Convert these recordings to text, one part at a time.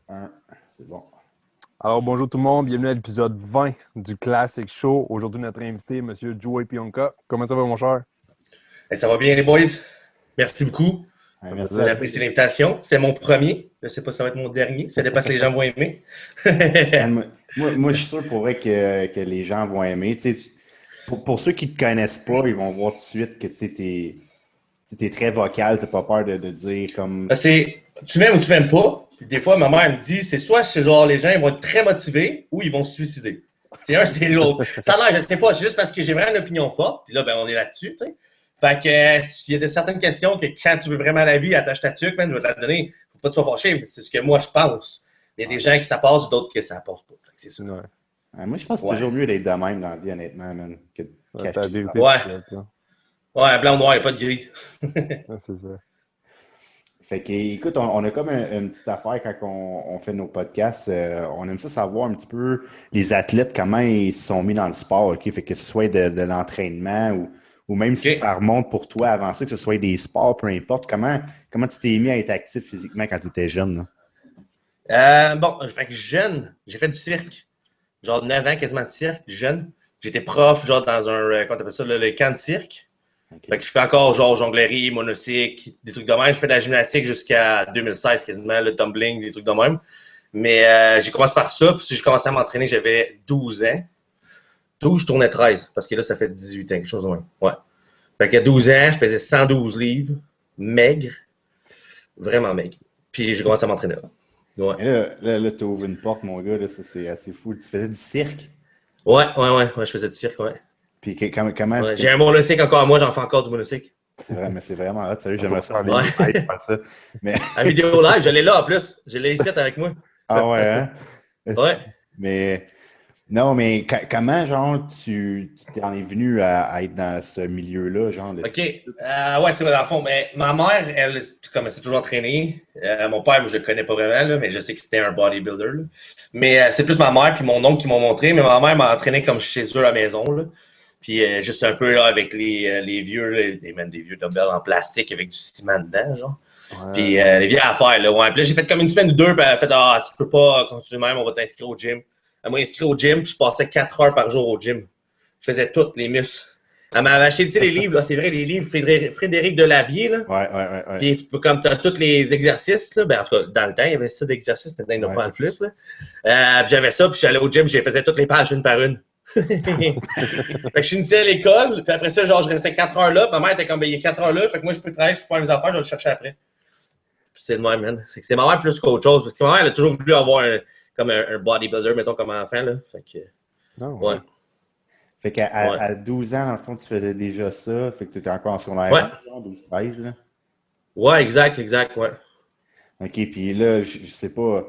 Un, c'est bon. Alors, bonjour tout le monde, bienvenue à l'épisode 20 du Classic Show. Aujourd'hui, notre invité, M. Joey Pionka. Comment ça va, mon cher? Ça va bien, les boys? Merci beaucoup. Ça fait Merci à J'ai plaisir. toi. apprécié l'invitation. C'est mon premier. Je ne sais pas si ça va être mon dernier. Ça dépend si les gens vont aimer. Man, moi, je suis sûr pour vrai que les gens vont aimer. Tu sais, pour ceux qui ne te connaissent pas, ils vont voir tout de suite que tu es très vocal, tu n'as pas peur de dire comme. Tu m'aimes ou tu m'aimes pas. Puis des fois, ma mère me dit, c'est soit c'est genre les gens ils vont être très motivés ou ils vont se suicider. C'est un, c'est l'autre. Ça a l'air, je sais pas, c'est juste parce que j'ai vraiment une opinion forte. Puis là, ben, on est là-dessus, tu sais. Fait que, il y a certaines questions que quand tu veux vraiment la vie, attache ta tuque, man, je vais te la donner. Faut pas te fâcher, mais c'est ce que moi je pense. Il y a des gens qui ça passe, d'autres que ça passe pas. Fait que c'est ça. Ouais. Moi, je pense que c'est Ouais. toujours mieux d'être de même dans la vie, honnêtement, man, que de Ouais, ta cacher. vérité Ouais. tout seul, là. Ouais, blanc ou noir, il n'y a pas de gris. Ouais, c'est ça. Fait que, écoute, on a comme une petite affaire quand on fait nos podcasts. On aime ça savoir un petit peu les athlètes, comment ils se sont mis dans le sport, OK? Fait que ce soit de l'entraînement ou même si OK. ça remonte pour toi avant ça, que ce soit des sports, peu importe. Comment tu t'es mis à être actif physiquement quand tu étais jeune, là? Bon, fait que jeune, j'ai fait du cirque. Genre 9 ans, quasiment de cirque, jeune. J'étais prof, genre dans un, comment t'appelles ça, le camp de cirque. OK. Fait que je fais encore, genre, jonglerie, monocycle, des trucs de même. Je fais de la gymnastique jusqu'à 2016, quasiment, le tumbling, des trucs de même. Mais j'ai commencé par ça, puis j'ai commencé à m'entraîner, j'avais 12 ans. 12, je tournais 13, parce que là, ça fait 18 ans, quelque chose de même. Ouais. Fait qu'à 12 ans, je pesais 112 livres, maigre, vraiment maigre. Puis j'ai commencé à m'entraîner là. Ouais. Et là tu ouvres une porte, mon gars, là, ça c'est assez fou. Tu faisais du cirque? Ouais, je faisais du cirque, ouais. Puis comment Ouais. J'ai un monocycle encore, moi, j'en fais encore du monocycle. c'est vrai, mais c'est vraiment hot, sérieux, On j'aimerais va ça faire voir Ouais. live faire ça. Mais La vidéo live, je l'ai là en plus. Je l'ai ici avec moi. ah ouais, hein? Ouais. Mais non, mais comment genre tu t'en es venu à être dans ce milieu-là, genre le OK. cirque? Ouais, c'est vrai, dans le fond. Mais ma mère, elle, comme elle s'est toujours entraînée. Mon père, moi, je le connais pas vraiment, là, mais je sais que c'était un bodybuilder. Là. Mais c'est plus ma mère puis mon oncle qui m'ont montré. Mais ma mère m'a entraîné comme chez eux à la maison. Là. Puis juste un peu là, avec les vieux, là, même des vieux dumbbells en plastique avec du ciment dedans, genre. Puis Ouais. les vieilles affaires, là. Ouais. Puis là, j'ai fait comme une semaine ou deux, puis elle a fait ah, tu peux pas continuer même, on va t'inscrire au gym. Elle m'a inscrit au gym, puis je passais 4 heures par jour au gym. Je faisais toutes les muscles. Elle m'avait acheté, tu sais, les livres, là, c'est vrai, les livres Frédéric Delavier, là. Ouais. Puis tu peux, comme tu as tous les exercices, là, ben, en tout cas, dans le temps, il y avait ça d'exercices, maintenant, il n'y en a Ouais. pas en plus, là. Puis j'avais ça, puis j'allais au gym, je faisais toutes les pages une par une. Fait que je finissais à l'école, puis après ça, genre, je restais 4 heures là, puis ma mère était comme, ben, il est 4 heures là, fait que moi, je peux travailler, je peux faire mes affaires, je vais le chercher après. Puis c'est le même, man. C'est que c'est ma mère plus qu'autre chose, parce que ma mère, elle a toujours voulu avoir comme un bodybuilder, mettons, comme enfant, là. Fait que, Non, ouais, ouais. Fait qu'à ouais, à 12 ans, dans le fond, tu faisais déjà ça. Fait que tu étais encore en secondaire ouais, 1, genre 12-13, là. ouais, exact, ouais. OK, puis là, je sais pas,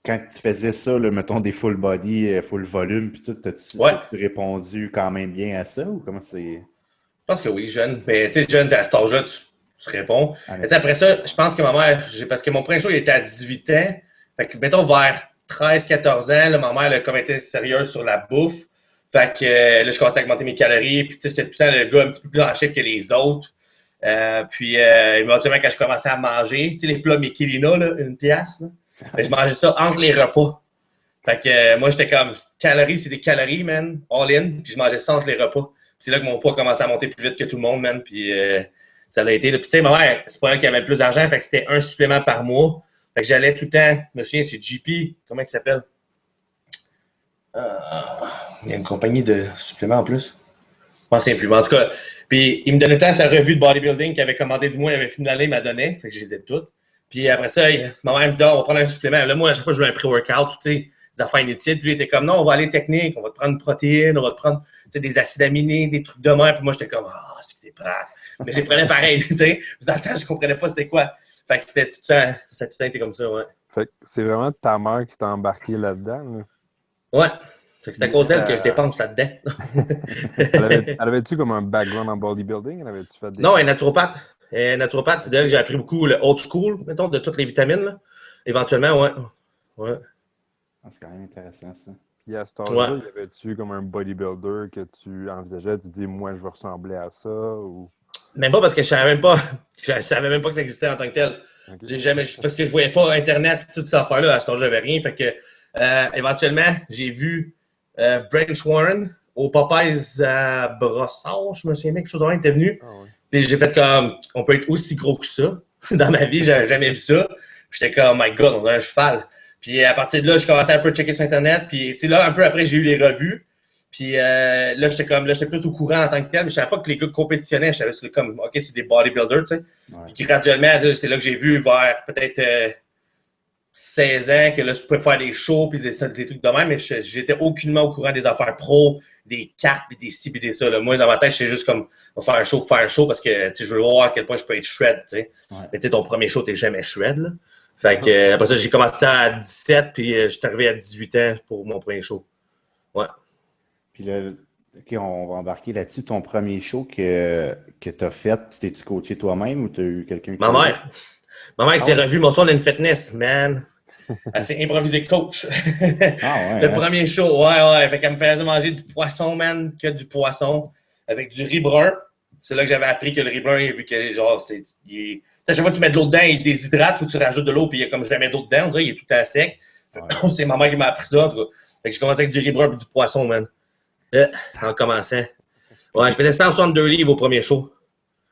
quand tu faisais ça, là, mettons des full body, full volume, puis tout, Ouais, t'as-tu répondu quand même bien à ça ou comment c'est? je pense que oui, jeune. Mais tu sais, jeune, à cet âge-là, tu réponds. Mais tu sais, Honnêtement. après ça, je pense que ma mère, parce que mon premier show, il était à 18 ans. Fait que, mettons, vers 13, 14 ans, là, ma mère, elle a comme été sérieuse sur la bouffe. Fait que là, je commençais à augmenter mes calories. Puis, tu sais, j'étais tout le temps le gars un petit peu plus en shape que les autres. Puis, éventuellement, quand je commençais à manger, tu sais, les plats Michelina, là, une pièce, là, ben, je mangeais ça entre les repas. Fait que moi, j'étais comme, calories, c'est des calories, man, all in. Puis, je mangeais ça entre les repas. Puis, c'est là que mon poids commençait à monter plus vite que tout le monde, man. Puis, ça l'a été. Puis, tu sais, ma mère, c'est pas elle qui avait le plus d'argent. Fait que c'était un supplément par mois. Fait que j'allais tout le temps, je me souviens, c'est GP, comment il s'appelle? Euh, il y a une compagnie de suppléments en plus. Je pense que c'est plus. Mais en tout cas, puis il me donnait tant sa revue de bodybuilding qu'il avait commandé du mois, il avait fini l'année, il m'a donné. Fait que je les ai toutes. Puis après ça, ma mère me dit, oh, on va prendre un supplément. Là, moi, à chaque fois, je veux un pré-workout, tu sais, des affaires inutiles. Puis il était comme, non, on va aller technique, on va te prendre une protéine, on va te prendre des acides aminés, des trucs de mer. Puis moi, j'étais comme, ah, oh, c'est plate. Mais je les prenais pareil, tu sais. Dans le temps, je comprenais pas c'était quoi. Fait que c'était tout ça, ça a tout été comme ça, ouais. Fait que c'est vraiment ta mère qui t'a embarqué là-dedans, là. Ouais. Fait que c'est à Puis, cause d'elle que je dépense là-dedans. elle avait-tu comme un background en bodybuilding? Elle avait-tu fait des Non, elle est cours? naturopathe. Elle est naturopathe, c'est d'elle que j'ai appris beaucoup le old school, mettons, de toutes les vitamines. Là. Éventuellement, ouais. Ouais. Ah, c'est quand même intéressant, ça. Puis à cet Ouais. âge-là, y avait-tu comme un bodybuilder que tu envisageais? Tu dis, moi, je veux ressembler à ça? Ou... Même pas parce que je savais même pas, je savais même pas que ça existait en tant que tel. Okay. Parce que je voyais pas Internet, toute cette affaire-là. À ce temps, j'avais rien. Fait que, éventuellement, j'ai vu Branch Warren au Popeyes à Brossard, je me souviens bien, quelque chose de même, était venu. Ah, ouais. Puis j'ai fait comme, on peut être aussi gros que ça. Dans ma vie, j'avais jamais vu ça. J'étais comme, oh my God, on dirait un cheval. Puis à partir de là, je commençais un peu à checker sur Internet. Puis c'est là, un peu après, j'ai eu les revues. Puis là, j'étais plus au courant en tant que tel, mais je savais pas que les gars compétitionnaient. Je savais que comme, OK, c'est des bodybuilders, tu sais. Ouais. Puis graduellement, là, c'est là que j'ai vu vers peut-être 16 ans que là, je pouvais faire des shows puis des trucs de même, mais j'étais aucunement au courant des affaires pro, des cartes, puis des ci, puis des ça. Là. Moi, dans ma tête, j'étais juste comme, on va faire un show parce que je veux voir à quel point je peux être shred, tu sais. Ouais. Mais tu sais, ton premier show, t'es jamais shred, là. Fait que, après ça, j'ai commencé à 17, puis j'étais arrivé à 18 ans pour mon premier show. Ouais. Puis là, OK, on va embarquer là-dessus. Ton premier show que tu as fait, t'es-tu coaché toi-même ou tu as eu quelqu'un qui Ma mère. Ma mère s'est revue mon son d'une fitness, man. Elle s'est improvisée coach. Ah ouais. Le premier show, ouais. Fait qu'elle me faisait manger du poisson, man, que du poisson, avec du riz brun. C'est là que j'avais appris que le riz brun, vu que, genre, à chaque fois que tu mets de l'eau dedans, il déshydrate, faut que tu rajoutes de l'eau, puis il y a comme jamais d'eau dedans, on dirait, il est tout à sec. Ouais. C'est ma mère qui m'a appris ça, en tout cas. Fait que j'ai commencé avec du riz brun et du poisson, man. En commençant. Ouais, je faisais 162 livres au premier show.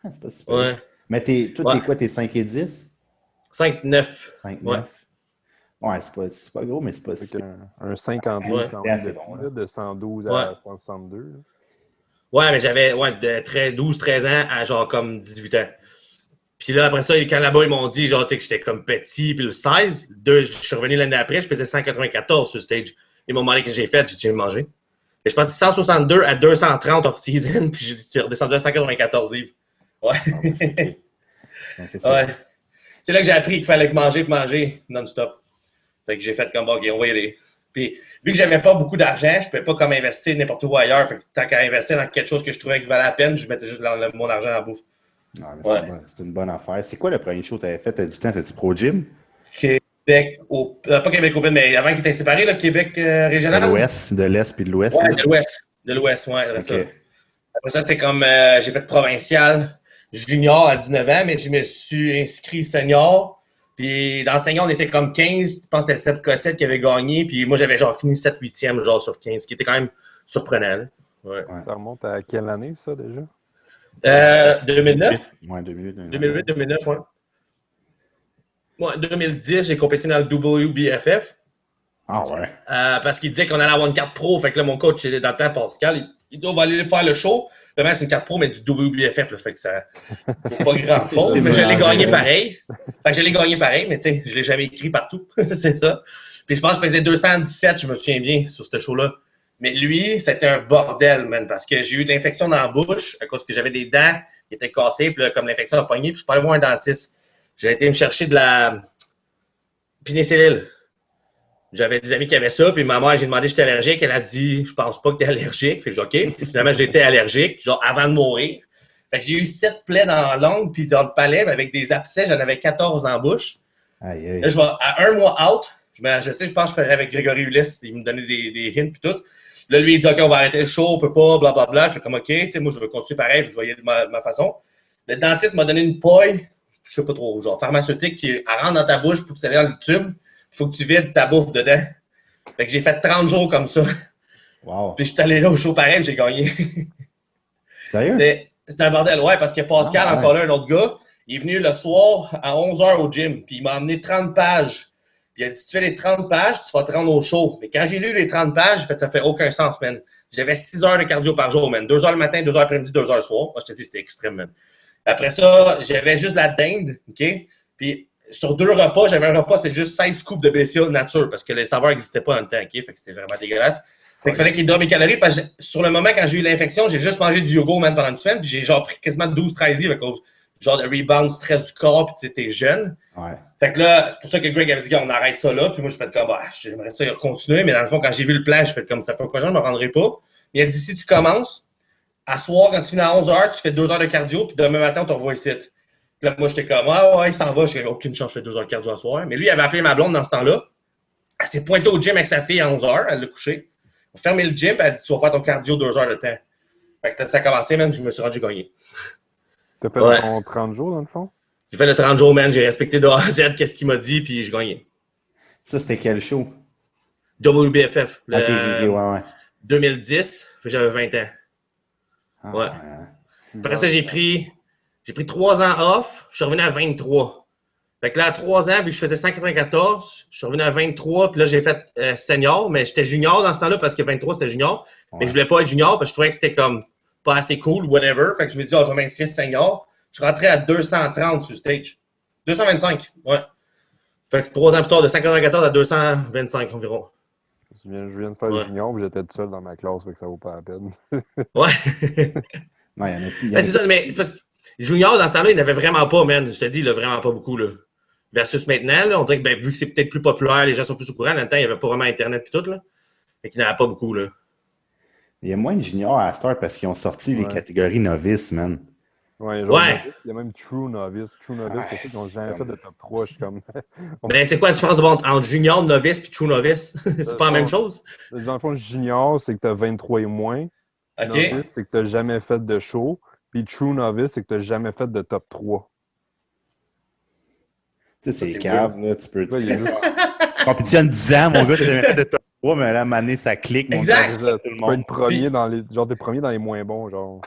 C'est pas super. Ouais. Mais toi, t'es quoi? T'es 5 et 10? 5-9. 5, Ouais. 9? Ouais, c'est pas gros, mais c'est pas si Fait un 50 Ouais. livres C'est assez bon, là. de 112 Ouais. à 162. Là. Ouais, mais j'avais de 12-13 ans à genre comme 18 ans. Puis là, après ça, quand là-bas, ils m'ont dit, genre, tu sais, que j'étais comme petit, puis le 16, je suis revenu l'année après, je pesais 194 sur stage. Ils m'ont demandé ce que j'ai fait, j'ai dit, j'ai mangé. Et je passais 162 à 230 off-season, puis j'ai redescendu à 194 livres. Ouais. Ah, ben, c'est OK. Ouais, c'est ça. Ouais. C'est là que j'ai appris qu'il fallait que manger non-stop. Fait que j'ai fait comme, OK, on va y aller. Puis, vu que j'avais pas beaucoup d'argent, je pouvais pas comme investir n'importe où ailleurs. Fait que tant qu'à investir dans quelque chose que je trouvais qui valait la peine, je mettais juste mon argent en bouffe. Ouais, mais c'est une bonne affaire. C'est quoi le premier show que tu avais fait? T'as du temps, t'as-tu Pro Gym? Québec, pas Québec Open, mais avant qu'il était séparé, là, Québec régional. De l'Ouest, de l'Est puis de l'Ouest? Ouais, là? de l'Ouest. De l'Ouest, ouais. OK. Ça. Après ça, c'était comme, j'ai fait provincial, junior à 19 ans, mais je me suis inscrit senior. Puis dans le senior, on était comme 15. Je pense que c'était Seb Cossette qui avait gagné. Puis moi, j'avais genre fini 7-8e genre sur 15, ce qui était quand même surprenant. Là. Ouais. Ça remonte à quelle année, ça, déjà? 2009? Ouais, 2008. 2008, 2009, ouais. Ouais, 2010, j'ai compété dans le WBFF. Ah ouais. Parce qu'il disait qu'on allait avoir une carte pro. Fait que là, mon coach, dans le temps, Pascal, il dit on va aller faire le show. Vraiment, c'est une carte pro, mais du WBFF. Là, fait que ça vaut pas grand-chose. Mais je l'ai gagné pareil. Fait que je l'ai gagné pareil, mais tu sais, je l'ai jamais écrit partout. C'est ça. Puis je pense que je faisais 217, je me souviens bien, sur ce show-là. Mais lui, c'était un bordel, man, parce que j'ai eu de l'infection dans la bouche à cause que j'avais des dents qui étaient cassées. Puis là, comme l'infection a pogné, puis je suis pas allé voir un dentiste. J'ai été me chercher de la pénicilline. J'avais des amis qui avaient ça, puis ma mère, j'ai demandé si j'étais allergique. Elle a dit, je pense pas que t'es allergique. Fait que j'ai dit, OK. Puis finalement, j'étais allergique, genre avant de mourir. Fait que j'ai eu 7 plaies dans la langue, puis dans le palais, avec des abcès, j'en avais 14 dans la bouche. Aïe, aïe. Là, je vais à un mois out. Je sais, je pense que je ferais avec Grégory Ulysse. Il me donnait des hints, puis tout. Là, lui, il dit, OK, on va arrêter le show, on peut pas, blablabla. Je fais comme, OK, tu sais, moi, je veux continuer pareil, je vais y aller de ma façon. Le dentiste m'a donné une paille, je sais pas trop, genre pharmaceutique, qui rentre dans ta bouche pour que ça aille dans le tube. Il faut que tu vides ta bouffe dedans. Fait que j'ai fait 30 jours comme ça. Wow. Puis je suis allé là au show pareil, j'ai gagné. Sérieux? C'était un bordel, ouais, parce que Pascal, encore là, un autre gars, il est venu le soir à 11h au gym, puis il m'a amené 30 pages. Puis il a dit, si tu fais les 30 pages, tu vas te rendre au show. Mais quand j'ai lu les 30 pages, j'ai fait, ça fait aucun sens, man. J'avais 6 heures de cardio par jour, man. 2 heures le matin, 2 heures l'après-midi, 2 heures le soir. Moi, je te dis, c'était extrême, man. Après ça, j'avais juste la dinde, OK? Puis sur 2 repas, j'avais un repas, c'est juste 16 scoops de BCA nature, parce que les saveurs n'existaient pas dans le temps, OK? Fait que c'était vraiment dégueulasse. Fait qu'il fallait qu'il donne mes calories, parce que sur le moment, quand j'ai eu l'infection, j'ai juste mangé du yogourt, man, pendant une semaine, puis j'ai genre pris quasiment 12-13 livres à cause genre de rebound, stress du corps, puis t'es jeune. Ouais. Fait que là, c'est pour ça que Greg avait dit qu'on arrête ça là, puis moi, je fais comme, bah, j'aimerais ça continuer, mais dans le fond, quand j'ai vu le plan, je fais comme, ça fait quoi, je ne me rendrai pas. Il a dit, si tu commences, à soir, quand tu finis à 11h, tu fais 2 heures de cardio, puis demain matin, on te revoit ici. Puis là, moi, j'étais comme, ah ouais, il s'en va, j'ai aucune chance, je fais 2 heures de cardio à soir. Mais lui, il avait appelé ma blonde dans ce temps-là. Elle s'est pointée au gym avec sa fille à 11h, elle l'a couché. On a fermé le gym, puis elle a dit, tu vas faire ton cardio 2 heures de temps. Fait que ça a commencé, même, je me suis rendu gagné. T'as fait Ouais. ton 30 jours, dans le fond? J'ai fait le 30 jours, man. J'ai respecté de A à Z qu'est-ce qu'il m'a dit, puis j'ai gagné. Ça, c'était quel show? WBFF, Ok, ouais, ouais. 2010, j'avais 20 ans. Ah, Ouais. ouais. Après ça, j'ai pris 3 ans off, je suis revenu à 23. Fait que là, à 3 ans, vu que je faisais 194, je suis revenu à 23, puis là, j'ai fait senior, mais j'étais junior dans ce temps-là parce que 23, c'était junior. Ouais. Mais je voulais pas être junior parce que je trouvais que c'était comme pas assez cool, whatever. Fait que je me dis, oh, je vais m'inscrire senior. Je suis rentré à 230 sur stage. 225, ouais. Fait que 3 ans plus tard, de 194 à 225 environ. Je viens de faire Ouais. junior, puis j'étais tout seul dans ma classe, fait que ça vaut pas la peine. Ouais. Non, il y en a plus. Ben, c'est ça, mais c'est parce que junior, dans ce temps-là, il n'y en avait vraiment pas, man. Je te dis, là, vraiment pas beaucoup, là. Versus maintenant, là, on dirait que ben, vu que c'est peut-être plus populaire, les gens sont plus au courant. Dans le temps, il n'y avait pas vraiment Internet et tout, là. Fait qu'il n'y en avait pas beaucoup, là. Il y a moins de juniors à Star parce qu'ils ont sorti les Ouais. catégories novices, man. Ouais, genre Ouais. novice, il y a même True Novice. True Novice, Ouais, pour ceux qui n'ont jamais c'est fait comme- de top 3, je suis comme. Mais c'est quoi la différence entre junior novice et true novice? C'est pas la même chose? Dans le fond, junior, c'est que tu as 23 et moins. OK. Novice, c'est que tu n'as jamais fait de show. Puis True Novice, c'est que tu n'as jamais fait de top 3. Tu sais, Ça, c'est c'est cave, là. Tu peux. Ouais, il y a juste. Compétitionne 10 ans, mon gars, t'as jamais fait de top 3, mais là, à un moment donné, ça clique, mon Exact. gars, c'est ça, tout le Tu peux monde. être premier Puis- dans les. Genre, t'es premier dans les moins bons, genre.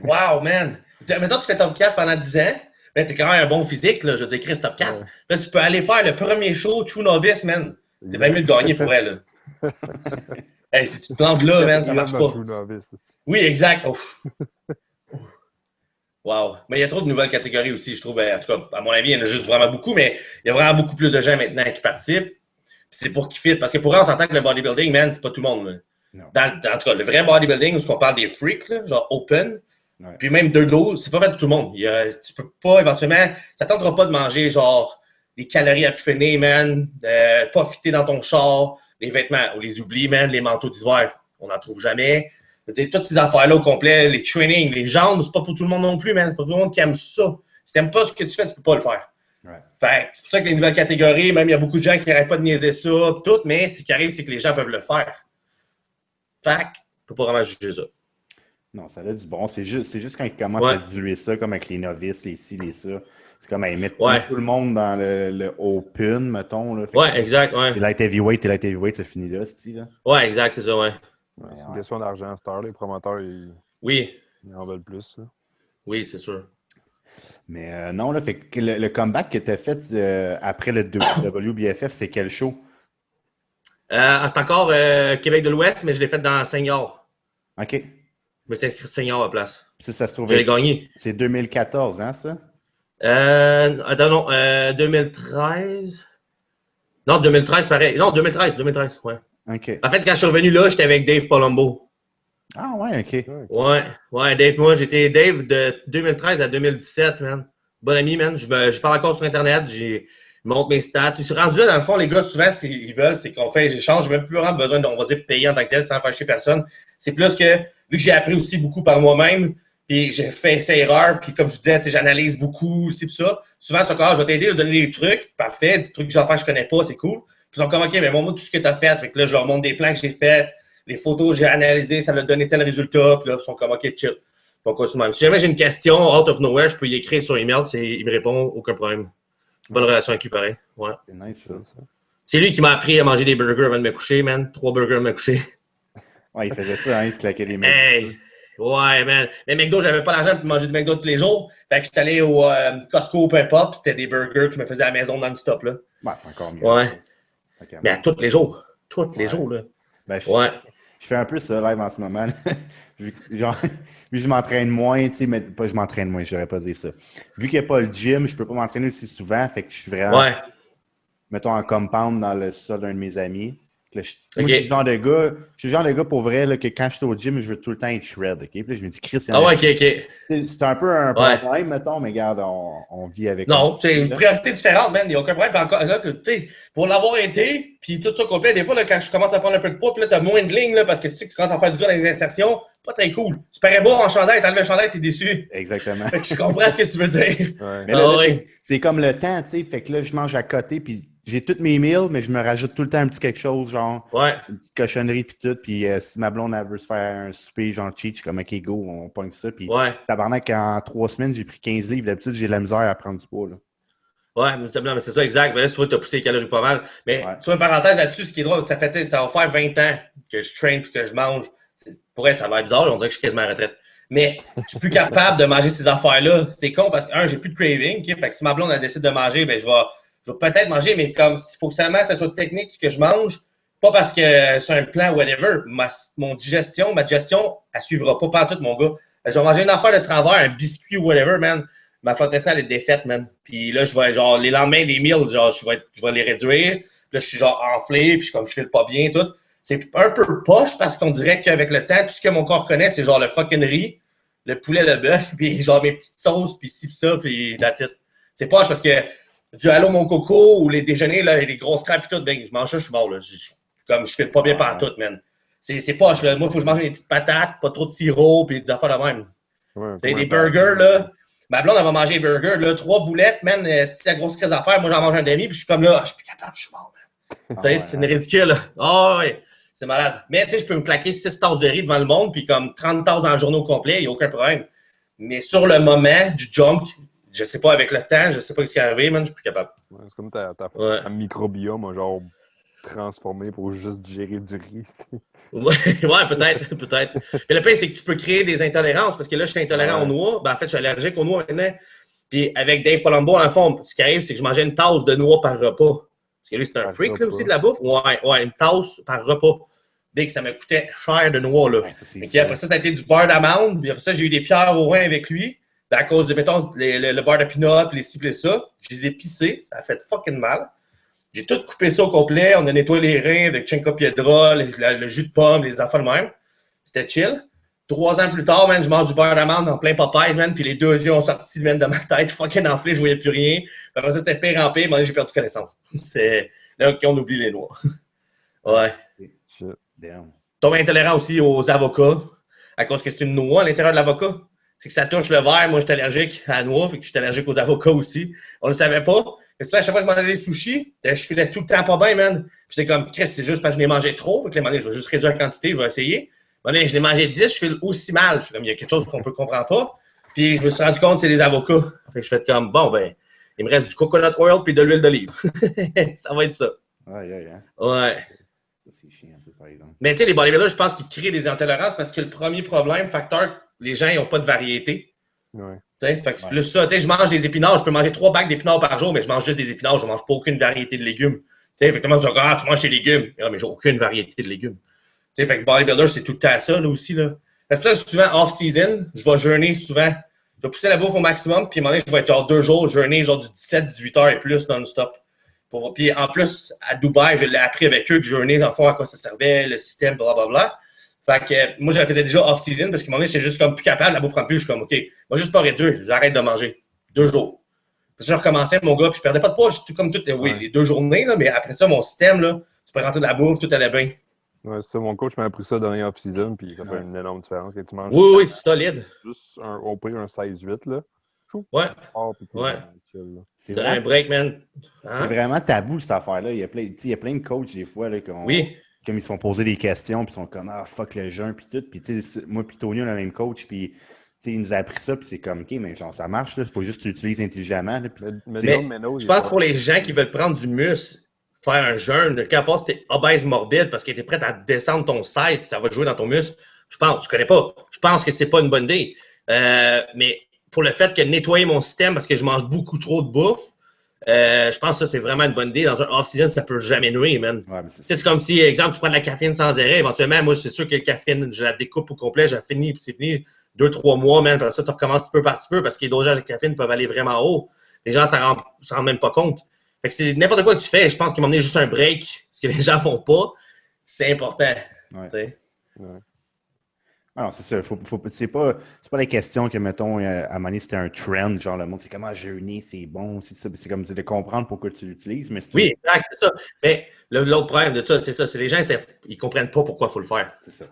Wow, man! Mettons que tu fais top 4 pendant 10 ans, ben, t'es quand même un bon physique, là. Je veux dire, Chris, top 4. Ouais. Là, tu peux aller faire le premier show True Novice, man. C'est bien mieux de gagner pour elle, là. Hey, si tu te plantes là, man, ça marche Quatrième dans pas. True Novice. Oui, exact. Ouf. Wow. Mais il y a trop de nouvelles catégories aussi, je trouve. En tout cas, à mon avis, il y en a juste vraiment beaucoup, mais il y a vraiment beaucoup plus de gens maintenant qui participent. Puis c'est pour qu'ils fit. Parce que pour eux, on s'entend que le bodybuilding, man, c'est pas tout le monde. Là. Non. En tout cas, le vrai bodybuilding, où on parle des freaks, là, genre open, Ouais. puis même 2-12, c'est pas fait pour tout le monde. Tu peux pas, éventuellement, ça tentera pas de manger, genre, des calories à pu finir, man, pas fitter dans ton char, les vêtements, on les oublie, man, les manteaux d'hiver, on n'en trouve jamais. Je veux dire, toutes ces affaires-là au complet, les trainings, les jambes, c'est pas pour tout le monde non plus, man. C'est pas tout le monde qui aime ça. Si t'aimes pas ce que tu fais, tu peux pas le faire. Ouais. Fait que c'est pour ça que les nouvelles catégories, même il y a beaucoup de gens qui n'arrêtent pas de niaiser ça, pis tout, mais ce qui arrive, c'est que les gens peuvent le faire. Fait que, on peut pas vraiment juger ça. Non, ça a du bon. C'est juste quand ils commencent Ouais. à diluer ça, comme avec les novices, les ci, les ça. C'est comme, ils mettent Ouais. tout le monde dans le open, mettons. Là. Fait que Ouais, exact, ouais. Et light heavyweight, c'est fini là, c'est là. Ouais, exact, c'est ça, ouais. Ouais, c'est Ouais. une question d'argent, Star. Les promoteurs, Oui, ils en veulent plus. Là. oui, c'est sûr. Mais non, là, fait que le comeback que tu as fait après le WBFF, c'est quel show? C'est encore Québec de l'Ouest, mais je l'ai fait dans Senior. OK. Je me suis inscrit Senior à la place. Ça se trouve. Je l'ai gagné. C'est 2014, hein, ça? Attends, non, 2013. Non, 2013, pareil. Non, 2013, ouais. OK. En fait, quand je suis revenu là, j'étais avec Dave Palumbo. Ah ouais, OK. Ouais, Dave, moi, j'étais Dave de 2013 à 2017, man. Bon ami, man. Je parle encore sur Internet, je montre mes stats. Puis je suis rendu là, dans le fond, les gars, souvent, ce qu'ils veulent, c'est qu'on fait des échanges. J'ai même plus vraiment besoin, on va dire, payer en tant que tel sans fâcher personne. C'est plus que, vu que j'ai appris aussi beaucoup par moi-même, puis j'ai fait ces erreurs, puis comme je disais, j'analyse beaucoup, c'est tout ça. Souvent, c'est encore, je vais t'aider à donner des trucs, parfait, des trucs que j'en fais que je connais pas, c'est cool. Puis ils sont comme, OK, mais moi, tout ce que tu as fait, fait que là, je leur montre des plans que j'ai faits, les photos que j'ai analysées, ça m'a donné tel résultat, puis là, ils sont comme, OK, chill. Pourquoi ça, si jamais j'ai une question out of nowhere, je peux y écrire sur email, il me répond, aucun problème. Bonne relation avec lui, pareil. Ouais. C'est nice, ça. C'est lui qui m'a appris à manger des burgers avant de me coucher, man. 3 burgers avant de me coucher. Ouais, il faisait ça, hein, il se claquait les mecs. Hey! Ouais, man. Mais McDo, j'avais pas l'argent pour manger du McDo tous les jours. Fait que j'étais allé au Costco ou peu importe, puis c'était des burgers que je me faisais à la maison non-stop, là. Bah, c'est encore mieux. Ouais. Ça. Fait que, Mais à tous les jours. Tous les Ouais. jours, là. ben, Ouais. je fais un peu ça live en ce moment. Genre, vu que je m'entraîne moins, tu sais, mais pas je m'entraîne moins, je devrais pas dire ça. Vu qu'il n'y a pas le gym, je peux pas m'entraîner aussi souvent, fait que je suis vraiment, Ouais. mettons, en compound dans le sol d'un de mes amis. Là, moi, Ok. je suis le genre de gars pour vrai là, que quand je suis au gym, je veux tout le temps être shred. OK? Puis là, je me dis, Chris, il y en Ah a- ouais, ok. c'est un peu un Ouais. problème, mettons, mais regarde, on vit avec. Non, c'est une Là. priorité différente, man. Il n'y a aucun problème. Puis encore, là, tu sais, pour l'avoir été, puis tout ça complet, des fois, là, quand je commence à prendre un peu de poids, puis là, t'as moins de lignes, là, parce que tu sais que tu commences à faire du gars dans les insertions, pas très cool. Tu parais beau en chandail, t'enlèves le chandail, t'es déçu. Exactement. Fait que je comprends ce que tu veux dire. Ouais. Mais là, Ah ouais. c'est comme le temps, tu sais. Fait que là, je mange à côté, puis j'ai toutes mes meals, mais je me rajoute tout le temps un petit quelque chose, genre Ouais. une petite cochonnerie puis tout. Puis si ma blonde elle veut se faire un souper genre cheat, je suis comme OK, go, on pogne ça. Puis Ouais. tabarnak, en 3 semaines, j'ai pris 15 livres. D'habitude, j'ai de la misère à prendre du poids. Là. Ouais, mais c'est ça, exact. Mais là, tu vois, tu as poussé les calories pas mal. Mais Ouais. tu vois, une parenthèse là-dessus, ce qui est drôle, ça va faire 20 ans que je traîne et que je mange. Pour elle, ça va être bizarre, on dirait que je suis quasiment à la retraite. Mais je suis plus capable de manger ces affaires-là. C'est con parce que, j'ai plus de craving. Okay? Fait que si ma blonde elle décide de manger, ben, je vais peut-être manger, mais comme il faut que ça soit technique ce que je mange. Pas parce que c'est un plan, whatever. Ma digestion, elle suivra pas partout, mon gars. Je vais manger une affaire de travers, un biscuit ou whatever, man. Ma flotte intestinale est défaite, man. Puis là, je vais, genre, les lendemains des meals, genre, je vais les réduire. Puis là, je suis genre enflé, puis comme je file pas bien, tout. C'est un peu poche parce qu'on dirait qu'avec le temps, tout ce que mon corps connaît, c'est genre le fucking riz, le poulet, le bœuf, puis genre mes petites sauces, puis ci, puis ça, puis that's it. C'est poche parce que du Allô mon coco ou les déjeuners, là, et les grosses crêpes, puis tout, ben, je mange ça, je suis mort, là. Comme je file pas bien partout, man. C'est poche, là. Moi, il faut que je mange des petites patates, pas trop de sirop, puis des affaires de même. Ouais, c'est des burgers, là. Ma blonde, elle va manger des burgers, là. 3 boulettes, man. C'est la grosse crise à faire. Moi, j'en mange un demi, puis je suis comme là, je suis plus capable, je suis mort, man. Tu sais, c'est une ridicule, là. Oh, ouais. C'est malade. Mais, tu sais, je peux me claquer 6 tasses de riz devant le monde, puis comme 30 tasses dans le journée au complet, il n'y a aucun problème. Mais sur le moment, du junk, je sais pas, avec le temps, je sais pas ce qui est arrivé, man, je suis plus capable. Ouais, c'est comme ta microbiome, genre transformé pour juste digérer du riz. Ouais, peut-être. Mais le pire, c'est que tu peux créer des intolérances, parce que là, je suis intolérant aux noix. Ben, en fait, je suis allergique aux noix maintenant. Puis avec Dave Palumbo, dans le fond, ce qui arrive, c'est que je mangeais une tasse de noix par repas. Parce que lui, c'est un freak, là, aussi, de la bouffe. Ouais, une tasse par repas. Dès que ça me coûtait cher de noix, là. Ouais, après ça a été du beurre d'amande. Puis après ça, j'ai eu des pierres au rein avec lui. Ben, à cause de, mettons, le beurre de pinot, les ci, ça. Je les ai pissés. Ça a fait fucking mal. J'ai tout coupé ça au complet. On a nettoyé les reins avec Cinco Piedra, le jus de pomme, les affaires de même. C'était chill. 3 ans plus tard, man, je mange du beurre d'amande en plein Popeyes, man, puis les 2 yeux ont sorti de ma tête, fucking enflé, je voyais plus rien. Après ça, c'était pire en pire, mais j'ai perdu connaissance. C'est là qu'on oublie les noix. Ouais. Tombe intolérant aussi aux avocats, à cause que c'est une noix à l'intérieur de l'avocat. C'est que ça touche le verre. Moi, je suis allergique à la noix, fait que je suis allergique aux avocats aussi. On le savait pas. Mais à chaque fois que je mangeais des sushis, je filais tout le temps pas bien, man. J'étais comme, Chris, c'est juste parce que je les mangeais trop. Fait que les je vais juste réduire la quantité, je vais essayer. Je les mangeais 10, je file aussi mal. Je suis comme, il y a quelque chose qu'on ne comprend pas. Puis je me suis rendu compte que c'est des avocats. Fait que je fais comme, bon, ben, il me reste du coconut oil puis de l'huile d'olive. Ça va être ça. Ouais. Ça, c'est chiant un peu, par exemple. Mais tu sais, les bodybuilders, je pense qu'ils créent des intolérances parce que le premier facteur, les gens, ils n'ont pas de variété. Ouais. Fait que plus ça, je mange des épinards, je peux manger 3 bacs d'épinards par jour, mais je mange juste des épinards, je ne mange pas aucune variété de légumes. Fait que tu manges tes légumes. Ah, mais j'ai aucune variété de légumes. Fait que bodybuilder, c'est tout le temps ça, là aussi. Là. Parce que souvent, off-season, je vais jeûner souvent. Je vais pousser la bouffe au maximum, puis à un moment donné, je vais être genre 2 jours jeûner, genre du 17-18 heures et plus non-stop. Puis en plus, à Dubaï, je l'ai appris avec eux que jeûner, dans le fond, à quoi ça servait, le système, blablabla. Fait que moi, je le faisais déjà off-season parce qu'à un moment donné, j'étais juste comme plus capable, la bouffe en plus. Je suis comme, OK, moi, juste pas réduire, j'arrête de manger. 2 jours. Puis je recommençais, mon gars, puis je perdais pas de poids, tout comme toutes les 2 journées, là, mais après ça, mon système, là, tu peux rentrer de la bouffe, tout allait bien. Ouais, c'est ça, mon coach m'a appris ça dans les off-season, puis ça fait une énorme différence quand tu manges. Oui, c'est solide. Juste au pire un 16-8, là. Ouais. C'est un break, man. C'est vraiment tabou, cette affaire-là. Il y a plein de coachs, des fois, là, comme ils se font poser des questions, puis ils sont comme, fuck le jeûne, puis tout. Puis, tu sais, moi, puis Tony, on a le même coach, puis, tu sais, il nous a appris ça, puis c'est comme, OK, mais genre, ça marche, il faut juste que tu l'utilises intelligemment. Là, puis, mais je pense pour les gens qui veulent prendre du muscle, faire un jeûne, qu'à si t'es obèse morbide parce que t'es prêt à descendre ton 16 puis ça va jouer dans ton muscle, je connais pas. Je pense que c'est pas une bonne idée. Mais pour le fait que nettoyer mon système parce que je mange beaucoup trop de bouffe, je pense que ça, c'est vraiment une bonne idée. Dans un off-season, ça peut jamais nuire, man. Ouais, c'est comme si, exemple, tu prends de la caféine sans arrêt. Éventuellement, moi, c'est sûr que la caféine, je la découpe au complet, j'ai fini, puis c'est fini 2-3 mois, man. Après ça, tu recommences petit peu par petit peu parce que les dosages de caféine peuvent aller vraiment haut. Les gens ne s'en rendent même pas compte. Fait que c'est n'importe quoi que tu fais. Je pense qu'il m'a donné juste un break, ce que les gens font pas. C'est important. Ouais. Alors, c'est ça. C'est pas la question que, mettons, à un moment donné, c'était un trend, genre le monde, c'est comment jeûner, c'est bon, c'est comme de comprendre pourquoi tu l'utilises. Mais oui, exact, c'est ça. Mais l'autre problème de ça, c'est ça, c'est les gens, ils comprennent pas pourquoi il faut le faire. C'est ça.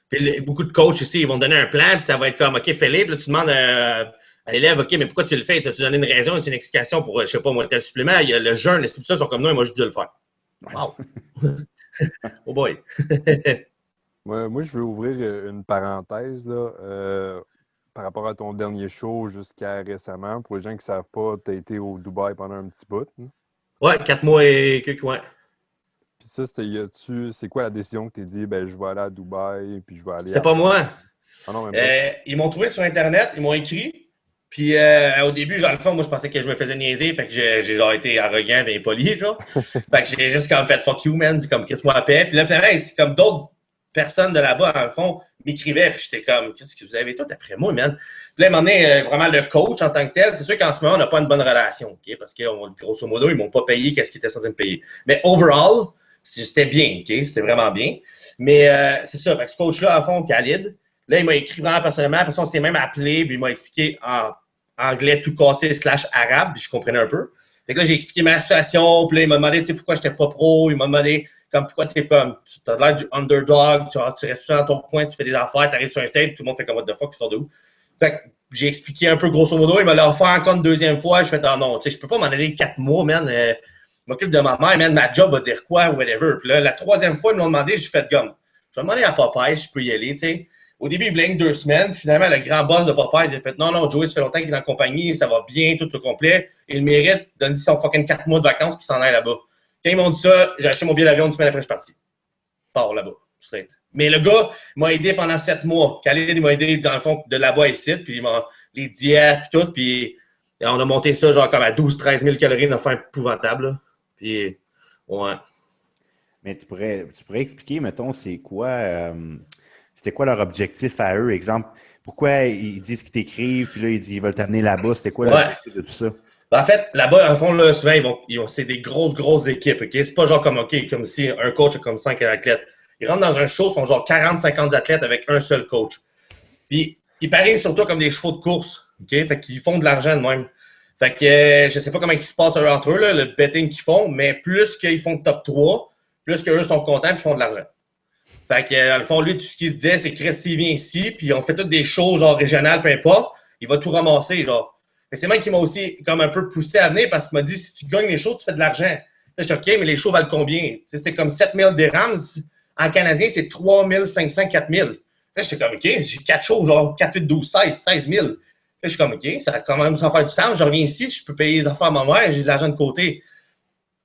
Puis beaucoup de coachs ici, ils vont te donner un plan, puis ça va être comme, OK, Philippe, là, tu demandes à l'élève, OK, mais pourquoi tu le fais? T'as-tu donné une raison, une explication pour, je sais pas, moi, tel supplément? Il y a le jeûne, les ça sont comme nous, et moi, je dû le faire. Wow! Oh boy! Moi, je veux ouvrir une parenthèse là, par rapport à ton dernier show jusqu'à récemment. Pour les gens qui ne savent pas, tu as été au Dubaï pendant un petit bout. Hein? Ouais, 4 mois et quelques mois. Puis ça, c'est quoi la décision que tu as dit, ben je vais aller à Dubaï, puis je vais aller C'était pas moi. Ah non, même pas. Ils m'ont trouvé sur Internet, ils m'ont écrit. Puis au début, dans le fond, moi, je pensais que je me faisais niaiser. Fait que j'ai genre été arrogant et impoli, genre. Fait que j'ai juste comme fait fuck you, man. Comme Chris moi paix. Puis là, finalement, c'est comme d'autres personnes de là-bas, dans le fond, m'écrivaient. Puis j'étais comme, qu'est-ce que vous avez tout après moi, man? Puis là, ils m'ont donné vraiment le coach en tant que tel. C'est sûr qu'en ce moment, on n'a pas une bonne relation, OK? Parce que grosso modo, ils m'ont pas payé qu'est-ce qu'ils étaient censés me payer. Mais overall, c'était bien, OK? C'était vraiment bien. Mais c'est ça. Fait que ce coach-là, en fond, Khalid, là, il m'a écrit vraiment personnellement. Après ça, on s'était même appelé. Puis il m'a expliqué en anglais tout cassé / arabe, puis je comprenais un peu. Fait que là, j'ai expliqué ma situation, puis là, il m'a demandé, tu sais, pourquoi j'étais pas pro, il m'a demandé, comme, pourquoi t'es comme, tu as l'air du underdog, tu restes dans ton coin, tu fais des affaires, t'arrives sur un stage, tout le monde fait comme, what the fuck, ils sont de où? Fait que j'ai expliqué un peu grosso modo, il m'a l'a offert encore une deuxième fois, je fais, ah non, tu sais, je peux pas m'en aller 4 mois, man, je m'occupe de ma mère, man, ma job va dire quoi, whatever. Puis là, la troisième fois, ils m'ont demandé, j'ai fait gomme. Je vais demander à Popeye si je peux y aller, tu sais. Au début, il voulait que 2 semaines. Finalement, le grand boss de Popeye, il a fait non, Joey, ça fait longtemps qu'il est en compagnie, ça va bien, tout le complet. Il mérite de donner son fucking 4 mois de vacances qu'il s'en aille là-bas. Quand ils m'ont dit ça, j'ai acheté mon billet d'avion 1 semaine après, je suis parti. Pars là-bas, straight. Mais le gars m'a aidé pendant 7 mois. Khalid, il m'a aidé dans le fond de là-bas ici, puis il m'a les diètes, puis tout, puis on a monté ça genre comme à 12-13 000 calories, une affaire épouvantable. Là. Puis, ouais. Mais tu pourrais expliquer, mettons, c'était quoi leur objectif à eux? Exemple, pourquoi ils disent qu'ils t'écrivent, puis là, ils veulent t'amener là-bas. C'était quoi l'objectif de tout ça? Ben, en fait, là-bas, en fond, là, souvent, c'est des grosses équipes. Okay? C'est pas genre comme si un coach a comme 5 athlètes. Ils rentrent dans un show, ils sont genre 40-50 athlètes avec un seul coach. Puis, ils parient surtout comme des chevaux de course. Okay? Fait qu'ils font de l'argent de même. Fait que je sais pas comment ils se passent entre eux, là, le betting qu'ils font, mais plus qu'ils font top 3, plus qu'eux sont contents et ils font de l'argent. Fait que, dans le fond, lui, tout ce qu'il se disait, c'est que Chris, s'il vient ici, puis on fait toutes des shows, genre régionales, peu importe, il va tout ramasser, genre. Mais c'est moi qui m'a aussi comme un peu poussé à venir parce qu'il m'a dit, si tu gagnes les shows, tu fais de l'argent. Là, je suis OK, mais les shows valent combien? C'était comme 7 000 dirhams. En canadien, c'est 3 500, 4 000. Là, j'étais comme OK, j'ai 4 shows, genre 4, 8, 12, 16 000. Là, je suis comme OK, ça va quand même sans faire du sens. Je reviens ici, je peux payer les affaires à ma mère, j'ai de l'argent de côté.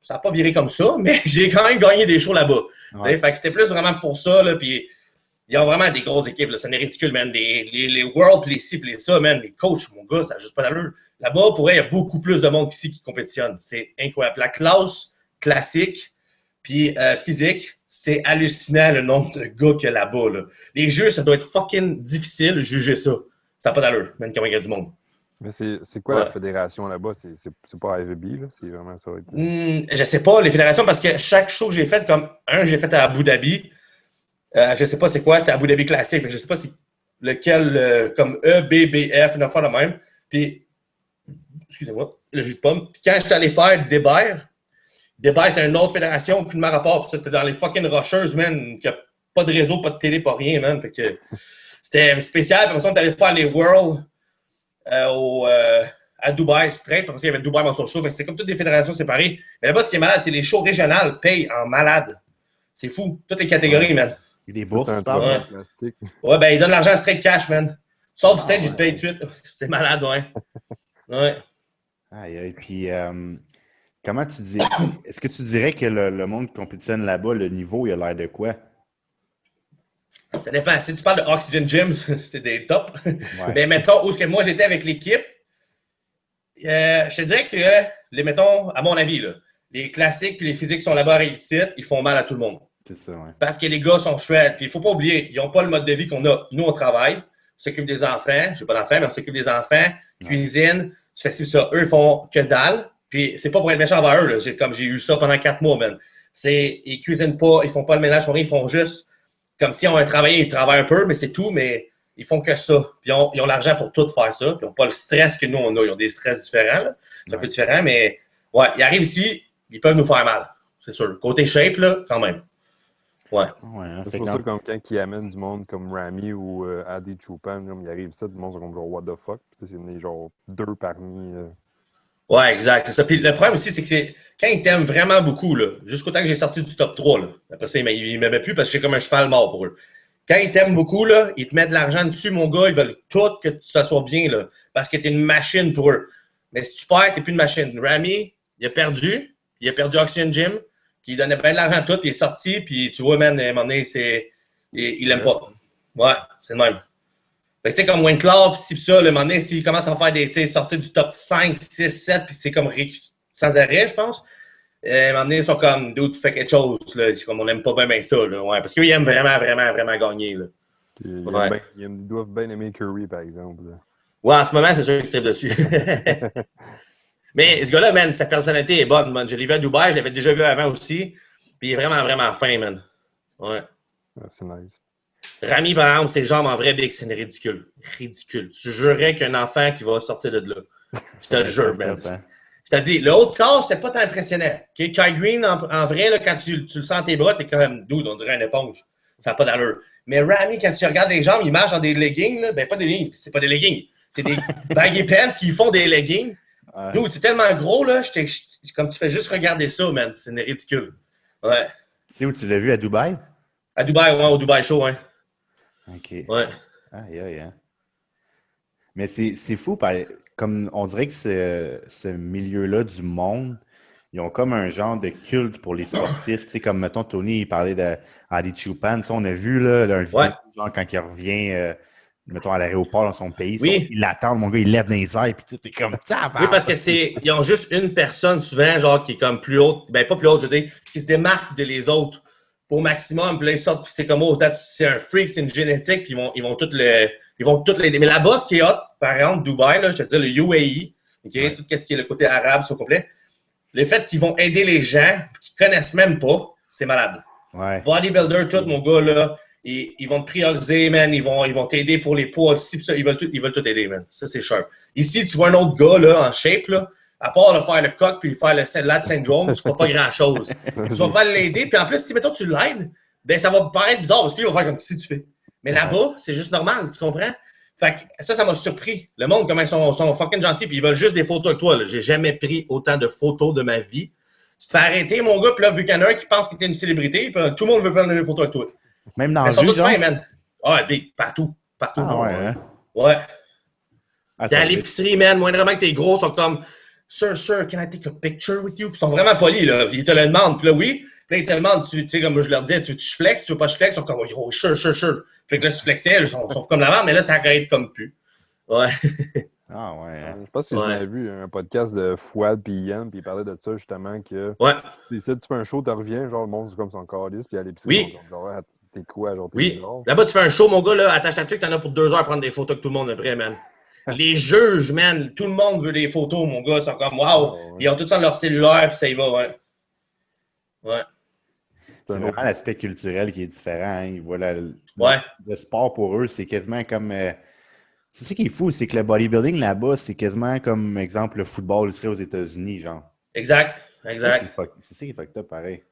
Ça n'a pas viré comme ça, mais j'ai quand même gagné des shows là-bas. Ouais. Fait que c'était plus vraiment pour ça. Là, puis il y a vraiment des grosses équipes. Là, ça n'est ridicule, man. Les World, les cibles, les ça, man. Les coachs, mon gars, ça n'a juste pas d'allure. Là-bas, pour vrai, il y a beaucoup plus de monde qu'ici qui compétitionne. C'est incroyable. La classe classique puis physique, c'est hallucinant le nombre de gars qu'il y a là-bas. Là. Les jeux, ça doit être fucking difficile de juger ça. Ça n'a pas d'allure, même comment il y a du monde. Mais c'est quoi la fédération là-bas? C'est pas IVB, là? C'est vraiment ça? Je sais pas, les fédérations, parce que chaque show que j'ai fait, comme j'ai fait à Abu Dhabi. Je sais pas c'est quoi, c'était Abu Dhabi classique. Je sais pas lequel, comme E, B, B, F, une affaire de même. Puis, excusez-moi, le jus de pomme. Puis quand j'étais allé faire Debair, c'est une autre fédération, plus de ma rapport. Puis ça, c'était dans les fucking Rocheuses, man, qui a pas de réseau, pas de télé, pas rien, man. Fait que c'était spécial. Puis après ça, on est allé faire les Worlds à Dubaï, straight. Parce qu'il y avait Dubaï dans son show. Fait que c'était comme toutes des fédérations séparées. Mais là-bas, ce qui est malade, c'est les shows régionales payent en malade. C'est fou. Toutes les catégories, man. Des bourses, ouais, ben, ils donnent l'argent straight cash, man. Tu sors du stage, ils te payent tout de suite. C'est malade, ouais. Ouais. Et puis, comment tu dis, est-ce que tu dirais que le monde qui compétitionne là-bas, le niveau, il a l'air de quoi? Ça dépend. Si tu parles de Oxygen Gym, c'est des tops. Ouais. Mais mettons, où est-ce que moi j'étais avec l'équipe, je te dirais que, mettons, à mon avis, là, les classiques et les physiques sont là-bas à réussite, ils font mal à tout le monde. C'est ça, ouais. Parce que les gars sont chouettes. Puis il ne faut pas oublier, ils n'ont pas le mode de vie qu'on a. Nous, on travaille, on s'occupe des enfants. Je n'ai pas d'enfants, mais on s'occupe des enfants, cuisine, tu fais ça. Eux, ils font que dalle. Puis c'est pas pour être méchant envers eux. Là. Comme j'ai eu ça pendant 4 mois, man. Ils cuisinent pas, ils font pas le ménage, ils font juste comme si on a travaillé, ils travaillent un peu, mais c'est tout, mais ils font que ça. Puis ils ont l'argent pour tout faire ça. Puis ils n'ont pas le stress que nous, on a. Ils ont des stress différents. Là. C'est un peu différent, mais ouais, ils arrivent ici, ils peuvent nous faire mal. C'est sûr. Côté shape, là, quand même. Ouais. Ouais, hein, C'est fait pour que ça comme quand ils amènent du monde comme Rami ou Adi Chupan, comme ils arrivent ça, le monde sont comme genre what the fuck. Puis c'est né genre 2 parmi. Ouais, exact, c'est ça. Puis le problème aussi, c'est que quand ils t'aiment vraiment beaucoup, là, jusqu'au temps que j'ai sorti du top 3, là, après ça, ils m'aimaient plus parce que j'ai comme un cheval mort pour eux. Quand ils t'aiment beaucoup, là, ils te mettent de l'argent dessus, mon gars, ils veulent tout que ça soit bien, là, parce que t'es une machine pour eux. Mais si tu perds, t'es plus une machine. Rami, il a perdu Oxygen Gym, qui donnait bien de l'argent à tout, il est sorti, puis tu vois, man, à un moment donné, il aime pas. Ouais, c'est le même. Fait que, tu sais, comme Wayne Clark, pis si ça, le moment donné, s'il commence à faire des sorties du top 5, 6, 7, puis c'est comme sans arrêt, je pense, à un moment donné, ils sont comme, dude, tu fais quelque chose, là. Comme on n'aime pas bien ça, là. Ouais, parce qu'ils aiment vraiment, vraiment, vraiment gagner, là. Ouais. Ils doivent bien aimer Curry, par exemple. Ouais, en ce moment, c'est sûr qu'ils trippent dessus. Mais ce gars-là, man, sa personnalité est bonne, man. Je l'ai vu à Dubaï, je l'avais déjà vu avant aussi. Puis il est vraiment, vraiment fin, man. Ouais. C'est nice. Rami, par exemple, ses jambes en vrai big, c'est ridicule. Ridicule. Tu jurerais qu'un enfant qui va sortir de là. Je te le jure, man. Top, hein. Je te dis, le haut de corps, c'était pas tant impressionnant. Okay? Kai Green, en vrai, là, quand tu le sens à tes bras, t'es quand même dude, on dirait une éponge. Ça n'a pas d'allure. Mais Rami, quand tu regardes les jambes, il marche dans des leggings, là, ben pas des leggings, c'est pas des leggings. C'est des baggy pants qui font des leggings. Ouais. Dude, c'est tellement gros, là, comme tu fais juste regarder ça, man, c'est ridicule. Ouais. Tu sais où tu l'as vu à Dubaï? À Dubaï, ouais, au Dubaï Show, hein. OK. Ouais. Aïe, aïe, hein. Mais c'est fou, comme on dirait que ce milieu-là du monde, ils ont comme un genre de culte pour les sportifs. Tu sais, comme, mettons, Tony, il parlait d'Adi Chupan. Tu sais, on a vu, là, une Ouais. vidéo, genre, quand il revient, mettons, à l'aéroport dans son pays, Oui. il l'attend, mon gars, il lève dans les airs, puis tout est comme ça. Oui, parce que ils ont juste une personne souvent, genre, qui est comme plus haute, ben pas plus haute, je veux dire, qui se démarque de les autres au maximum. Puis là, ils sortent, puis c'est comme, oh, c'est un freak, c'est une génétique, puis ils vont toutes l'aider. Mais là-bas, ce qui est hot, par exemple, Dubaï, là, je te dis, le UAE, OK, Ouais. tout ce qui est le côté arabe, au complet, le fait qu'ils vont aider les gens qui connaissent même pas, c'est malade. Ouais. Bodybuilder, tout, mon gars, là, ils vont te prioriser, man. Ils vont t'aider pour les poids. Ils veulent tout aider, man. Ça, c'est sharp. Ici, tu vois un autre gars, là, en shape, là, à part de faire le coq puis faire le lat syndrome, tu ne feras pas grand-chose. Tu vas pas l'aider. Puis en plus, si, mettons, tu l'aides, ben, ça va paraître bizarre parce qu'il va faire comme si tu fais. Mais là-bas, c'est juste normal, tu comprends? Fait que ça m'a surpris. Le monde, comment ils sont fucking gentils, puis ils veulent juste des photos de toi. J'ai jamais pris autant de photos de ma vie. Tu te fais arrêter, mon gars, puis là, vu qu'il y en a un qui pense que t'es une célébrité, puis tout le monde veut prendre des photos avec toi. Même dans Mais la ils sont rue, tous genre? fins, man. Ah, big, partout. Partout. Ah ouais, hein? Ouais. Ah, Dans l'épicerie, man, moindrement que t'es gros, ils sont comme Sir, can I take a picture with you? Puis ils sont vraiment polis, là. Ils te le demandent. Puis là, oui. Puis là, ils te demandent, tu sais, comme je leur disais, tu flexes, tu veux pas que je flex? Ils sont comme, oh, sure. Fait que là, tu flexais, ils sont comme la merde, mais là, ça arrête comme plus. Ouais. Ah ouais, hein? Je pense que Ouais. j'avais vu un podcast de Fouad puis Yann, puis il parlait de ça justement que Ouais. si tu fais un show, tu reviens, genre le monde c'est comme son calice, puis à l'épicerie, Oui. ils sont comme genre ah, t'es quoi, genre t'es Oui. bizarre. Là-bas, tu fais un show, mon gars, là, attache ta tuque, t'en as pour 2 heures à prendre des photos avec tout le monde après, man. Les juges, man, tout le monde veut des photos, mon gars. Ils sont comme, waouh. Ouais. Ils ont tout ça dans leur cellulaire, puis ça y va, ouais. Ouais. C'est un vraiment autre- l'aspect culturel qui est différent. Hein. Ils voient Ouais. le sport pour eux, c'est quasiment comme. C'est ça qui est fou, c'est que le bodybuilding là-bas, c'est quasiment comme, exemple, le football serait aux États-Unis, genre. Exact. C'est ça qui est fucked up, pareil.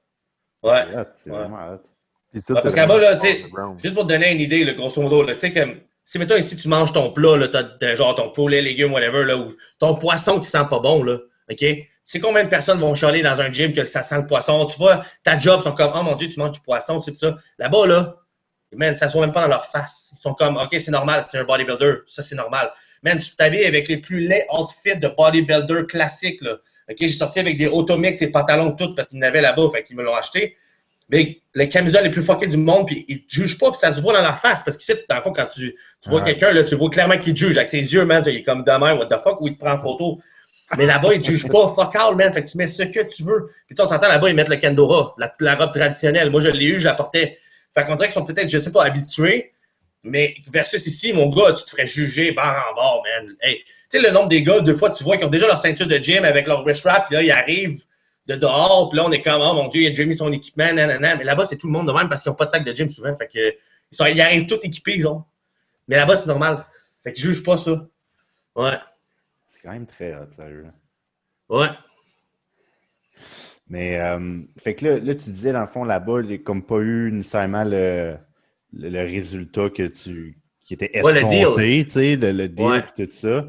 Ouais. C'est hot, c'est Ouais. vraiment hot. Puis ça, Ouais, parce t'as qu'à bas, là, vraiment tu sais, underground. juste pour te donner une idée, là, grosso modo, là, tu sais, comme, si, mettons, ici, tu manges ton plat, là, t'as genre ton poulet, légumes, whatever, là, ou ton poisson qui sent pas bon, là, OK? Tu sais combien de personnes vont chialer dans un gym que ça sent le poisson? Tu vois, ta job, ils sont comme, oh mon Dieu, tu manges du poisson, c'est ça. Là-bas, là, man, ça ne soit même pas dans leur face. Ils sont comme, OK, c'est normal, c'est un bodybuilder, ça, c'est normal. Man, tu t'habilles avec les plus laids outfits de bodybuilder classiques, là. OK, j'ai sorti avec des Automix et pantalons tout parce qu'ils n'avaient là-bas, fait qu'ils me l'ont acheté. Mais les camisoles les plus fuckées du monde, puis ils te jugent pas, puis ça se voit dans leur face. Parce qu'ici, dans le fond, quand tu vois quelqu'un, là, tu vois clairement qu'il te juge avec ses yeux, man. Il est comme demain, what the fuck, ou il te prend en photo. Mais là-bas, ils te jugent pas, fuck all, man. Fait que tu mets ce que tu veux. Puis tu sais, on s'entend là-bas, ils mettent le Kendora, la robe traditionnelle. Moi, je l'ai eu, je la portais. Fait qu'on dirait qu'ils sont peut-être, je sais pas, habitués. Mais versus ici, mon gars, tu te ferais juger barre en barre, man. Hey, tu sais, le nombre des gars, deux fois, tu vois, qui ont déjà leur ceinture de gym avec leur wrist wrap, puis là, ils arrivent de dehors, puis là, on est comme, oh mon Dieu, il a déjà mis son équipement, nanana. Mais là-bas, c'est tout le monde de même parce qu'ils n'ont pas de sac de gym souvent. Fait que, ils arrivent tous équipés, genre. Mais là-bas, c'est normal. Fait qu'ils jugent pas ça. Ouais. C'est quand même très hot, sérieux. Ouais. Mais, fait que là, tu disais, dans le fond, là-bas, il n'y a comme pas eu nécessairement le résultat qui était Ouais, le deal. escompté, tu sais, le Ouais. deal et tout ça.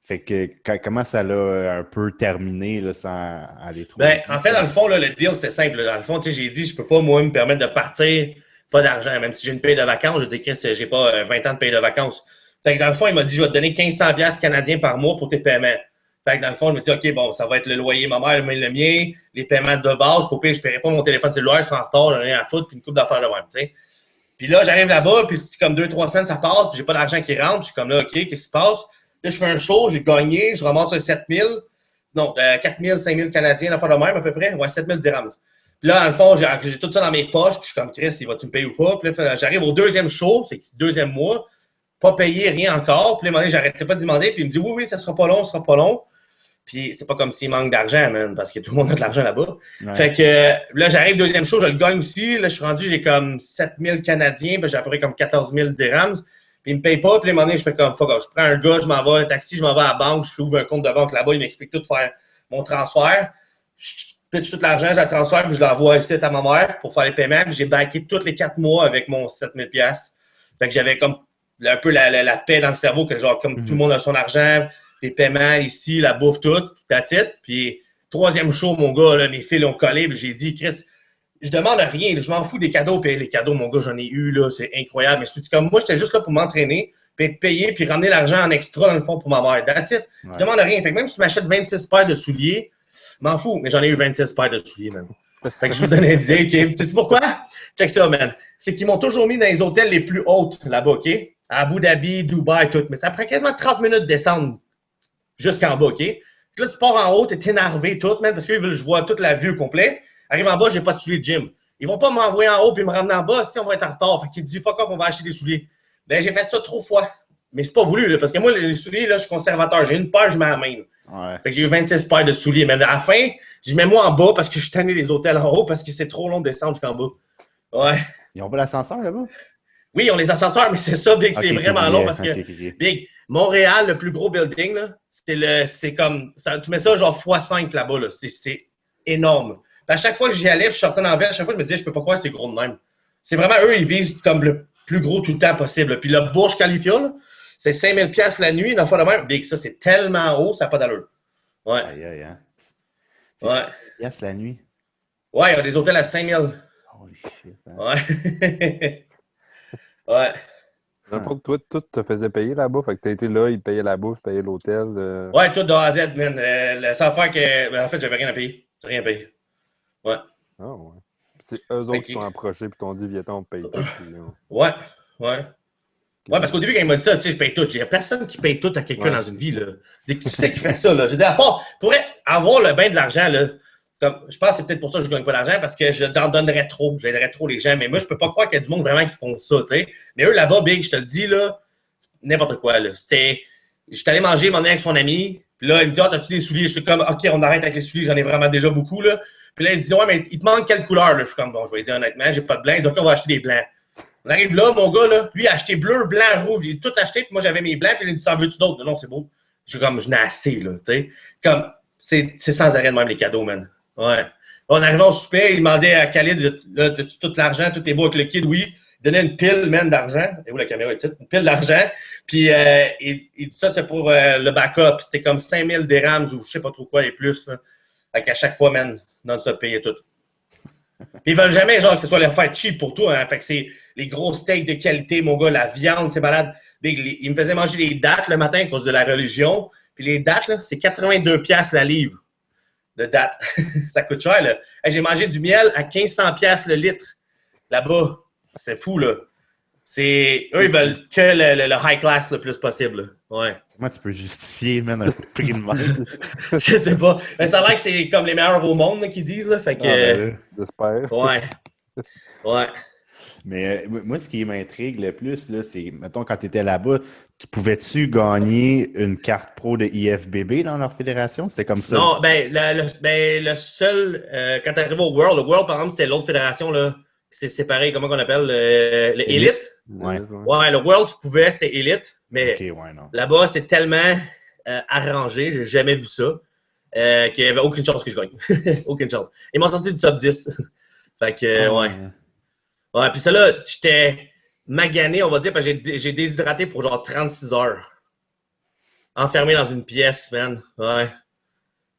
Fait que comment ça l'a un peu terminé là, sans aller trop Ben, vite, en fait, dans le fond, là, le deal, c'était simple. Là. Dans le fond, tu sais, j'ai dit, je peux pas, moi, me permettre de partir, pas d'argent. Même si j'ai une paye de vacances, je dis, Chris, j'ai pas 20 ans de paye de vacances. Fait que dans le fond, il m'a dit, je vais te donner 1500$ canadiens par mois pour tes paiements. Fait que dans le fond, je me dis, OK, bon, ça va être le loyer, ma mère, le mien, les paiements de base. Pour pire, je paierai pas mon téléphone cellulaire, je suis en retard, j'en ai rien à foutre, puis une coupe d'affaires de même, tu sais. Puis là, j'arrive là-bas, puis c'est comme 2-3 semaines, ça passe, puis j'ai pas d'argent qui rentre, puis je suis comme là, OK, qu'est-ce qui se passe? Là, je fais un show, j'ai gagné, je ramasse un 7000, non, 4000, 5000 Canadiens, la fois de même à peu près, ouais, 7000 dirhams. Puis là, dans le fond, j'ai tout ça dans mes poches, puis je suis comme, Chris, il va-tu me payer ou pas? Puis là, j'arrive au deuxième show, c'est le deuxième mois, pas payé, rien encore. Puis là, à un moment donné, j'arrêtais pas de demander, puis il me dit, oui, oui, ça sera pas long, ça sera pas long. Puis c'est pas comme s'il manque d'argent, man, parce que tout le monde a de l'argent là-bas. Ouais. Fait que là, j'arrive deuxième show, je le gagne aussi. Là, je suis rendu, j'ai comme 7000 Canadiens, puis j'ai à peu près comme 14 000 dirhams. Puis il me paye pas, puis à un moment donné, je fais comme, fuck off. Je prends un gars, je m'en vais, un taxi, je m'en vais à la banque, je ouvre un compte de banque là-bas, il m'explique tout, faire mon transfert. Je pitch tout l'argent, je la transfère, puis je l'envoie ici à ma mère pour faire les paiements. Puis j'ai backé tous les 4 mois avec mon 7000$. Fait que j'avais comme un peu la paix dans le cerveau, que genre, comme tout le monde a son argent, les paiements ici, la bouffe, tout, that's it. Puis, troisième show, mon gars, là, mes fils ont collé, puis j'ai dit, Chris, je demande rien, je m'en fous des cadeaux, puis les cadeaux, mon gars, j'en ai eu, là, c'est incroyable. Mais je suis comme, moi, j'étais juste là pour m'entraîner, puis être payé, puis ramener l'argent en extra, dans le fond, pour ma mère. That's it. Ouais. Je demande rien. Fait que même si tu m'achètes 26 paires de souliers, m'en fous, mais j'en ai eu 26 paires de souliers, man. Fait que je vous donne une idée, OK? Tu sais pourquoi? Check ça, man. C'est qu'ils m'ont toujours mis dans les hôtels les plus hautes, là-bas, OK? À Abu Dhabi, Dubaï, tout. Mais ça prend quasiment 30 minutes de descendre jusqu'en bas, OK? Puis là, tu pars en haut, t'es énervé, tout, man, parce qu'ils veulent que je vois toute la vue au complet. Arrive en bas, j'ai pas de souliers de gym. Ils vont pas m'envoyer en haut puis me ramener en bas si on va être en retard. Fait qu'il dit, fuck off, on va acheter des souliers. Ben, j'ai fait ça 3 fois. Mais c'est pas voulu, là, parce que moi, les souliers, là, je suis conservateur. J'ai une paire, je mets à la main. Ouais. Fait que j'ai eu 26 paires de souliers. Mais à la fin, je mets moi en bas parce que je suis tanné des hôtels en haut parce que c'est trop long de descendre jusqu'en bas. Ouais. Ils ont pas l'ascenseur là-bas? Oui, on les ascenseurs, mais c'est ça, Big, okay, c'est vraiment long parce que, Big, Montréal, le plus gros building, là, c'est comme, ça, tu mets ça genre x5 là-bas, là, c'est énorme. Puis à chaque fois que j'y allais, puis je sortais dans la ville, à chaque fois, je me disais, je peux pas croire que c'est gros de même. C'est vraiment, eux, ils visent comme le plus gros tout le temps possible. Puis le Burj Khalifa, là, c'est 5000$ la nuit, une fois de même. Big, ça, c'est tellement haut, ça n'a pas d'allure. Ouais. Aïe, aïe, aïe. C'est ouais. 5000$ la nuit? Ouais, il y a des hôtels à 5000. Holy shit. Hein. Ouais. Ouais. Dans le fond, toi, tout te faisait payer là-bas. Fait que t'as été là, ils te payaient la bouffe, ils payaient l'hôtel. Ouais, tout de A à Z, man. Ça va faire que. Ben, en fait, j'avais rien à payer. J'ai rien à payer. Ouais. Ah, ouais. C'est eux autres qui t'ont approché et t'ont dit, viens, on paye tout. Ouais, ouais. Ouais, parce qu'au début, quand il m'a dit ça, tu sais, je paye tout. Il n'y a personne qui paye tout à quelqu'un dans une vie, là. Qui c'est qui fait ça, là? Je dis, à part, pour avoir le bain de l'argent, là, comme, je pense que c'est peut-être pour ça que je ne gagne pas d'argent, parce que je t'en donnerais trop. J'aiderais trop les gens. Mais moi, je peux pas croire qu'il y a du monde vraiment qui font ça, tu sais. Mais eux, là-bas, Big, je te le dis, là, n'importe quoi, là. Je suis allé manger, m'en avec son ami. Puis là, il me dit, ah, t'as-tu des souliers? Je suis comme, OK, on arrête avec les souliers, j'en ai vraiment déjà beaucoup, là. Puis là, il dit, ouais, mais il te manque quelle couleur, là? Je suis comme, bon, je vais lui dire honnêtement, j'ai pas de blanc. Il dit, OK, on va acheter des blancs. On arrive là, mon gars, là, lui, a acheté bleu, blanc, rouge. Il a tout acheté, puis moi, j'avais mes blancs, puis il a dit, t'en veux-tu d'autres? Non, c'est beau. Je suis comme, je n'ai assez, là, tu sais. Comme, c'est sans arrêt de même, les cadeaux, man. Ouais. On arrivait au souper, il demandait à Khalid, là, t'as-tu tout l'argent, tout est beau avec le kid? Oui. Il donnait une pile, man, d'argent. Et où la caméra est-il? Une pile d'argent. Puis, il dit ça, c'est pour le backup. C'était comme 5000 dirhams ou je sais pas trop quoi et plus, là. Fait qu'à chaque fois, man, non-stop payé tout. Puis ils veulent jamais, genre, que ce soit leur faire cheap pour toi, hein. Fait que c'est les gros steaks de qualité, mon gars, la viande, c'est malade. Ils me faisaient manger des dattes le matin à cause de la religion. Puis les dattes, là, c'est 82$ la livre de dattes. Ça coûte cher, là. Hey, j'ai mangé du miel à 1500$ le litre, là-bas. C'est fou, là. Eux, ils veulent que le high class le plus possible, là. Ouais. Comment tu peux justifier, man, un prix de même? Je sais pas. Mais ça a l'air que c'est comme les meilleurs au monde, là, qu'ils disent, là. Fait que. J'espère. Ouais. Ouais. Mais moi, ce qui m'intrigue le plus, là, c'est, mettons, quand tu étais là-bas, pouvais-tu gagner une carte pro de IFBB dans leur fédération? C'était comme ça? Non, le seul, quand tu arrives au World, le World, par exemple, c'était l'autre fédération, là, c'est séparé, comment on appelle, le Elite? Ouais. Ouais, le World, tu pouvais, c'était Elite, mais okay, ouais, non. Là-bas, c'est tellement arrangé, j'ai jamais vu ça. qu'il n'y avait aucune chance que je gagne. Aucune chance. Ils m'ont sorti du top 10. Fait que, ouais. Ouais, puis ça là, j'étais magané, on va dire, parce que j'ai déshydraté pour genre 36 heures. Enfermé dans une pièce, man. Ouais.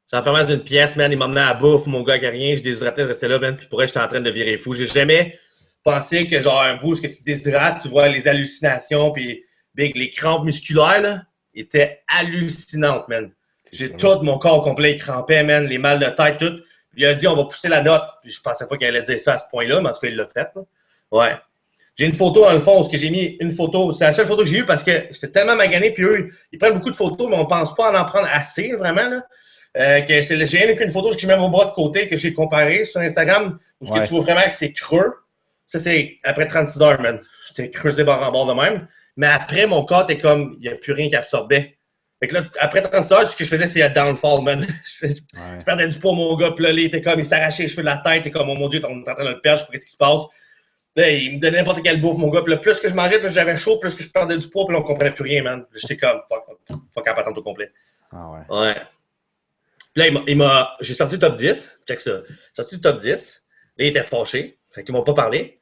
J'étais enfermé dans une pièce, man. Ils m'emmenaient à la bouffe, mon gars, qui a rien. Je déshydratais, je restais là, man. Puis pour vrai, j'étais en train de virer fou. J'ai jamais pensé que, genre, un bout, que tu déshydrates, tu vois les hallucinations, puis les crampes musculaires, là, étaient hallucinantes, man. J'ai tout mon corps complet crampé, man. Les mal de tête, tout. Puis il a dit, on va pousser la note. Puis je pensais pas qu'il allait dire ça à ce point-là, mais en tout cas, il l'a fait, là. Ouais. J'ai une photo dans le fond, parce que j'ai mis une photo. C'est la seule photo que j'ai eue parce que j'étais tellement magané, puis eux, ils prennent beaucoup de photos, mais on pense pas en prendre assez, vraiment, là. J'ai rien qu'une photo que je mets mon bras de côté, que j'ai comparé sur Instagram, où que tu vois vraiment que c'est creux. Ça, c'est après 36 heures, man. J'étais creusé bord en bord de même. Mais après, mon corps était comme, il n'y a plus rien qui absorbait. Fait que là, après 36 heures, tout ce que je faisais, c'est un downfall, man. Je perdais du poids, mon gars, puis là, il était comme, il s'arrachait les cheveux de la tête, et comme, oh mon Dieu, on est en train de le perdre, je sais pas ce qui se passe. Là, il me donnait n'importe quelle bouffe, mon gars. Puis là, plus que je mangeais, plus j'avais chaud, plus que je perdais du poids, puis là, on comprenait plus rien, man. J'étais comme, fuck à patente au complet. Ah ouais. Ouais. Puis là, j'ai sorti le top 10. Check ça. J'ai sorti le top 10. Là, il était fâché. Fait qu'ils m'ont pas parlé.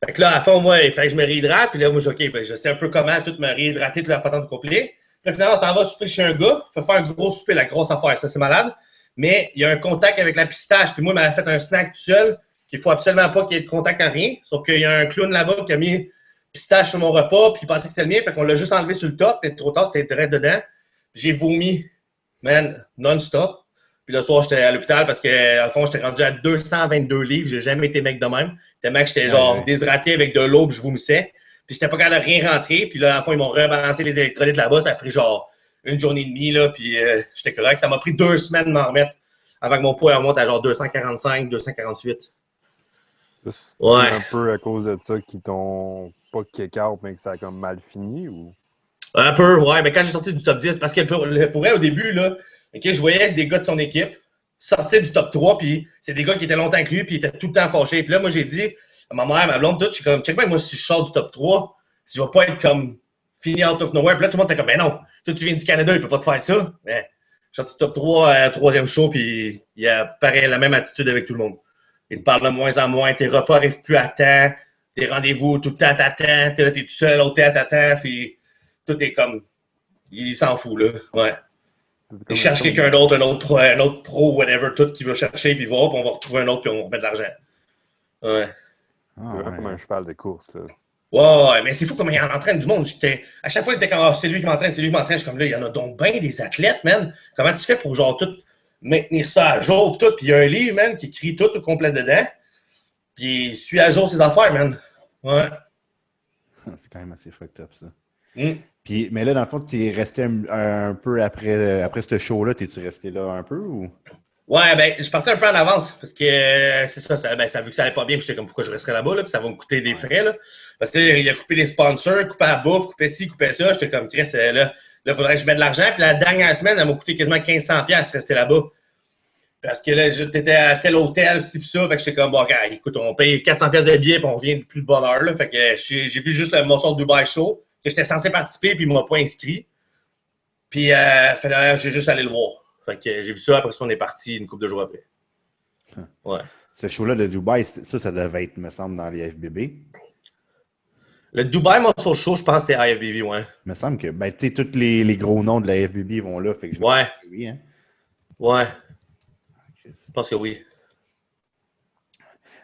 Fait que là, à la fin, moi, il fallait que je me réhydrate. Puis là, moi, j'ai OK, ben, je sais un peu comment tout me réhydrater, toute la patente au complet. Puis là, finalement, ça va souper chez un gars. Il faut faire un gros souper, la grosse affaire. Ça, c'est malade. Mais il y a un contact avec la pistache. Puis moi, il m'avait fait un snack tout seul. Qu'il faut absolument pas qu'il y ait de contact à rien. Sauf qu'il y a un clown là-bas qui a mis pistache sur mon repas, puis il pensait que c'était le mien. Fait qu'on l'a juste enlevé sur le top. Et trop tard, c'était direct dedans. J'ai vomi, man, non-stop. Puis le soir, j'étais à l'hôpital parce que, à fond, j'étais rendu à 222 livres. J'ai jamais été mec de même. Tellement que j'étais genre déshydraté avec de l'eau, puis je vomissais. Puis j'étais pas capable de rien rentrer. Puis là, à la fin, ils m'ont rebalancé les électrolytes là-bas. Ça a pris genre une journée et demie, là. Puis j'étais correct. Ça m'a pris 2 semaines de m'en remettre avant que mon poids remonte à genre 245, 248. Ouais. Un peu à cause de ça qui t'ont pas kick-out, mais que ça a comme mal fini ou? Un peu, ouais. Mais quand j'ai sorti du top 10, parce que pour vrai, au début, là, okay, je voyais des gars de son équipe sortir du top 3, puis c'est des gars qui étaient longtemps avec lui, puis ils étaient tout le temps fâchés. Puis là, moi, j'ai dit à ma mère, ma blonde, tout, je suis comme, check bien, moi, si je sors du top 3, si je vais pas être comme fini out of nowhere. Puis là, tout le monde était comme, ben non, toi, tu viens du Canada, il peut pas te faire ça. Mais je suis sorti du top 3, troisième show, puis il a pareil, la même attitude avec tout le monde. Il te parle de moins en moins, tes repas arrivent plus à temps, tes rendez-vous tout le temps t'attends, t'es tout seul à l'hôtel t'attends, puis tout est comme, il s'en fout, là, ouais. Il cherche quelqu'un d'autre, un autre pro, whatever, tout qui veut chercher, puis il va, puis on va retrouver un autre, puis on va mettre de l'argent. Ouais. C'est vraiment comme un cheval de course, là. Ouais, mais c'est fou comment il en entraîne du monde. À chaque fois, il était comme, c'est lui qui m'entraîne, c'est lui qui m'entraîne. Je suis comme, là, il y en a donc bien des athlètes, man. Comment tu fais pour, genre, tout maintenir ça à jour, tout? Puis il y a un livre, man, qui écrit tout au complet dedans. Puis il suit à jour ses affaires, man. Ouais. C'est quand même assez fucked up, ça. Mm. Puis, mais là, dans le fond, tu es resté un peu après ce show-là, t'es-tu resté là un peu ou? Ouais, ben, je partais un peu en avance parce que c'est ça, ça vu que ça allait pas bien, puis j'étais comme pourquoi je resterais là-bas, là, puis ça va me coûter des frais, là. Parce qu'il a coupé des sponsors, coupé la bouffe, coupé ci, coupé ça. J'étais comme, Chris, là, faudrait que je mette de l'argent. Puis la dernière semaine, elle m'a coûté quasiment 1500$ rester là-bas. Parce que là, t'étais à tel hôtel, ci, pis ça. Fait que j'étais comme, bon, regarde, écoute, on paye 400$ de billets, puis on revient de plus de bonne heure, là. Fait que j'ai vu juste le morceau de Dubai Show, que j'étais censé participer, puis il m'a pas inscrit. Puis, j'ai juste allé le voir. Fait que j'ai vu ça, après ça, on est parti une couple de jours après. Ouais. Ce show-là de Dubaï, ça devait être, me semble, dans les FBB. Le Dubai Muscle Show, je pense que c'était IFBB, ouais. Il me semble que, ben, tu sais, tous les gros noms de la FBB vont là. Fait que je ouais. Que oui, hein? Ouais. Je pense que oui.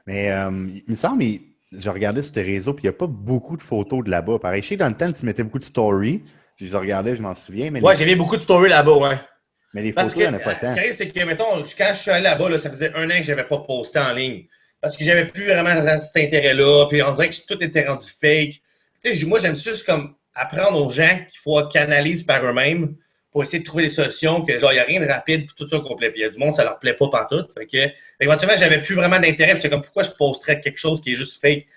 Mais il me semble, je regardais sur tes réseaux, puis il n'y a pas beaucoup de photos de là-bas. Pareil, je sais que dans le temps, tu mettais beaucoup de stories. Je les regardais, je m'en souviens. Mais ouais, j'ai vu beaucoup de stories là-bas, ouais. Mais les photos, il n'y en a pas tant. Ce qui arrive, c'est que, mettons, quand je suis allé là-bas, là, ça faisait 1 an que je n'avais pas posté en ligne. Parce que j'avais plus vraiment cet intérêt-là. Puis on dirait que tout était rendu fake. Tu sais, moi, j'aime juste comme apprendre aux gens qu'il faut canaliser par eux-mêmes pour essayer de trouver des solutions, que genre, il n'y a rien de rapide, puis tout ça complet. Puis il y a du monde, ça leur plaît pas pantoute. Fait que, éventuellement, j'avais plus vraiment d'intérêt. J'étais comme, pourquoi je posterais quelque chose qui est juste fake? Tu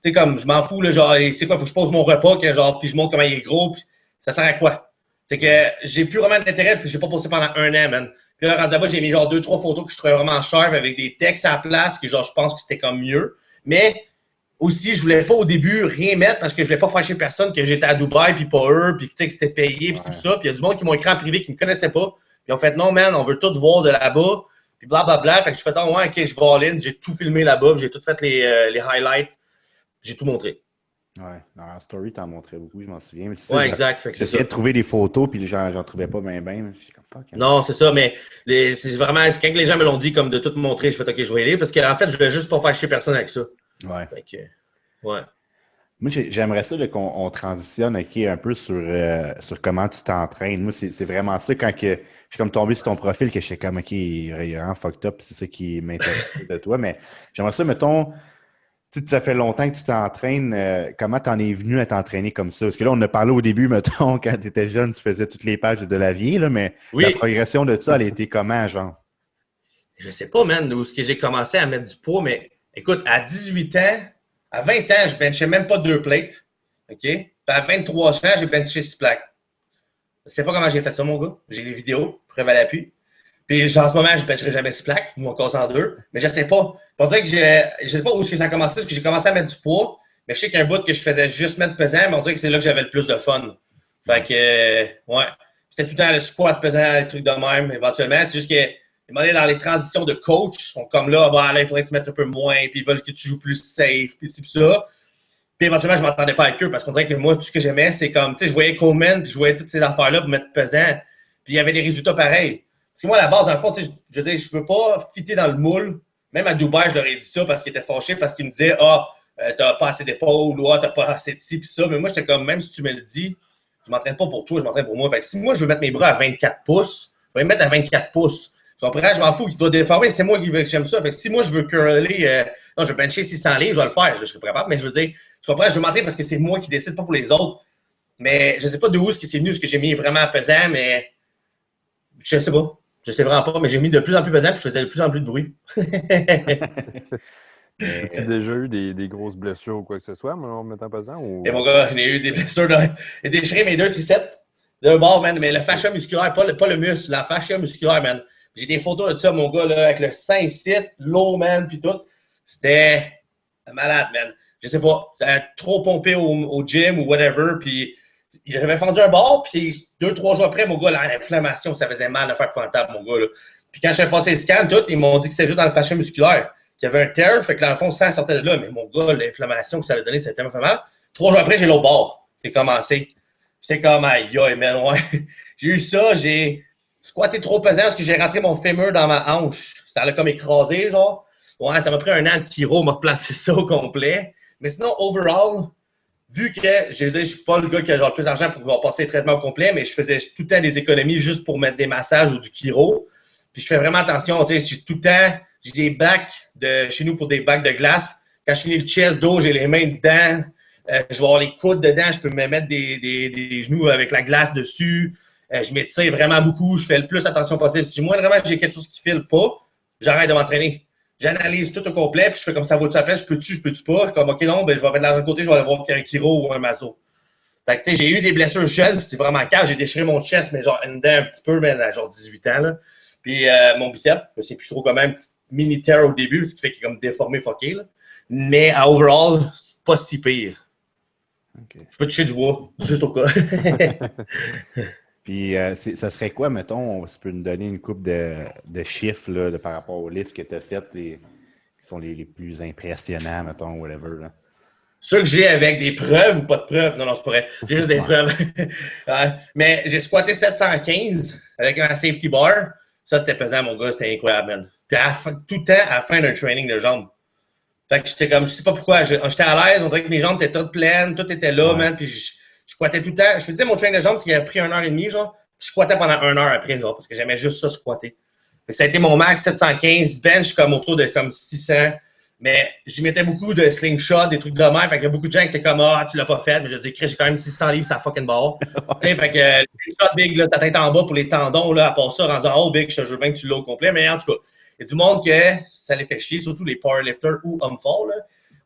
sais, comme, je m'en fous, là, genre, tu sais quoi, faut que je pose mon repas, que, genre, puis je montre comment il est gros, puis ça sert à quoi? C'est que j'ai plus vraiment d'intérêt, puis j'ai pas posté pendant 1 an, man. Puis là, rendu là-bas, j'ai mis genre 2-3 photos que je trouvais vraiment sharp avec des textes à la place, que genre, je pense que c'était comme mieux. Mais aussi, je voulais pas au début rien mettre parce que je voulais pas fâcher personne, que j'étais à Dubaï, puis pas eux, puis tu sais que c'était payé, puis c'est ça. Puis il y a du monde qui m'ont écrit en privé qui me connaissait pas. Ils ont fait, non, man, on veut tout voir de là-bas. Puis blablabla. Fait que je fais, ouais, ok, je vais all-in. J'ai tout filmé là-bas. J'ai tout fait les highlights. J'ai tout montré. Ouais, dans la story, t'en montrais beaucoup, je m'en souviens. Mais Ouais, exact. J'essayais de trouver des photos, puis j'en trouvais pas bien. Puis comme, fuck, hein. Non, c'est ça, mais c'est vraiment, quand les gens me l'ont dit comme de tout montrer, je fais, ok, je vais y aller, parce qu'en fait, je voulais juste pas faire chier personne avec ça. Ouais. Fait que, ouais. Moi, j'aimerais ça qu'on transitionne un peu sur comment tu t'entraînes. Moi, c'est vraiment ça quand je suis comme tombé sur ton profil que je suis comme, OK, il est vraiment fucked up, c'est ça qui m'intéresse de toi. Mais j'aimerais ça, mettons, ça fait longtemps que tu t'entraînes. Comment t'en es venu à t'entraîner comme ça? Parce que là, on a parlé au début, mettons, quand tu étais jeune, tu faisais toutes les pages de la vie, là, mais Oui. la progression de ça, elle a été comment, genre? Je sais pas, man, où est-ce que j'ai commencé à mettre du poids, mais écoute, à 18 ans, à 20 ans, je benchais même pas 2 plates. OK? Puis à 23 ans, j'ai benché 6 plaques. Je sais pas comment j'ai fait ça, mon gars. J'ai des vidéos, preuve à l'appui. Puis genre, en ce moment, je bencherai jamais 6 plaques, ou encore en 2. Mais je sais pas. Pour dire que je sais pas où est-ce que ça a commencé, parce que j'ai commencé à mettre du poids. Mais je sais qu'il y a un bout que je faisais juste mettre pesant, mais on dirait que c'est là que j'avais le plus de fun. Fait que, ouais. C'était tout le temps le squat pesant, les trucs de même, éventuellement. C'est juste que dans les transitions de coach, ils sont comme là, bah, là, il faudrait que tu mettes un peu moins, puis ils veulent que tu joues plus safe, puis ci, puis ça. Puis éventuellement, je m'entendais pas avec eux parce qu'on dirait que moi, tout ce que j'aimais, c'est comme, tu sais, je voyais Coleman, puis je voyais toutes ces affaires-là pour mettre pesant, puis il y avait des résultats pareils. Parce que moi, à la base, dans le fond, tu sais, je veux dire, je peux pas fitter dans le moule. Même à Dubaï, je leur ai dit ça parce qu'ils étaient fâchés, parce qu'ils me disaient, t'as pas assez d'épaules, ou t'as pas assez de ci, puis ça. Mais moi, j'étais comme, même si tu me le dis, je m'entraîne pas pour toi, je m'entraîne pour moi. Fait que si moi, je veux mettre mes bras à 24 pouces, je vais me mettre à 24 pouces. Tu comprends? Je m'en fous qu'il doit déformer, c'est moi qui veux que j'aime ça. Fait que si moi, je veux curler, non, je veux bencher 600 livres, je vais le faire, je serai capable, mais je veux dire, tu comprends? Je veux m'entraîner parce que c'est moi qui décide, pas pour les autres. Mais je sais pas d'où est-ce que c'est venu, ce que j'ai mis vraiment pesant, mais je sais pas. Je sais vraiment pas, mais j'ai mis de plus en plus pesant, puis je faisais de plus en plus de bruit. As-tu déjà eu des grosses blessures ou quoi que ce soit, en mettant pesant? Ou... Et mon gars, j'ai eu des blessures. J'ai déchiré mes 2 triceps d'un bord, man. Mais le fascia musculaire, pas le muscle, la fascia musculaire, man. J'ai des photos de ça, mon gars, là, avec le sein site, l'eau, man, puis tout. C'était malade, man. Je sais pas. Ça a trop pompé au gym ou whatever, puis j'avais fendu un bord, puis 2-3 jours après, mon gars, l'inflammation, ça faisait mal à faire pointable, mon gars, là. Puis quand j'ai passé les scans, tout, ils m'ont dit que c'était juste dans le fascia musculaire. Qu'il y avait un tear, fait que dans le fond, le sang sortait de là. Mais mon gars, l'inflammation que ça a donné, ça a tellement fait mal. 3 jours après, j'ai l'autre bord. J'ai commencé. J'étais comme, aïe, man, ouais. J'ai eu ça, j'ai squatté trop pesant parce que j'ai rentré mon fémur dans ma hanche. Ça l'a comme écrasé, genre. Ouais, ça m'a pris un an de chiro, m'a replacé ça au complet. Mais sinon, overall, vu que, je suis pas le gars qui a genre le plus d'argent pour pouvoir passer les traitements au complet, mais je faisais tout le temps des économies juste pour mettre des massages ou du chiro. Puis je fais vraiment attention, tu sais, j'ai tout le temps, j'ai des bacs chez nous pour des bacs de glace. Quand je finis le chest d'eau, j'ai les mains dedans. Je vais avoir les coudes dedans. Je peux me mettre des genoux avec la glace dessus. Je m'étire vraiment beaucoup. Je fais le plus attention possible. Si moi, vraiment, j'ai quelque chose qui file pas, j'arrête de m'entraîner. J'analyse tout au complet, puis je fais comme ça vaut-tu la peine, je peux-tu pas? Je suis comme, OK, non, ben, je vais mettre de l'autre côté, je vais aller voir un chiro ou un masso. Fait que, tu sais, j'ai eu des blessures jeunes, c'est vraiment calme. J'ai déchiré mon chest, mais genre, une dent un petit peu, mais à genre 18 ans, là. Puis mon biceps, je sais plus trop comment, un petit mini tear au début, ce qui fait qu'il est comme déformé, fucké, là. Mais à overall, c'est pas si pire. Okay. Je peux toucher du bois, juste au cas. Puis ça serait quoi, mettons, si tu peux nous donner une couple de chiffres là, par rapport aux livres que tu as fait, qui sont les plus impressionnants, mettons, whatever. Là. Ceux que j'ai avec des preuves ou pas de preuves? Non, c'est pas vrai. J'ai juste des preuves. Mais j'ai squatté 715 avec un safety bar. Ça, c'était pesant, mon gars. C'était incroyable, man. Puis tout le temps, à la fin d'un training de jambes. Fait que j'étais comme, je sais pas pourquoi. J'étais à l'aise. On dirait que mes jambes étaient toutes pleines. Tout était là, man. Puis je squattais tout le temps. Je faisais mon training de jambes, qui a pris 1h30, genre. Puis je squattais pendant 1 heure après, genre, parce que j'aimais juste ça, squatter. Fait que ça a été mon max, 715. Bench, comme autour de comme 600. Mais j'y mettais beaucoup de slingshot, des trucs de même. Fait qu'il y a beaucoup de gens qui étaient comme, tu l'as pas fait. Mais je dis, Chris, j'ai quand même 600 livres, ça fucking barre. Tu sais, fait que le slingshot big, là, ta tête en bas pour les tendons, là, à part ça, rendu en haut, big, je te jure bien que tu l'as au complet. Mais en tout cas, il y a du monde que ça les fait chier, surtout les powerlifters ou hommes forts, là.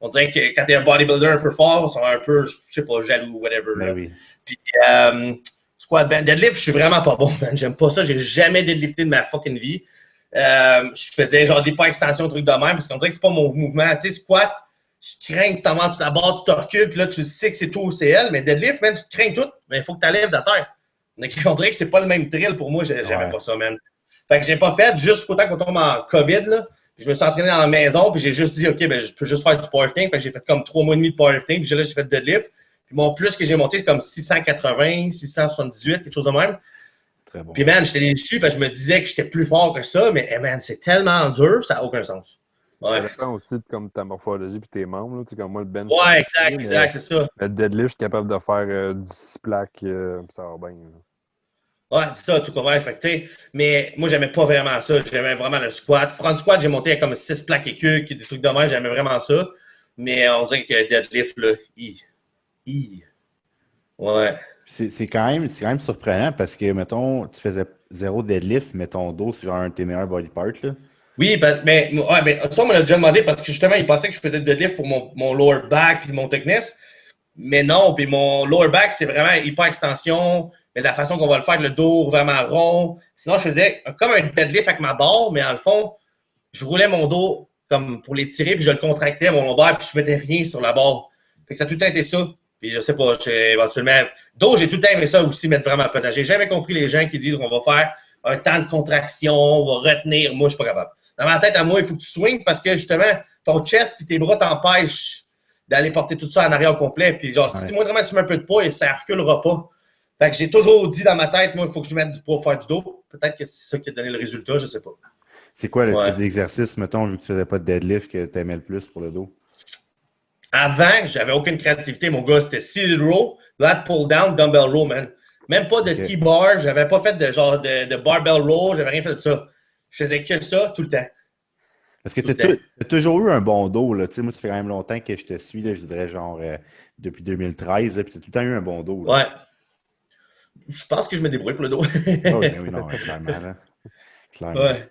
On dirait que quand t'es un bodybuilder un peu fort, ils sont un peu, je sais pas, jaloux, whatever. Là. Oui. Puis, squat, ben, deadlift, je suis vraiment pas bon, man. J'aime pas ça. J'ai jamais deadlifté de ma fucking vie. Je faisais genre des pas extensions, trucs de même, parce qu'on dirait que c'est pas mon mouvement. Tu sais, squat, tu crains, tu t'en vas sur la barre, tu te recules, puis là, tu sais que c'est toi ou c'est elle, mais deadlift, man, tu te crains tout, mais il faut que tu lèves de terre. On dirait que c'est pas le même thrill pour moi, j'aimais Ouais. pas ça, man. Fait que j'ai pas fait jusqu'au temps qu'on tombe en COVID, là. Puis je me suis entraîné dans la maison, puis j'ai juste dit, OK, ben, je peux juste faire du powerlifting. Fait que j'ai fait comme 3 mois et demi de powerlifting, puis là, j'ai fait deadlift. Puis mon plus que j'ai monté, c'est comme 680, 678, quelque chose de même. Très bon. Puis, man, j'étais déçu parce que je me disais que j'étais plus fort que ça, mais, man, c'est tellement dur, ça n'a aucun sens. Ça Ouais. dépend aussi de comme ta morphologie et tes membres. Là. Tu sais, comme moi, le bench. Ouais, exact, c'est ça. Le deadlift, je suis capable de faire 10 plaques, puis ça va bien. Là. Ouais, c'est ça, tout comme fait que, mais moi, j'aimais pas vraiment ça. J'aimais vraiment le squat. Front squat, j'ai monté à comme 6 plaques et queues, des trucs de même, j'aimais vraiment ça. Mais on dirait que deadlift, là, ouais. C'est quand même surprenant parce que, mettons, tu faisais 0 deadlift, mais ton dos, c'est genre un de tes meilleurs body parts, là. Oui, mais ça, on me l'a déjà demandé parce que justement, il pensait que je faisais de deadlift pour mon lower back et mon thickness. Mais non, puis mon lower back, c'est vraiment hyper extension, mais la façon qu'on va le faire, le dos vraiment rond. Sinon, je faisais comme un deadlift avec ma barre, mais en le fond, je roulais mon dos comme pour les tirer, puis je le contractais, mon lombaire, puis je mettais rien sur la barre. Fait que ça a tout le temps été ça. Puis je sais pas, éventuellement. Dos, j'ai tout le temps aimé ça aussi, mettre vraiment pesant. J'ai jamais compris les gens qui disent qu'on va faire un temps de contraction, on va retenir. Moi, je suis pas capable. Dans ma tête, à moi, il faut que tu swings parce que justement, ton chest et tes bras t'empêchent d'aller porter tout ça en arrière au complet. Puis genre, si moi vraiment tu mets un peu de poids, ça ne reculera pas. Fait que j'ai toujours dit dans ma tête, moi, il faut que je mette du poids pour faire du dos. Peut-être que c'est ça qui a donné le résultat, je sais pas. C'est quoi le type d'exercice, mettons, vu que tu faisais pas de deadlift, que tu aimais le plus pour le dos? Avant, j'avais aucune créativité, mon gars. C'était seated row, lat pull down, dumbbell row, man. Même pas de T-bar. J'avais pas fait de barbell row. J'avais rien fait de ça. Je faisais que ça tout le temps. Parce que tu as toujours eu un bon dos, là. Tu sais, moi, ça fait quand même longtemps que je te suis, là, je dirais genre depuis 2013, puis tu as tout le temps eu un bon dos. Là. Ouais. Je pense que je me débrouille pour le dos. Oui, non, clairement. Là. Clairement. Ouais.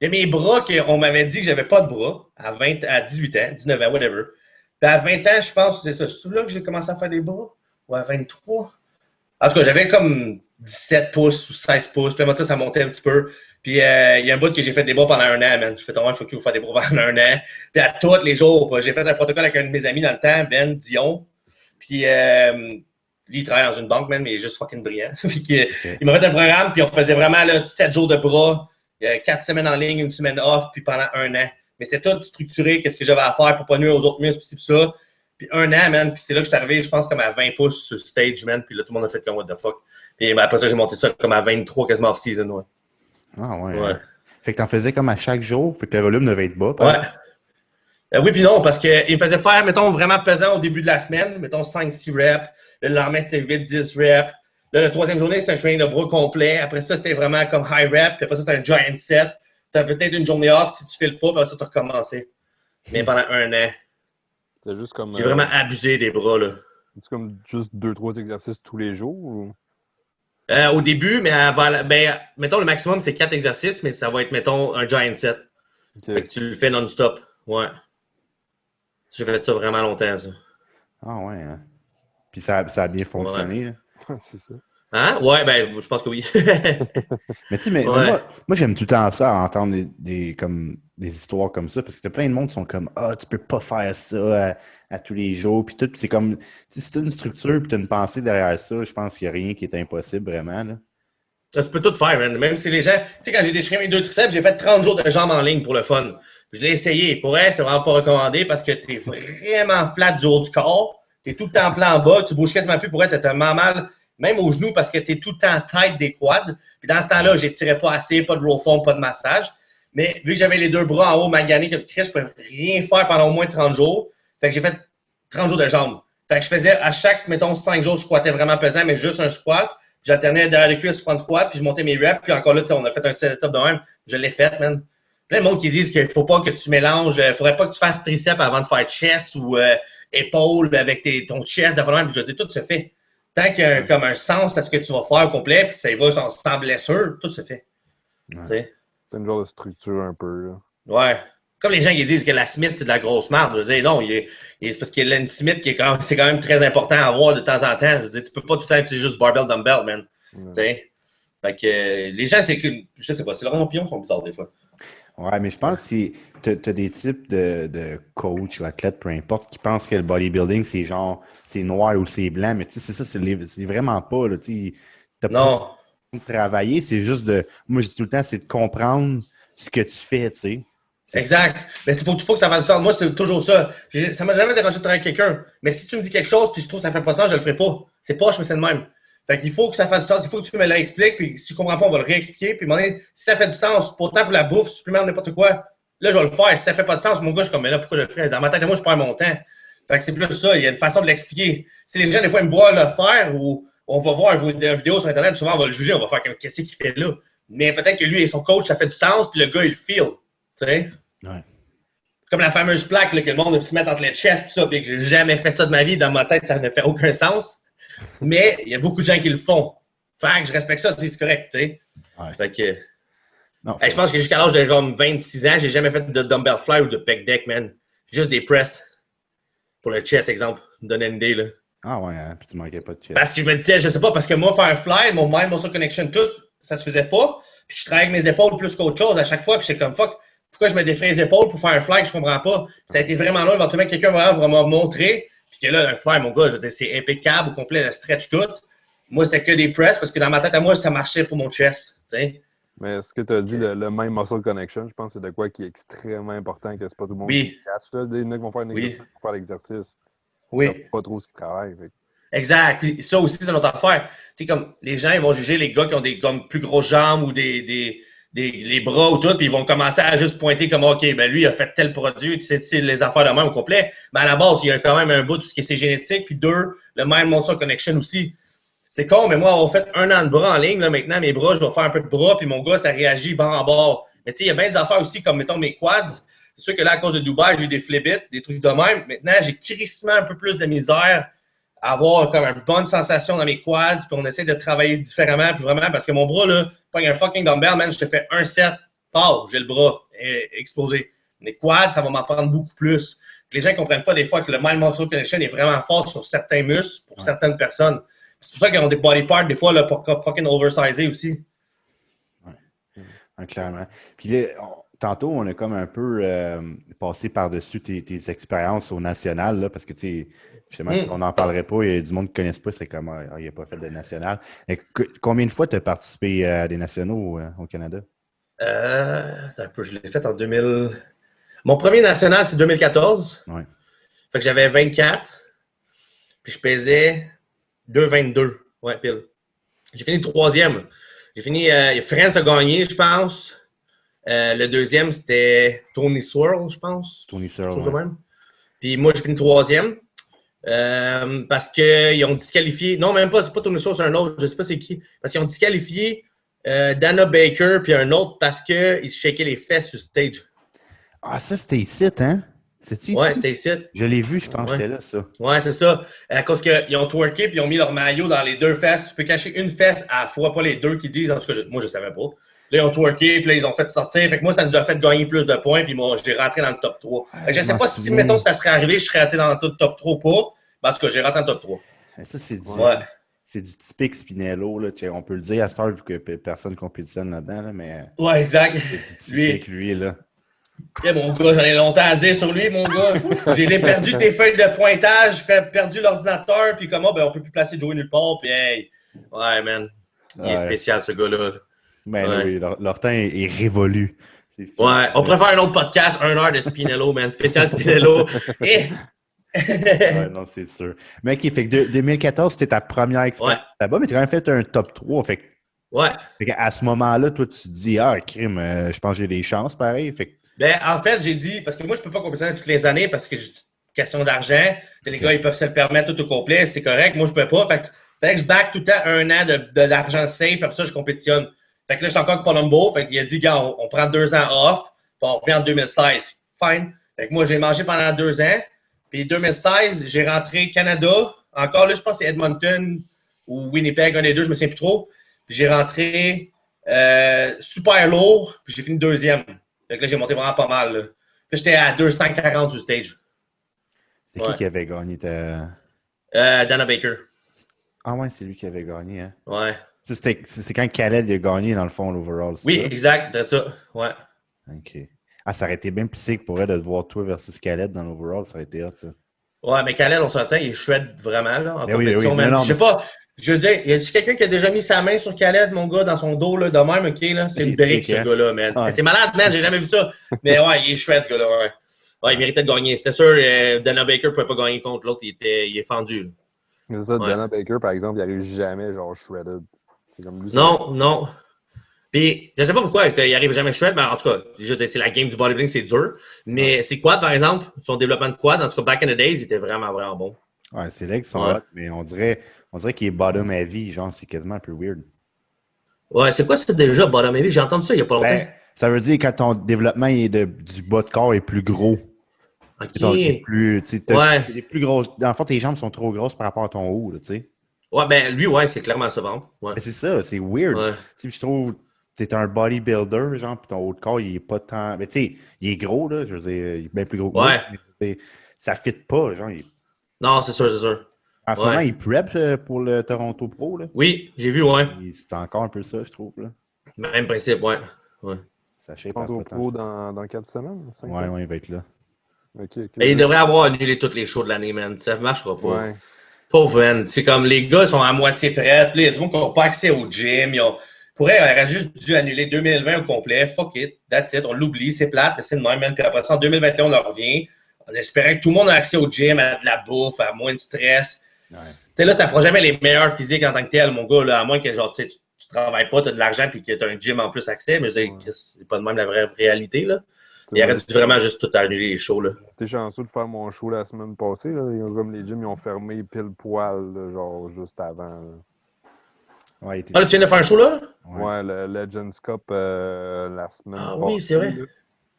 Il y a mes bras qu'on m'avait dit que j'avais pas de bras à 18 ans, 19 ans, whatever. Puis à 20 ans, je pense que c'est ça. C'est là que j'ai commencé à faire des bras? Ou à 23? En tout cas, j'avais comme 17 pouces ou 16 pouces. Puis maintenant, ça montait un petit peu. Puis il y a un bout que j'ai fait des bras pendant un an, man. Je fais ton faut qu'il faut faire des bras pendant un an. Puis à tous les jours, j'ai fait un protocole avec un de mes amis dans le temps, Ben Dion. Puis lui, il travaille dans une banque, man, mais il est juste fucking brillant. Il m'a fait un programme, puis on faisait vraiment là, 7 jours de bras, 4 semaines en ligne, une semaine off, puis pendant un an. Mais c'était tout structuré, qu'est-ce que j'avais à faire pour pas nuire aux autres muscles, puis ça. Puis un an, man, puis c'est là que je suis arrivé, je pense, comme à 20 pouces sur stage, man, puis là, tout le monde a fait comme what the fuck. Puis après ça, j'ai monté ça comme à 23, quasiment off-season, ouais. Ah ouais. Fait que t'en faisais comme à chaque jour, fait que le volume devait être bas. Ouais. Oui, puis non, parce qu'il me faisait faire, mettons, vraiment pesant au début de la semaine, mettons 5-6 reps. Le lendemain, c'était 8-10 reps. Là, la troisième journée, c'était un training de bras complet. Après ça, c'était vraiment comme high rep. Puis après ça, c'était un giant set. Tu as peut-être une journée off si tu files pas, puis après ça, tu as recommencé. Mais pendant un an, juste comme, j'ai vraiment abusé des bras, là. C'est comme juste 2-3 exercices tous les jours? Ou... Au début, mais avant, mettons, le maximum, c'est 4 exercices, mais ça va être, mettons, un giant set. Okay. Fait que tu le fais non-stop. Ouais. J'ai fait ça vraiment longtemps, ça. Ah ouais, hein? Puis ça a bien fonctionné, ouais. C'est ça. Hein? Ouais, ben, je pense que oui. Mais tu sais, moi, j'aime tout le temps ça, entendre des histoires comme ça, parce que t'as plein de monde qui sont comme « Ah, tu peux pas faire ça à tous les jours. » Puis tout, c'est comme, si t'as une structure puis t'as une pensée derrière ça, je pense qu'il n'y a rien qui est impossible vraiment, là. Ça, tu peux tout faire, man. Même si les gens... Tu sais, quand j'ai déchiré mes 2 triceps, j'ai fait 30 jours de jambes en ligne pour le fun. Je l'ai essayé. Pour elle, c'est vraiment pas recommandé parce que t'es vraiment flat du haut du corps. T'es tout le temps plat en bas. Tu bouges quasiment plus pour elle. T'as tellement mal, même aux genoux, parce que t'es tout le temps tête des quads. Puis dans ce temps-là, j'étirais pas assez, pas de roll foam, pas de massage. Mais vu que j'avais les 2 bras en haut maganés, que Chris, je pouvais rien faire pendant au moins 30 jours. Fait que j'ai fait 30 jours de jambes. Fait que je faisais à chaque, mettons, 5 jours, je squattais vraiment pesant, mais juste un squat. J'alternais derrière les cuisses, front squat, puis je montais mes reps. Puis encore là, on a fait un setup de même. Je l'ai fait, man. Plein de monde qui disent qu'il ne faut pas que tu mélanges, il ne faudrait pas que tu fasses triceps avant de faire chest ou épaule avec ton chest. Je dis, tout se fait. Tant qu'il y a comme un sens à ce que tu vas faire au complet, puis ça y va sans blessure, tout se fait. Ouais. C'est une genre de structure un peu. Là. Ouais. Comme les gens qui disent que la Smith, c'est de la grosse marde. Je dis, non, c'est parce qu'il y a une Smith qui c'est quand même très important à avoir de temps en temps. Je dis, tu peux pas tout le temps utiliser juste barbell, dumbbell, man. Ouais. Fait que les gens, c'est que, je sais pas, c'est leurs opinions sont bizarres des fois. Ouais, mais je pense que tu as des types de coach ou athlètes, peu importe, qui pensent que le bodybuilding, c'est genre, c'est noir ou c'est blanc, mais tu sais, c'est ça, c'est vraiment pas, là, tu sais. t'as pas Non. de travailler, c'est juste de. Moi, je dis tout le temps, c'est de comprendre ce que tu fais, tu sais. Exact. Mais il faut que ça fasse du sens. Moi, c'est toujours ça. Ça m'a jamais dérangé de travailler avec quelqu'un. Mais si tu me dis quelque chose puis je trouve que ça fait pas de sens, je le ferai pas. C'est pas, je me sens de même. Fait qu'il faut que ça fasse du sens. Il faut que tu me l'expliques. Puis si tu comprends pas, on va le réexpliquer. Puis demander si ça fait du sens, pourtant pour la bouffe, supplément, n'importe quoi. Là, je vais le faire. Si ça fait pas de sens, mon gars, je suis comme, mais là, pourquoi je le ferais? Dans ma tête, moi, je perds mon temps. Fait que c'est plus ça. Il y a une façon de l'expliquer. Si les gens, des fois, ils me voient le faire ou on va voir une vidéo sur Internet, souvent, on va le juger. On va faire qu'est-ce qu'il fait là. Mais peut-être que lui et son coach, ça fait du sens. Puis le gars, il le feel. Tu sais? Ouais. Comme la fameuse plaque là, que le monde se met entre les chests, ça, puis que j'ai jamais fait ça de ma vie. Dans ma tête, ça ne fait aucun sens. Mais il y a beaucoup de gens qui le font. Fait que je respecte ça, c'est correct, tu sais. Ouais. Fait que. Non, Je pense que jusqu'à l'âge de comme 26 ans, j'ai jamais fait de dumbbell fly ou de pec deck, man. Juste des press. Pour le chest, exemple. Me donner une idée, là. Ah ouais, hein, puis tu manquais pas de chest. Parce que je me disais, je sais pas, parce que moi, faire un fly, mon mind, muscle connection, tout, ça se faisait pas. Puis je travaillais avec mes épaules plus qu'autre chose à chaque fois. Puis c'est comme fuck. Pourquoi je me défrais les épaules pour faire un fly que je comprends pas? Ça a été vraiment long. Éventuellement, quelqu'un va me montrer. Puis que là, un fly, mon gars, je veux dire, c'est impeccable au complet, le stretch tout. Moi, c'était que des press parce que dans ma tête à moi, ça marchait pour mon chest. T'sais. Mais ce que tu as dit, le même muscle connection, je pense que c'est de quoi qui est extrêmement important, que c'est pas tout le monde qui cache. Là. Des gens qui vont faire un exercice pour faire l'exercice. Oui. Ils savent pas trop ce qu'ils travaillent. Fait. Exact. Puis ça aussi, c'est notre affaire. Tu sais, comme les gens, ils vont juger les gars qui ont des comme, plus grosses jambes ou les bras ou tout, puis ils vont commencer à juste pointer comme OK, ben lui, il a fait tel produit, c'est les affaires de même au complet. Mais à la base, il y a quand même un bout de tout ce qui est génétique, puis deux, le mind muscle connection aussi. C'est con, mais moi, on fait 1 an de bras en ligne, là, maintenant, mes bras, je vais faire un peu de bras, puis mon gars, ça réagit bord en bord. Mais tu sais, il y a bien des affaires aussi, comme mettons mes quads. C'est sûr que là, à cause de Dubaï, j'ai des flip-it, des trucs de même. Maintenant, j'ai crissement un peu plus de misère à avoir comme une bonne sensation dans mes quads, puis on essaie de travailler différemment, puis vraiment, parce que mon bras, là, pas un fucking dumbbell, man, je te fais un set, j'ai le bras explosé. Les quads, ça va m'en prendre beaucoup plus. Les gens ne comprennent pas des fois que le mind muscle connection est vraiment fort sur certains muscles, pour certaines personnes. C'est pour ça qu'ils ont des body parts, des fois, là, pour fucking oversizé aussi. Ouais, clairement. Puis là, tantôt, on a comme un peu passé par-dessus tes expériences au national, là, parce que, tu sais, justement, si on n'en parlerait pas, il y a du monde qui ne connaisse pas, c'est comme, il n'a pas fait de national. Combien de fois tu as participé à des nationaux au Canada? Je l'ai fait en 2000. Mon premier national, c'est 2014. Ouais. Fait que j'avais 24. Puis je pesais 2,22. Ouais, pile. J'ai fini 3e. J'ai fini. France a gagné, je pense. Le deuxième, c'était Tony Swirl, je pense. Tony Swirl. Chose de même. Puis moi, j'ai fini 3e. Parce qu'ils ont disqualifié. Non, même pas, c'est pas Tony Swirl, c'est un autre. Je sais pas c'est qui. Parce qu'ils ont disqualifié Dana Baker, puis un autre parce qu'ils se shakaient les fesses sur stage. Ah, ça, c'était ici, hein? C'est-tu ici? Ouais, c'était ici. Je l'ai vu, je pense que j'étais là, ça. Ouais, c'est ça. À cause qu'ils ont twerké puis ils ont mis leur maillot dans les deux fesses. Tu peux cacher une fesse à la fois, pas les deux qui disent. En tout cas, moi, je savais pas. Là, ils ont twerké puis là, ils ont fait sortir. Fait que moi, ça nous a fait gagner plus de points puis moi, j'ai rentré dans le top 3. Fait que je sais pas si, mettons, ça serait arrivé, je serais rentré dans le top 3 ou pas. Ben, en tout cas, j'ai rentré dans le top 3. Ça, c'est du, ouais. C'est du typique Spinello, là. On peut le dire à cette heure vu que personne compétitionne là-dedans, là, mais... Ouais, exact. C'est du typique, lui là. Yeah, mon gars, j'en ai longtemps à dire sur lui, mon gars. J'ai perdu tes feuilles de pointage, perdu l'ordinateur, puis comment, ben, on peut plus placer Joey nulle part, puis hey, ouais, man, il est spécial, ce gars-là. Ben oui, leur temps est révolu. Ouais, on préfère un autre podcast, 1 heure de Spinello, man, spécial Spinello. Ouais, non, c'est sûr. Mais OK, fait que 2014, c'était ta première expérience là-bas, mais tu as quand même fait un top 3, fait qu'à ce moment-là, toi, tu te dis, crime, je pense que j'ai des chances, pareil, fait que... Ben, en fait, j'ai dit, parce que moi, je peux pas compétitionner toutes les années parce que question d'argent. Les gars, ils peuvent se le permettre tout au complet, c'est correct. Moi, je peux pas. Fait que je back tout le temps 1 an de l'argent safe, après ça, je compétitionne. Fait que là, je suis encore avec Palumbo. Fait qu'il a dit, gars, on prend 2 ans off, puis on revient en 2016. Fine. Fait que moi, j'ai mangé pendant 2 ans. Puis 2016, j'ai rentré Canada. Encore là, je pense que c'est Edmonton ou Winnipeg, un des deux, je me souviens plus trop. Puis j'ai rentré super lourd, puis j'ai fini 2e. Fait que là, j'ai monté vraiment pas mal. Là. Puis j'étais à 240 du stage. C'est qui avait gagné Dana Baker. Ah ouais, c'est lui qui avait gagné, hein? Ouais. C'est quand Khaled a gagné, dans le fond, l'overall. Oui, ça? Exact, c'est ça. Ouais. OK. Ah, ça aurait été bien plus sick pour elle de te voir toi versus Khaled dans l'overall, ça aurait été hot, ça. Ouais, mais Khaled, on s'entend, il est shred vraiment, là, en Ben oui, compétition, oui. man. Non, Je sais pas, je veux dire, y a-tu quelqu'un qui a déjà mis sa main sur Khaled, mon gars, dans son dos, là, de même, ok, là? C'est il une est brique, trick, ce hein? gars-là, man. Ouais. C'est malade, man, j'ai jamais vu ça. Mais ouais, il est shred, ce gars-là, ouais. Ouais, il méritait de gagner. C'était sûr, Dana Baker pouvait pas gagner contre l'autre, il est fendu, là. C'est ça, Ouais. Dana Baker, par exemple, il arrive jamais, genre, shredded. C'est comme lui, Non, non. Puis, je sais pas pourquoi il arrive jamais shred, mais en tout cas, je veux dire, c'est la game du bodybuilding, c'est dur. Mais c'est quad, par exemple, son développement de quad, en tout cas, back in the days, il était vraiment, vraiment bon. Ouais, ses legs sont Ouais. hot, mais on dirait qu'il est bottom à vie, genre, c'est quasiment un peu weird. Ouais, c'est quoi ça déjà, bottom heavy? J'ai entendu ça il y a pas longtemps. Ben, ça veut dire quand ton développement du bas de corps est plus gros. OK. T'es plus, Ouais. t'es plus grosse. Dans le fond, tes jambes sont trop grosses par rapport à ton haut, là, tu sais. Ouais, ben lui, ouais, c'est clairement ça, ventre. Ouais. Ben, c'est ça, c'est weird. Ouais. Tu sais, je trouve, t'es un bodybuilder, genre, puis ton haut de corps, il est pas tant. Ben, tu sais, il est gros, là, je veux dire, il est bien plus gros que moi, Ouais. mais je veux dire, ça fit pas, genre. Non, c'est sûr, c'est sûr. En ce Ouais. moment, il prep pour le Toronto Pro, là. Oui, j'ai vu, ouais. C'est encore un peu ça, je trouve, là. Même principe, ouais. Ouais. Ça shape Toronto pas tant. Pro dans 4 semaines? 5 Ouais, ouais, il va être là. OK. Et il devrait avoir annulé toutes les shows de l'année, man. Ça marchera pas. Ouais. Pauvre, man. C'est comme les gars sont à moitié prêts. Là, il y a du monde qui n'ont pas accès au gym. Pourrait, on aurait juste dû annuler 2020 au complet. Fuck it. That's it. On l'oublie. C'est plate, mais c'est le même, man. Puis après ça, en 2021, on leur revient. On espérait que tout le monde a accès au gym, à de la bouffe, à moins de stress. Ouais. Tu sais, là, ça fera jamais les meilleurs physiques en tant que tel, mon gars, là, à moins que genre, tu travailles pas, tu as de l'argent puis que tu as un gym en plus accès. Mais je dis, c'est pas de même la vraie réalité, là. Il aurait dû vraiment juste tout annuler les shows, là. T'es chanceux de faire mon show la semaine passée, là. Comme les gyms, ils ont fermé pile poil, là, genre, juste avant, là. Ouais, il était... Ah, là, tu viens de faire un show, là? Ouais, le Legends Cup la semaine passée. Oui, c'est vrai.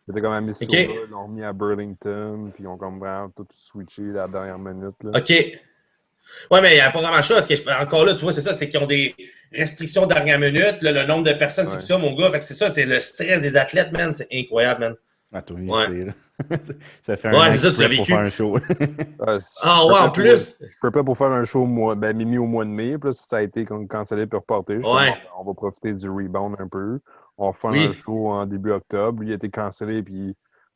C'était comme à Missouri, OK. ils l'ont remis à Burlington, puis ils ont comme vraiment tout switché la dernière minute, là. OK. Ouais, mais il n'y a pas vraiment de chose. Parce que, encore là, tu vois, c'est ça, c'est qu'ils ont des restrictions dernière minute. Là, le nombre de personnes, c'est ça, mon gars. Fait que c'est ça, c'est le stress des athlètes, man. C'est incroyable, man. Ah, Tony, Ouais. c'est là. Ça fait un Ouais, an c'est ça, qu'il tu l'as prep pour vécu. faire un show. Ah, ouais, en plus. Je préparais pour faire un show Mimi au mois de mai, puis là, ça a été cancellé puis reporté. Ouais. On va profiter du rebound un peu. On va faire Oui. un show en début octobre. Lui, il a été cancellé, puis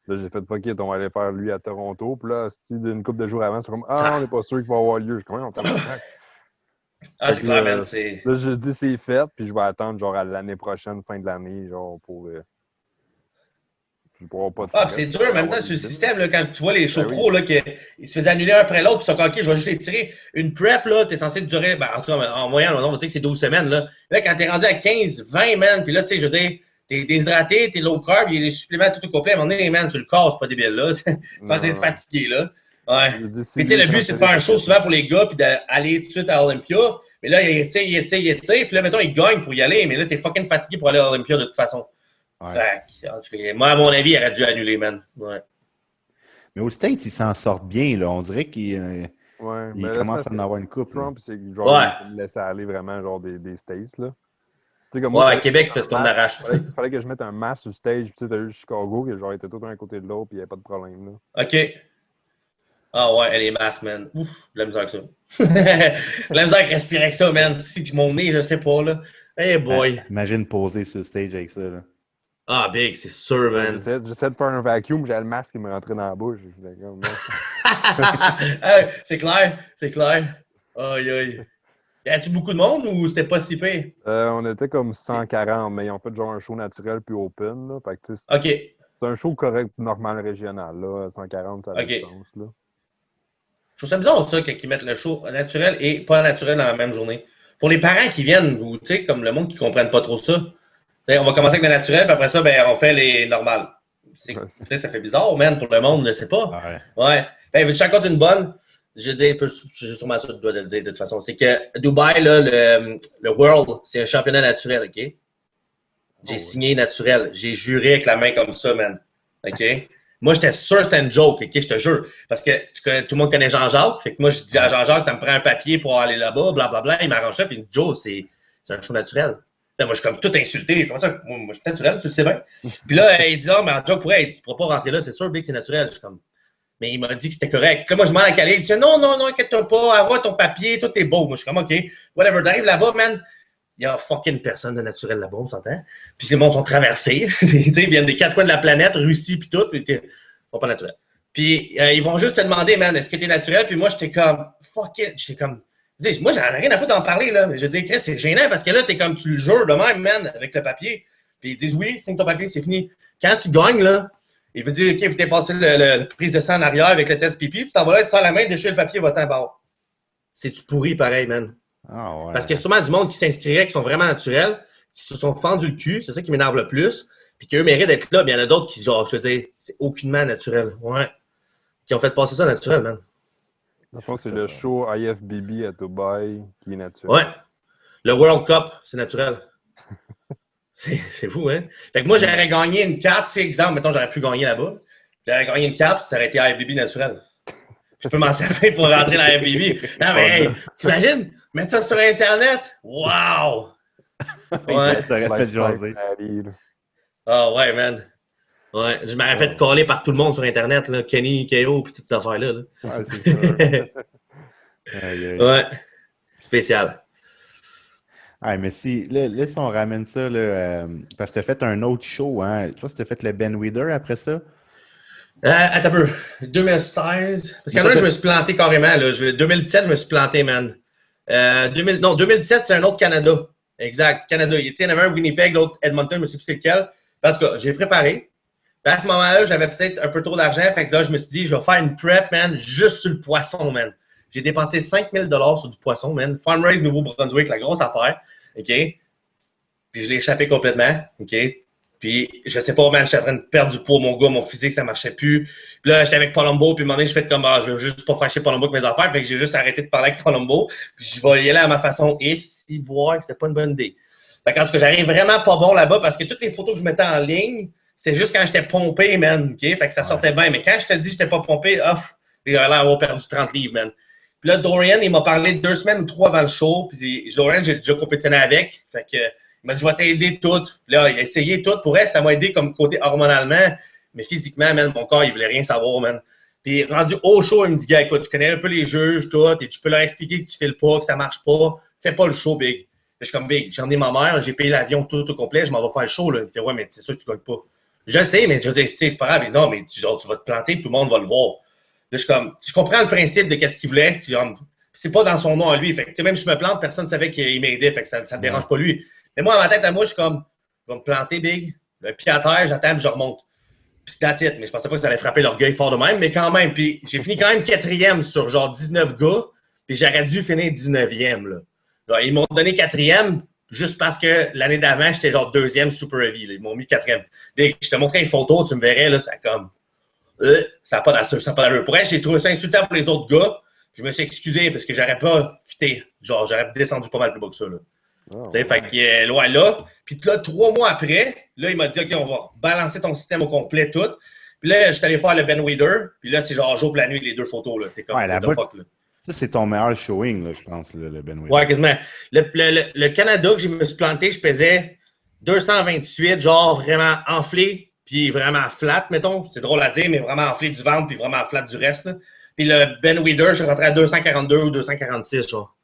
là, j'ai fait fuck it, on va aller faire lui à Toronto. Puis là, une couple de jours avant, c'est comme on n'est pas sûr qu'il va avoir lieu. Je suis comme on t'en Ah, c'est clair, man. C'est... Là, je dis c'est fait, puis je vais attendre genre à l'année prochaine, fin de l'année, genre pour. Pas de Ah, puis c'est dur, en même temps, sur le système, là, quand tu vois les shows pro, là, qu'ils se faisaient annuler un après l'autre, puis ils sont OK, je vais juste les tirer. Une prep, là, t'es censé durer, ben, en tout cas, en moyenne, on va dire que c'est 12 semaines, là. Là, quand t'es rendu à 15, 20, man, puis là, tu sais, je veux dire, t'es déshydraté, t'es low carb, il y a des suppléments tout au complet. À un moment donné, man, sur le corps, c'est pas débile, là. Quand t'es fatigué, là. Ouais. Puis, tu sais, le but, c'est de faire un show souvent pour les gars, puis d'aller tout de suite à Olympia. Mais là, il tire, puis là, mettons, il gagne pour y aller, mais là, t'es fucking fatigué pour aller à Olympia de toute façon. Ouais. Fait, en tout cas, moi, à mon avis, il aurait dû annuler, man. Ouais. Mais aux States, ils s'en sortent bien, là. On dirait qu'ils commencent à en avoir une coupe. Trump, c'est genre, il laisse aller vraiment, genre, des States, là. Comme moi, à Québec, c'est parce qu'on arrache. Il fallait que je mette un masque sur stage, puis tu sais, t'as eu Chicago, que genre, était tout d'un côté de l'autre, puis il n'y avait pas de problème, là. OK. Ah ouais, les masques, man. Ouf, de la misère avec ça. De la misère avec respirer avec ça, man. Si mon nez, je sais pas, là. Hey boy. Imagine poser sur le stage avec ça, là. Ah, big, c'est sûr, man. J'essaie de faire un vacuum, j'avais le masque qui me rentrait dans la bouche. C'est clair, c'est clair. Aïe, aïe. Y a-tu beaucoup de monde ou c'était pas si pire? On était comme 140, mais ils ont fait genre un show naturel puis open, là. Fait que, OK. C'est un show correct, normal, régional, là. 140, ça a du sens, là. Je trouve ça bizarre, ça, qu'ils mettent le show naturel et pas naturel dans la même journée. Pour les parents qui viennent, ou, tu sais, comme le monde qui comprennent pas trop ça, on va commencer avec le naturel, puis après ça, ben, on fait les normales. Tu sais, ça fait bizarre, man, pour le monde, ne sait pas. Ouais. Ben, veux-tu raconter une bonne? Je dis, j'ai sûrement ça, tu dois le dire de toute façon. C'est que Dubaï, là, le World, c'est un championnat naturel, OK? J'ai signé naturel. J'ai juré avec la main comme ça, man. OK? Moi, j'étais sûr que c'était une joke, OK? Je te jure. Parce que tout le monde connaît Jean-Jacques. Fait que moi, je dis à Jean-Jacques, ça me prend un papier pour aller là-bas, blablabla. Il m'arrange ça, puis il me dit, Joe, c'est un show naturel. Là, moi, je suis comme tout insulté. Comment ça? Moi, je suis naturel, tu le sais bien. Puis là, il dit, non, mais en joke, il dit, tu ne pourras pas rentrer là, c'est sûr, Big, c'est naturel. Je suis comme, mais il m'a dit que c'était correct. Là, moi, je m'en ai calé. Il dit, non, inquiète-toi pas, avoir ton papier, tout est beau. Moi, je suis comme, OK, whatever. T'arrives là-bas, man. Il y a fucking personne de naturel là-bas, on s'entend. Puis ces mondes sont traversés. Ils viennent des quatre coins de la planète, Russie, puis tout. Puis ils sont pas naturels. Puis ils vont juste te demander, man, est-ce que t'es naturel? Puis moi, j'étais comme, fuck it. J'étais comme, moi, j'en ai rien à foutre d'en parler, là. Mais je dis, Chris, c'est gênant parce que là, t'es comme, tu le jures de même, man, avec le papier. Puis ils disent, oui, signe ton papier, c'est fini. Quand tu gagnes, là, il veut dire, OK, vous t'es passé le prise de sang en arrière avec le test pipi, tu t'en vas là, tu sors la main, déchire le papier, va-t'en bas. C'est-tu pourri pareil, man? Ah ouais. Parce qu'il y a sûrement du monde qui s'inscrirait, qui sont vraiment naturels, qui se sont fendus le cul, c'est ça qui m'énerve le plus, puis qu'eux méritent d'être là, mais il y en a d'autres qui, genre, je veux dire, c'est aucunement naturel. Ouais. Qui ont fait passer ça naturel, man. Dans le fond, c'est le show IFBB à Dubaï qui est naturel. Ouais. Le World Cup, c'est naturel. C'est fou, hein? Fait que moi, j'aurais gagné une carte, c'est exemple, mettons, j'aurais pu gagner là-bas. J'aurais gagné une carte, ça aurait été IFBB naturel. Je peux m'en servir pour rentrer dans IFBB. Non, mais hey, t'imagines? Mettre ça sur Internet? Wow! Ouais. Ça aurait fait jaser. Ah ouais, man. Ouais, je m'aurais fait coller par tout le monde sur Internet, là. Kenny, KO, puis toutes ces affaires-là. Là. Ouais, c'est ça. Ouais. Spécial. Ah, mais si, là, si on ramène ça, là, parce que tu as fait un autre show, hein? Je pense que tu as fait le Ben Weeder après ça. Attends un peu. 2016. Parce qu'il y en a un, je me suis planté carrément. Là. 2017, je me suis planté, man. 2017, c'est un autre Canada. Exact, Canada. Il y en avait un Winnipeg, l'autre Edmonton, je ne sais plus c'est lequel. En tout cas, j'ai préparé. Puis à ce moment-là, j'avais peut-être un peu trop d'argent. Fait que là, je me suis dit, je vais faire une prep, man, juste sur le poisson, man. J'ai dépensé 5 000 $ sur du poisson, man. Farm-raised Nouveau-Brunswick, la grosse affaire. OK? Puis je l'ai échappé complètement. OK? Puis je sais pas, man, j'étais en train de perdre du poids, mon gars, mon physique, ça marchait plus. Puis là, j'étais avec Palumbo, puis à un moment donné, je fais comme, je veux juste pas fâcher Palumbo avec mes affaires. Fait que j'ai juste arrêté de parler avec Palumbo. Puis je vais y aller à ma façon. Et si boire, c'était pas une bonne idée. Fait qu'en tout cas, j'arrive vraiment pas bon là-bas parce que toutes les photos que je mettais en ligne, c'est juste quand j'étais pompé, man. OK? Fait que ça sortait bien. Mais quand je te dis que j'étais pas pompé, j'avais l'air d'avoir perdu 30 livres, man. Puis là, Dorian, il m'a parlé 2 semaines ou 3 avant le show. Puis Dorian, j'ai déjà compétitionné avec. Fait que, il m'a dit, je vais t'aider tout. Puis là, il a essayé tout. Pour elle, ça m'a aidé comme côté hormonalement. Mais physiquement, man, mon corps, il voulait rien savoir, man. Puis rendu au show, il me dit, gars, écoute, tu connais un peu les juges, tout. Et tu peux leur expliquer que tu files pas, que ça marche pas. Fais pas le show, Big. Je suis comme, Big, j'ai emmené ma mère, j'ai payé l'avion tout au complet, je m'en vais faire le show. Là. Il fait, ouais, mais c'est sûr que tu gagnes pas. Je sais, mais je veux dire, c'est pas grave. Non, mais tu vas te planter, tout le monde va le voir. Là, je suis comme, je comprends le principe de qu'est-ce qu'il voulait. Puis, c'est pas dans son nom à lui. Fait que, même si je me plante, personne ne savait qu'il m'aidait. Fait que ça ne dérange pas lui. Mais moi, dans ma tête à moi, je suis comme, je vais me planter, Big. Le pied à terre, j'attends, puis je remonte. Puis c'est that's it. Mais je pensais pas que ça allait frapper l'orgueil fort de même. Mais quand même, puis j'ai fini quand même 4e sur genre 19 gars. Puis j'aurais dû finir 19e, là. Là, ils m'ont donné 4e. Juste parce que l'année d'avant, j'étais genre 2e Super Heavy. Là. Ils m'ont mis 4e. Dès que je te montrais une photo, tu me verrais, là, ça comme. Ça n'a pas d'allure. Pour elle, j'ai trouvé ça insultant pour les autres gars. Je me suis excusé parce que j'aurais pas fité. Genre, j'aurais descendu pas mal plus bas que ça. Là. Oh, fait que, là. Puis là, 3 mois après, là, il m'a dit, OK, on va balancer ton système au complet, tout. Puis là, je suis allé faire le Ben Weeder. Puis là, c'est genre jour pour la nuit, les 2 photos. Là. T'es comme, ouais, what the fuck, là. Ça, c'est ton meilleur showing, là, je pense, le Ben Weeder. Ouais, quasiment. Le Canada que je me suis planté, je pesais 228, genre vraiment enflé, puis vraiment flat, mettons. C'est drôle à dire, mais vraiment enflé du ventre, puis vraiment flat du reste. Là. Puis le Ben Weeder, je rentrais à 242 ou 246, genre.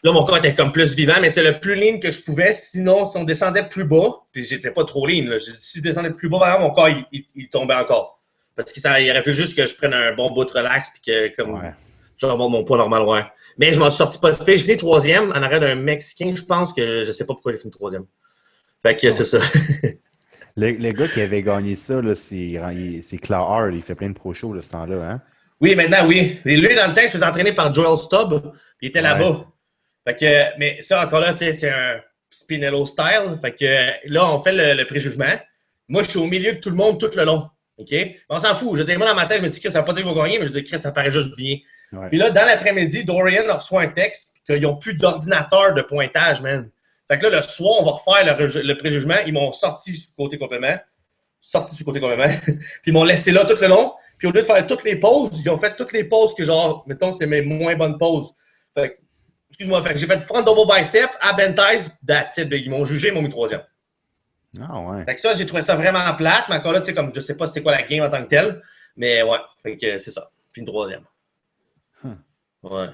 Là, mon corps était comme plus vivant, mais c'est le plus lean que je pouvais. Sinon, si on descendait plus bas, puis j'étais pas trop lean, là. Si je descendais plus bas, vraiment, mon corps, il tombait encore. Parce qu'il aurait fallu juste que je prenne un bon bout de relax, puis que, comme, je remonte mon poids normal, ouais. Mais je m'en suis sorti pas si pire. J'ai fini 3e en arrêt d'un Mexicain, je pense que je sais pas pourquoi j'ai fini 3e. Fait que c'est ça. le gars qui avait gagné ça, là, c'est Claude Hard. Il fait plein de pro-shows de ce temps-là, hein? Oui, maintenant, oui. Et lui, dans le temps, il se faisait entraîner par Joel Stubb, puis il était là-bas. Fait que, mais ça, encore là, tu sais, c'est un Spinello style. Fait que là, on fait le préjugement. Moi, je suis au milieu de tout le monde tout le long. OK? Mais on s'en fout. Je veux dire, moi, dans ma tête, je me dis que ça ne veut pas dire que je vais gagner, mais je veux dire, ça paraît juste bien. Ouais. Puis là, dans l'après-midi, Dorian reçoit un texte qu'ils n'ont plus d'ordinateur de pointage, man. Fait que là, le soir, on va refaire le préjugement. Ils m'ont sorti sur le côté complément. Puis ils m'ont laissé là tout le long. Puis au lieu de faire toutes les pauses, ils ont fait toutes les pauses que, genre, mettons, c'est mes moins bonnes pauses. Fait que, excuse-moi, fait que j'ai fait front double bicep, ab and thighs, that's it. Ils m'ont jugé, ils m'ont mis 3e. Ah ouais. Fait que ça, j'ai trouvé ça vraiment plate. Mais encore là, tu sais, comme je sais pas c'était quoi la game en tant que telle. Mais ouais, fait que c'est ça. Puis une 3e. Ouais.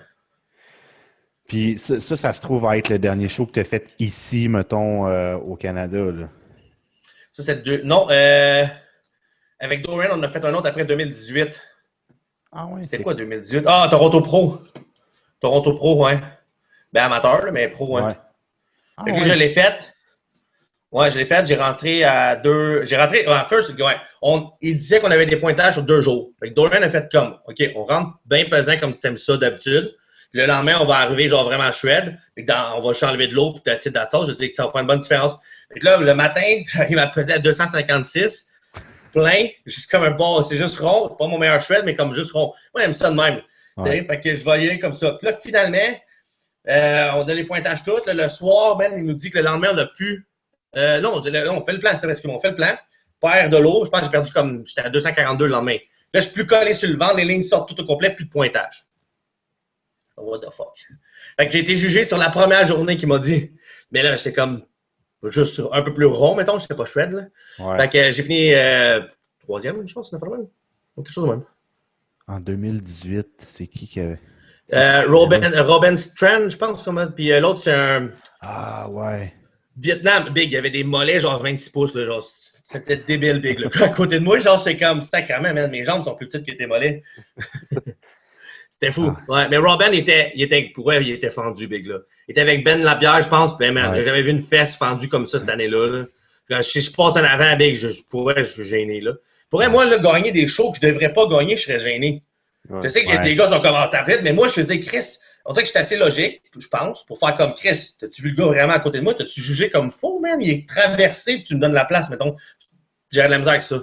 Puis ça se trouve à être le dernier show que tu as fait ici, mettons, au Canada, là. Ça, c'est 2. Non, avec Dorian, on a fait un autre après 2018. Ah ouais, C'était quoi 2018? Ah, Toronto Pro. Toronto Pro, ouais. Ben amateur, là, mais pro, ouais. Ah Fait que lui, ouais. je l'ai fait. Ouais, je l'ai fait. J'ai rentré à 2. J'ai rentré. Ouais, first, ouais. Il disait qu'on avait des pointages sur 2 jours. Fait que Dorian a fait comme, OK, on rentre bien pesant comme tu aimes ça d'habitude. Puis le lendemain, on va arriver genre vraiment shred. Fait que on va enlever de l'eau, puis t'as titre d'attente. Je dis que ça va faire une bonne différence. Fait que là, le matin, j'arrive à peser à 256. Plein, juste comme un bon, c'est juste rond. Pas mon meilleur shred, mais comme juste rond. Moi, j'aime ça de même. Ouais. Fait que je vais y aller comme ça. Puis là, finalement, on a les pointages tous. Là, le soir, même, il nous dit que le lendemain, on n'a plus. Non, on fait le plan, c'est parce qu'on fait le plan. Père de l'eau, je pense que j'ai perdu comme. J'étais à 242 le lendemain. Là, je suis plus collé sur le ventre, les lignes sortent tout au complet, plus de pointage. What the fuck? Fait que j'ai été jugé sur la première journée qu'il m'a dit. Mais là, j'étais comme juste un peu plus rond, mettons, je n'étais pas shred. Là. Ouais. Fait que j'ai fini troisième, je pense, quelque chose de même. En 2018, c'est qui avait. Robin Strand, je pense. Puis l'autre, c'est un. Ah, ouais. Vietnam, big. Il y avait des mollets, genre 26 pouces. Là, genre, c'était débile, big. Là. À côté de moi, genre, c'est comme sacrément, man. Mes jambes sont plus petites que tes mollets. C'était fou. Ah. Ouais, mais Robin, il était fendu, big. Là. Il était avec Ben Lapierre, je pense. Puis, man, j'ai jamais vu une fesse fendue comme ça cette année-là. Là. Si je passe en avant, big, je suis gêné. Là. Pourrais, moi, là, gagner des shows que je devrais pas gagner, je serais gêné. Ouais. Je sais que des gars sont comme en tablette, mais moi, je te dis, Chris, on dirait que j'étais assez logique, je pense, pour faire comme Chris. T'as-tu vu le gars vraiment à côté de moi? T'as-tu jugé comme faux, man? Il est traversé, puis tu me donnes la place, mettons. J'ai de la misère avec ça.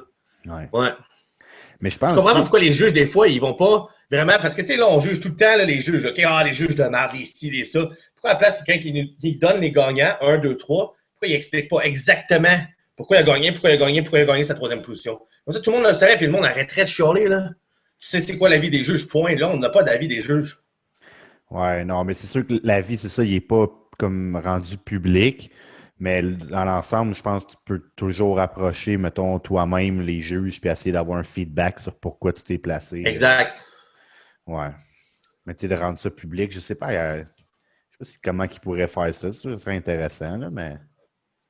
Ouais. Mais je pense. Je comprends pas pourquoi les juges, des fois, ils vont pas vraiment. Parce que, tu sais, là, on juge tout le temps, là, les juges. OK, les juges de merde, les ci, les ça. Pourquoi à la place, c'est quand ils donnent les gagnants, 1, 2, 3, pourquoi ils expliquent pas exactement pourquoi il a gagné sa troisième position? Comme ça, tout le monde le savait, puis le monde arrêterait de chialer, là. Tu sais, c'est quoi l'avis des juges, point. Là, on n'a pas d'avis des juges. Ouais, non, mais c'est sûr que l'avis, c'est ça, il n'est pas comme rendu public. Mais dans l'ensemble, je pense que tu peux toujours approcher, mettons, toi-même les juges puis essayer d'avoir un feedback sur pourquoi tu t'es placé. Exact. Ouais. Mais tu sais, de rendre ça public, je sais pas, je sais pas comment ils pourraient faire ça. Ça serait intéressant, là, mais.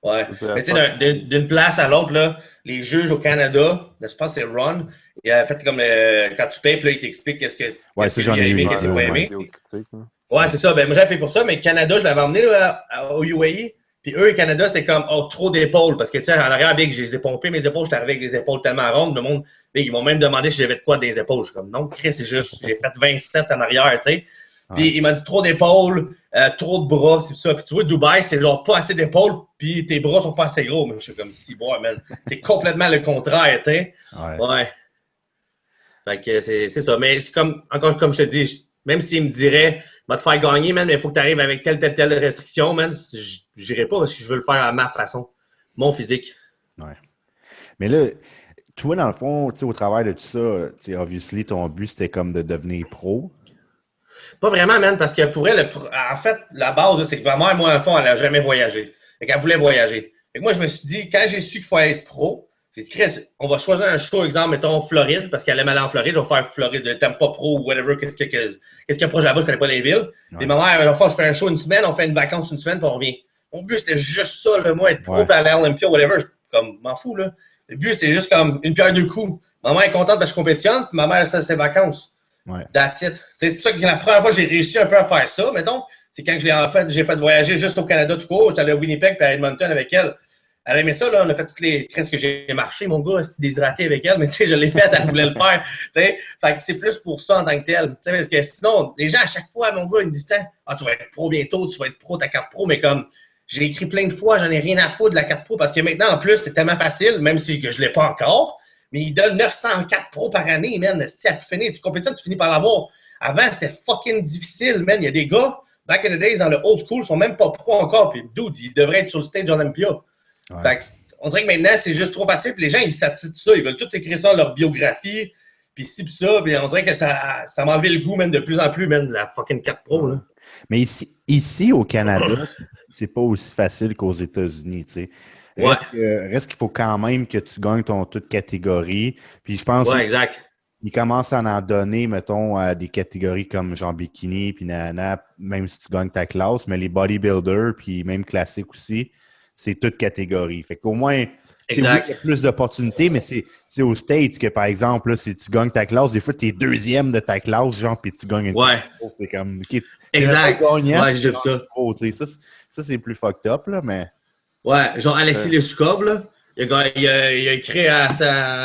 Ouais. Mais tu sais, d'une place à l'autre, là, les juges au Canada, je pense que c'est Ron, il a fait comme quand tu payes, puis là, il t'explique qu'est-ce que tu as aimé, qu'est-ce que tu pas aimé. Ouais, c'est ça. Ben, moi, j'avais payé pour ça, mais Canada, je l'avais emmené au UAE. Puis eux, au Canada, c'est comme trop d'épaules. Parce que, tu sais, en arrière, big, j'ai pompé mes épaules, j'étais arrivé avec des épaules tellement rondes. Le monde, big, ils m'ont même demandé si j'avais de quoi des épaules. Je suis comme, non, Chris, c'est juste, j'ai fait 27 en arrière, tu sais. Puis il m'a dit trop d'épaules, trop de bras, c'est ça. Puis tu vois, Dubaï, c'était genre pas assez d'épaules, puis tes bras sont pas assez gros. Mais je suis comme, si, boy, man. C'est complètement le contraire, tu sais. Ouais. Fait que c'est ça. Mais c'est comme, encore comme je te dis, même s'il me dirait, va te faire gagner, man, mais il faut que tu arrives avec telle restriction, man, j'irai pas parce que je veux le faire à ma façon, mon physique. Ouais. Mais là, toi, dans le fond, tu sais, au travers de tout ça, tu sais, obviously, ton but, c'était comme de devenir pro. Pas vraiment, man, parce que pour elle, en fait, la base, c'est que ma mère, moi, en fond, elle n'a jamais voyagé. Fait qu'elle voulait voyager. Fait que moi, je me suis dit, quand j'ai su qu'il fallait être pro, j'ai dit, Chris, on va choisir un show, exemple, mettons, Floride, parce qu'elle aime aller en Floride, je vais faire Floride, Tampa Pro ou whatever, qu'est-ce qu'il y a proche là-bas, je connais pas les villes. Ouais. Et ma mère, je fais un show une semaine, on fait une vacance une semaine, puis on revient. Mon but, c'était juste ça, là, moi, être pro, puis aller à l'Olympia, whatever, comme, m'en fous, là. Le but, c'est juste comme une pierre deux coups. Ma mère est contente parce que je compétitionne, puis ma mère, ça, c'est ses vacances. Ouais. That's it. C'est pour ça que la première fois que j'ai réussi un peu à faire ça, mettons, c'est quand j'ai fait voyager juste au Canada tout court. J'étais allé à Winnipeg puis à Edmonton avec elle. Elle aimait ça, là. On a fait toutes les crises que j'ai marché. Mon gars, c'était déshydraté avec elle, mais tu sais, je l'ai fait, elle voulait le faire. Fait que c'est plus pour ça en tant que tel. T'sais, parce que sinon, les gens, à chaque fois, mon gars, ils me disent tu vas être pro bientôt, tu vas être pro ta carte pro, mais comme j'ai écrit plein de fois, j'en ai rien à foutre de la carte pro parce que maintenant, en plus, c'est tellement facile, même si je ne l'ai pas encore. Mais il donne 904 pros par année, man. Si tu finis, tu compétitions, tu finis par l'avoir. Avant, c'était fucking difficile, man. Il y a des gars, back in the days, dans le old school, sont même pas pros encore. Puis, dude, ils devraient être sur le stage Olympia. Ouais. Fait que, on dirait que maintenant, c'est juste trop facile. Puis les gens, ils s'attitrent ça. Ils veulent tout écrire ça dans leur biographie. Puis ci, puis ça. Puis on dirait que ça m'a enlevé le goût, man, de plus en plus, man, de la fucking carte pro, là. Mais ici au Canada, c'est pas aussi facile qu'aux États-Unis, tu sais. Ouais. Reste qu'il faut quand même que tu gagnes ton toute catégorie. Puis je pense exact. Ils commencent à en donner, mettons, à des catégories comme genre bikini, puis nanana, même si tu gagnes ta classe, mais les bodybuilders, puis même classiques aussi, c'est toute catégorie. Fait qu'au moins, Exact. Oui, il y a plus d'opportunités, mais c'est aux States que, par exemple, là, si tu gagnes ta classe, des fois, tu es deuxième de ta classe, genre, puis tu gagnes une Ouais. pro. C'est comme, OK, t'es Exact. pas gagnant, Ouais, puis j'ai tu vu gagnes ça. une pro, tu sais. Ça, c'est plus fucked up, là, mais... Ouais, genre Alexis Ouais. Leskov, là, il a écrit à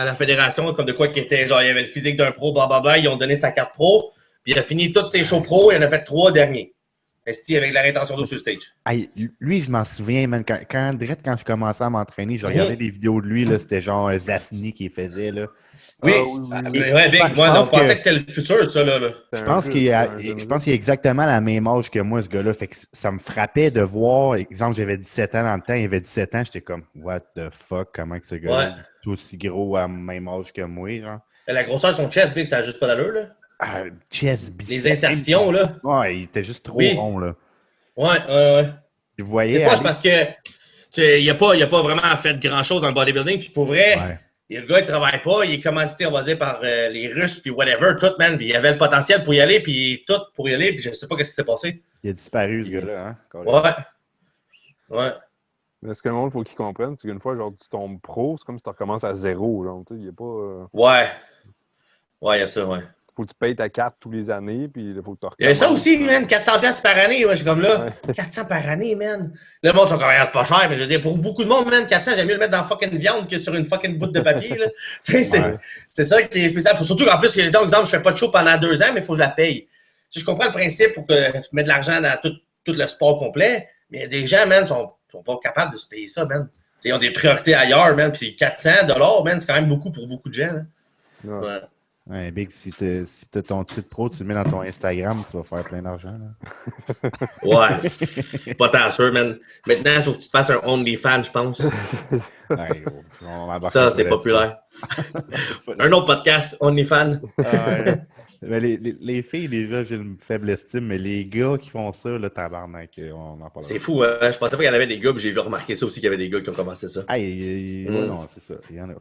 la fédération comme de quoi qu'il était, genre, il avait le physique d'un pro, blablabla, ils ont donné sa carte pro, puis il a fini tous ses shows pro, il en a fait 3 derniers. Esti avec la rétention d'eau sur le stage. Hey, lui, je m'en souviens, man, direct quand je commençais à m'entraîner, je regardais Mhm. des vidéos de lui, là, c'était genre Zasny qui faisait, là. Oui, Ah oui, oui, oui. ouais, Big, Je moi, on pense pensait que que c'était le futur, ça, là. C'est Je un pense russe, c'est un jeune je pense russe. qu'il a exactement la même âge que moi, ce gars-là. Fait que ça me frappait de voir, exemple, j'avais 17 ans dans le temps, il avait 17 ans, j'étais comme, what the fuck, comment que ce gars-là Ouais. est aussi gros à même âge que moi, genre. La grosseur de son chest, Big, ça n'a juste pas d'allure, là. Ah, chest, Les bicep, même insertions, là. Ouais, il était juste trop Oui. rond, là. Ouais. Je C'est voyais pas aller... parce que il a pas vraiment fait grand-chose dans le bodybuilding, puis pour vrai, Ouais. le gars, il travaille pas, il est commandité, on va dire, par les Russes, puis whatever, tout, man, puis il avait le potentiel pour y aller, puis tout pour y aller, puis je sais pas qu'est-ce qui s'est passé. Il a disparu, ce Puis, gars-là, hein? Carrément. ouais. Mais ce que le monde, faut qu'il comprenne, c'est qu'une fois, genre, tu tombes pro, c'est comme si tu recommences à zéro, genre, tu sais, il y a pas... Ouais, il y a ça, ouais. Faut que tu payes ta carte tous les années, puis il faut que tu recommences. Il y a ça aussi, man, 400$ par année, ouais, je suis comme là, Ouais. 400 par année, man. Le monde, sont comme, c'est pas cher, mais je veux dire, pour beaucoup de monde, man, 400, j'aime mieux le mettre dans la fucking viande que sur une fucking bout de papier, là. Tu sais, Ouais. c'est ça qui est spécial. Surtout qu'en plus, par exemple, je fais pas de show pendant 2 ans, mais il faut que je la paye. Tu sais, je comprends le principe pour que je mette de l'argent dans tout le sport complet, mais il y a des gens, man, sont pas capables de se payer ça, man. Tu sais, ils ont des priorités ailleurs, man, puis 400$, man, c'est quand même beaucoup pour beaucoup de gens, là. Ouais. Ouais. Ouais, Big, si t'as ton titre pro, tu le mets dans ton Instagram, tu vas faire plein d'argent, là. Ouais. Pas tant sûr, man. Maintenant, il faut que tu te fasses un OnlyFans, je pense. Ouais, gros, on embarque Ça, pas c'est là-dessus. populaire. Un autre podcast, OnlyFans. Ah ouais. Mais les filles, déjà, j'ai une faible estime, mais les gars qui font ça, là, tabarnak, on en parle. C'est fou, hein? Je pensais pas qu'il y en avait des gars, puis j'ai vu remarquer ça aussi qu'il y avait des gars qui ont commencé ça. Ouais, non, c'est ça, il y en a.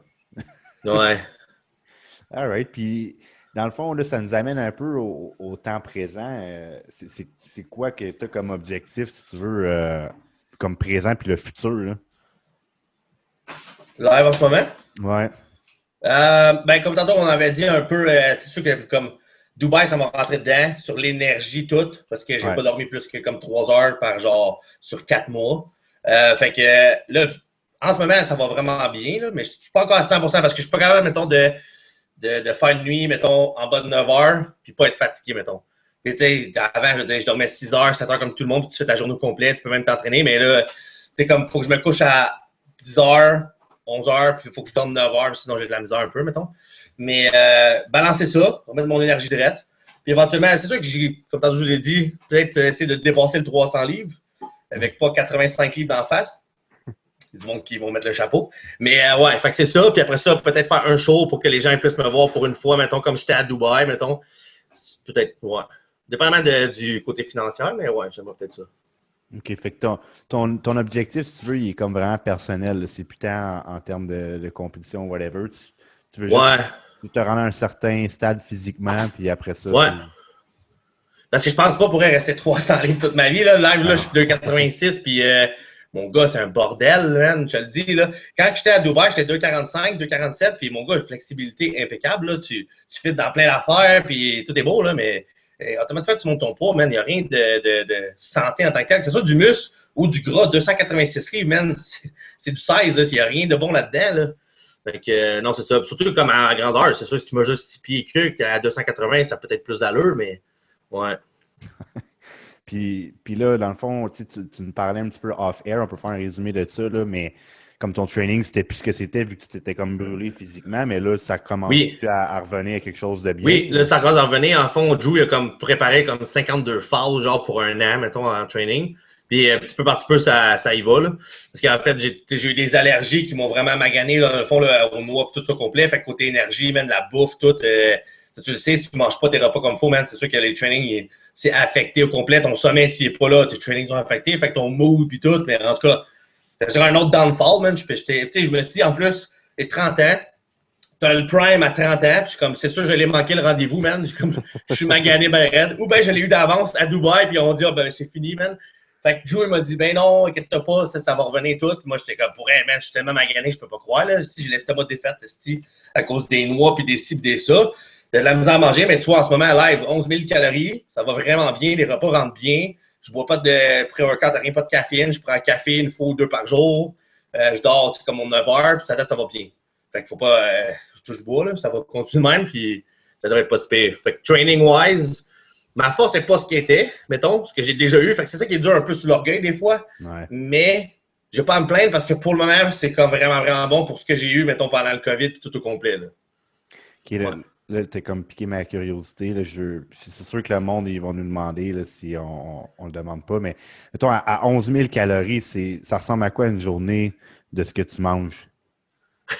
Ouais. All right, puis dans le fond, là, ça nous amène un peu au temps présent. C'est quoi que tu as comme objectif, si tu veux, comme présent, puis le futur, là? Live en ce moment? Ouais. Ben, comme tantôt, on avait dit un peu, c'est sûr que comme Dubaï, ça m'a rentré dedans, sur l'énergie toute, parce que j'ai Ouais. pas dormi plus que comme 3 heures par genre sur 4 mois. Fait que là, en ce moment, ça va vraiment bien, là, mais je suis pas encore à 100% parce que je suis pas capable, mettons, de faire une nuit, mettons, en bas de 9 heures, puis pas être fatigué, mettons. Puis, tu sais, avant, je veux dire, je dormais 6 heures, 7 heures comme tout le monde, puis tu fais ta journée complète, tu peux même t'entraîner, mais là, tu sais, comme, faut que je me couche à 10 heures, 11 heures, puis il faut que je dorme 9 heures, sinon j'ai de la misère un peu, mettons. Mais balancer ça, remettre mon énergie droite. Puis éventuellement, c'est sûr que j'ai, comme tantôt je vous l'ai dit, peut-être essayer de dépasser le 300 livres, avec pas 85 livres d'en face. Il y a du monde qui vont mettre le chapeau. Mais ouais, fait que c'est ça. Puis après ça, peut-être faire un show pour que les gens puissent me voir pour une fois, mettons, comme j'étais à Dubaï, mettons. Peut-être, ouais. Dépendamment du côté financier, mais ouais, j'aimerais peut-être ça. OK, fait que ton objectif, si tu veux, il est comme vraiment personnel, là. C'est plus tant en termes de compétition, whatever. Tu veux juste te rendre à un certain stade physiquement, puis après ça, ouais. Parce que je pense pas pourrais rester 300 livres toute ma vie. Là. Live, là, je suis 2,86, puis mon gars, c'est un bordel, man, je te le dis. Là. Quand j'étais à Dubaï, j'étais 2,45, 2,47, puis mon gars, une flexibilité impeccable. Là. Tu fites dans plein d'affaires, puis tout est beau, là, mais automatiquement, tu montes ton poids, man. Il n'y a rien de santé en tant que tel. Que ce soit du muscle ou du gras, 286 livres, man, c'est du 16. Il n'y a rien de bon là-dedans. Là. Fait que, non, c'est ça. Surtout comme en grandeur, c'est sûr, si tu mesures 6 pieds qu'à 280, ça peut être plus d'allure, mais ouais. Puis là, dans le fond, tu nous parlais un petit peu off-air, on peut faire un résumé de ça, là, mais comme ton training, c'était plus ce que c'était vu que tu t'étais comme brûlé physiquement, mais là, ça commence à revenir à quelque chose de bien. Oui, là, ça commence à revenir. En fond, Drew, il a comme préparé comme 52 phases, genre pour un an, mettons, en training. Puis petit peu par petit peu, ça y va, là. Parce qu'en fait, j'ai eu des allergies qui m'ont vraiment magané, là, dans le fond, là, aux noix, tout ça complet. Fait que côté énergie, man, la bouffe, tout. Tu le sais, si tu ne manges pas tes repas comme il faut, man, c'est sûr que les trainings, c'est affecté au complet. Ton sommeil, s'il n'est pas là, tes trainings sont affectés. Fait que ton mood, puis tout. Mais en tout cas, c'est un autre downfall, man. Je me suis dit, en plus, j'ai 30 ans. T'as le prime à 30 ans, puis comme, c'est sûr, je l'ai manqué le rendez-vous, man. Je suis magané ben raide. Ou ben, je l'ai eu d'avance à Dubaï, puis on dit, ah, ben, c'est fini, man. Fait que Joe, il m'a dit, ben non, inquiète-toi pas, ça va revenir tout. Puis moi, j'étais comme, pour man, je suis tellement magané, je peux pas croire, là. Si j'ai l'estomac défaite, à cause des noix, puis des ci, puis des ça. J'ai de la misère à manger, mais tu vois, en ce moment, live, 11 000 calories, ça va vraiment bien, les repas rentrent bien. Je bois pas de pré-workout, rien, pas de caféine. Je prends un café une fois ou deux par jour. Je dors comme mon 9 heures, puis ça va bien. Fait qu'il faut pas, je touche bois, là, ça va continuer de même, puis ça devrait être pas si pire. Fait que training-wise, ma force n'est pas ce qu'elle était, mettons, ce que j'ai déjà eu. Fait que c'est ça qui est dur un peu sur l'orgueil des fois. Ouais. Mais je vais pas à me plaindre parce que pour le moment, c'est comme vraiment, vraiment bon pour ce que j'ai eu, mettons, pendant le COVID puis tout au complet. Là. Okay, là t'as comme piqué ma curiosité. Là, c'est sûr que le monde, ils vont nous demander là, si on le demande pas. Mais mettons, à 11 000 calories, ça ressemble à quoi une journée de ce que tu manges?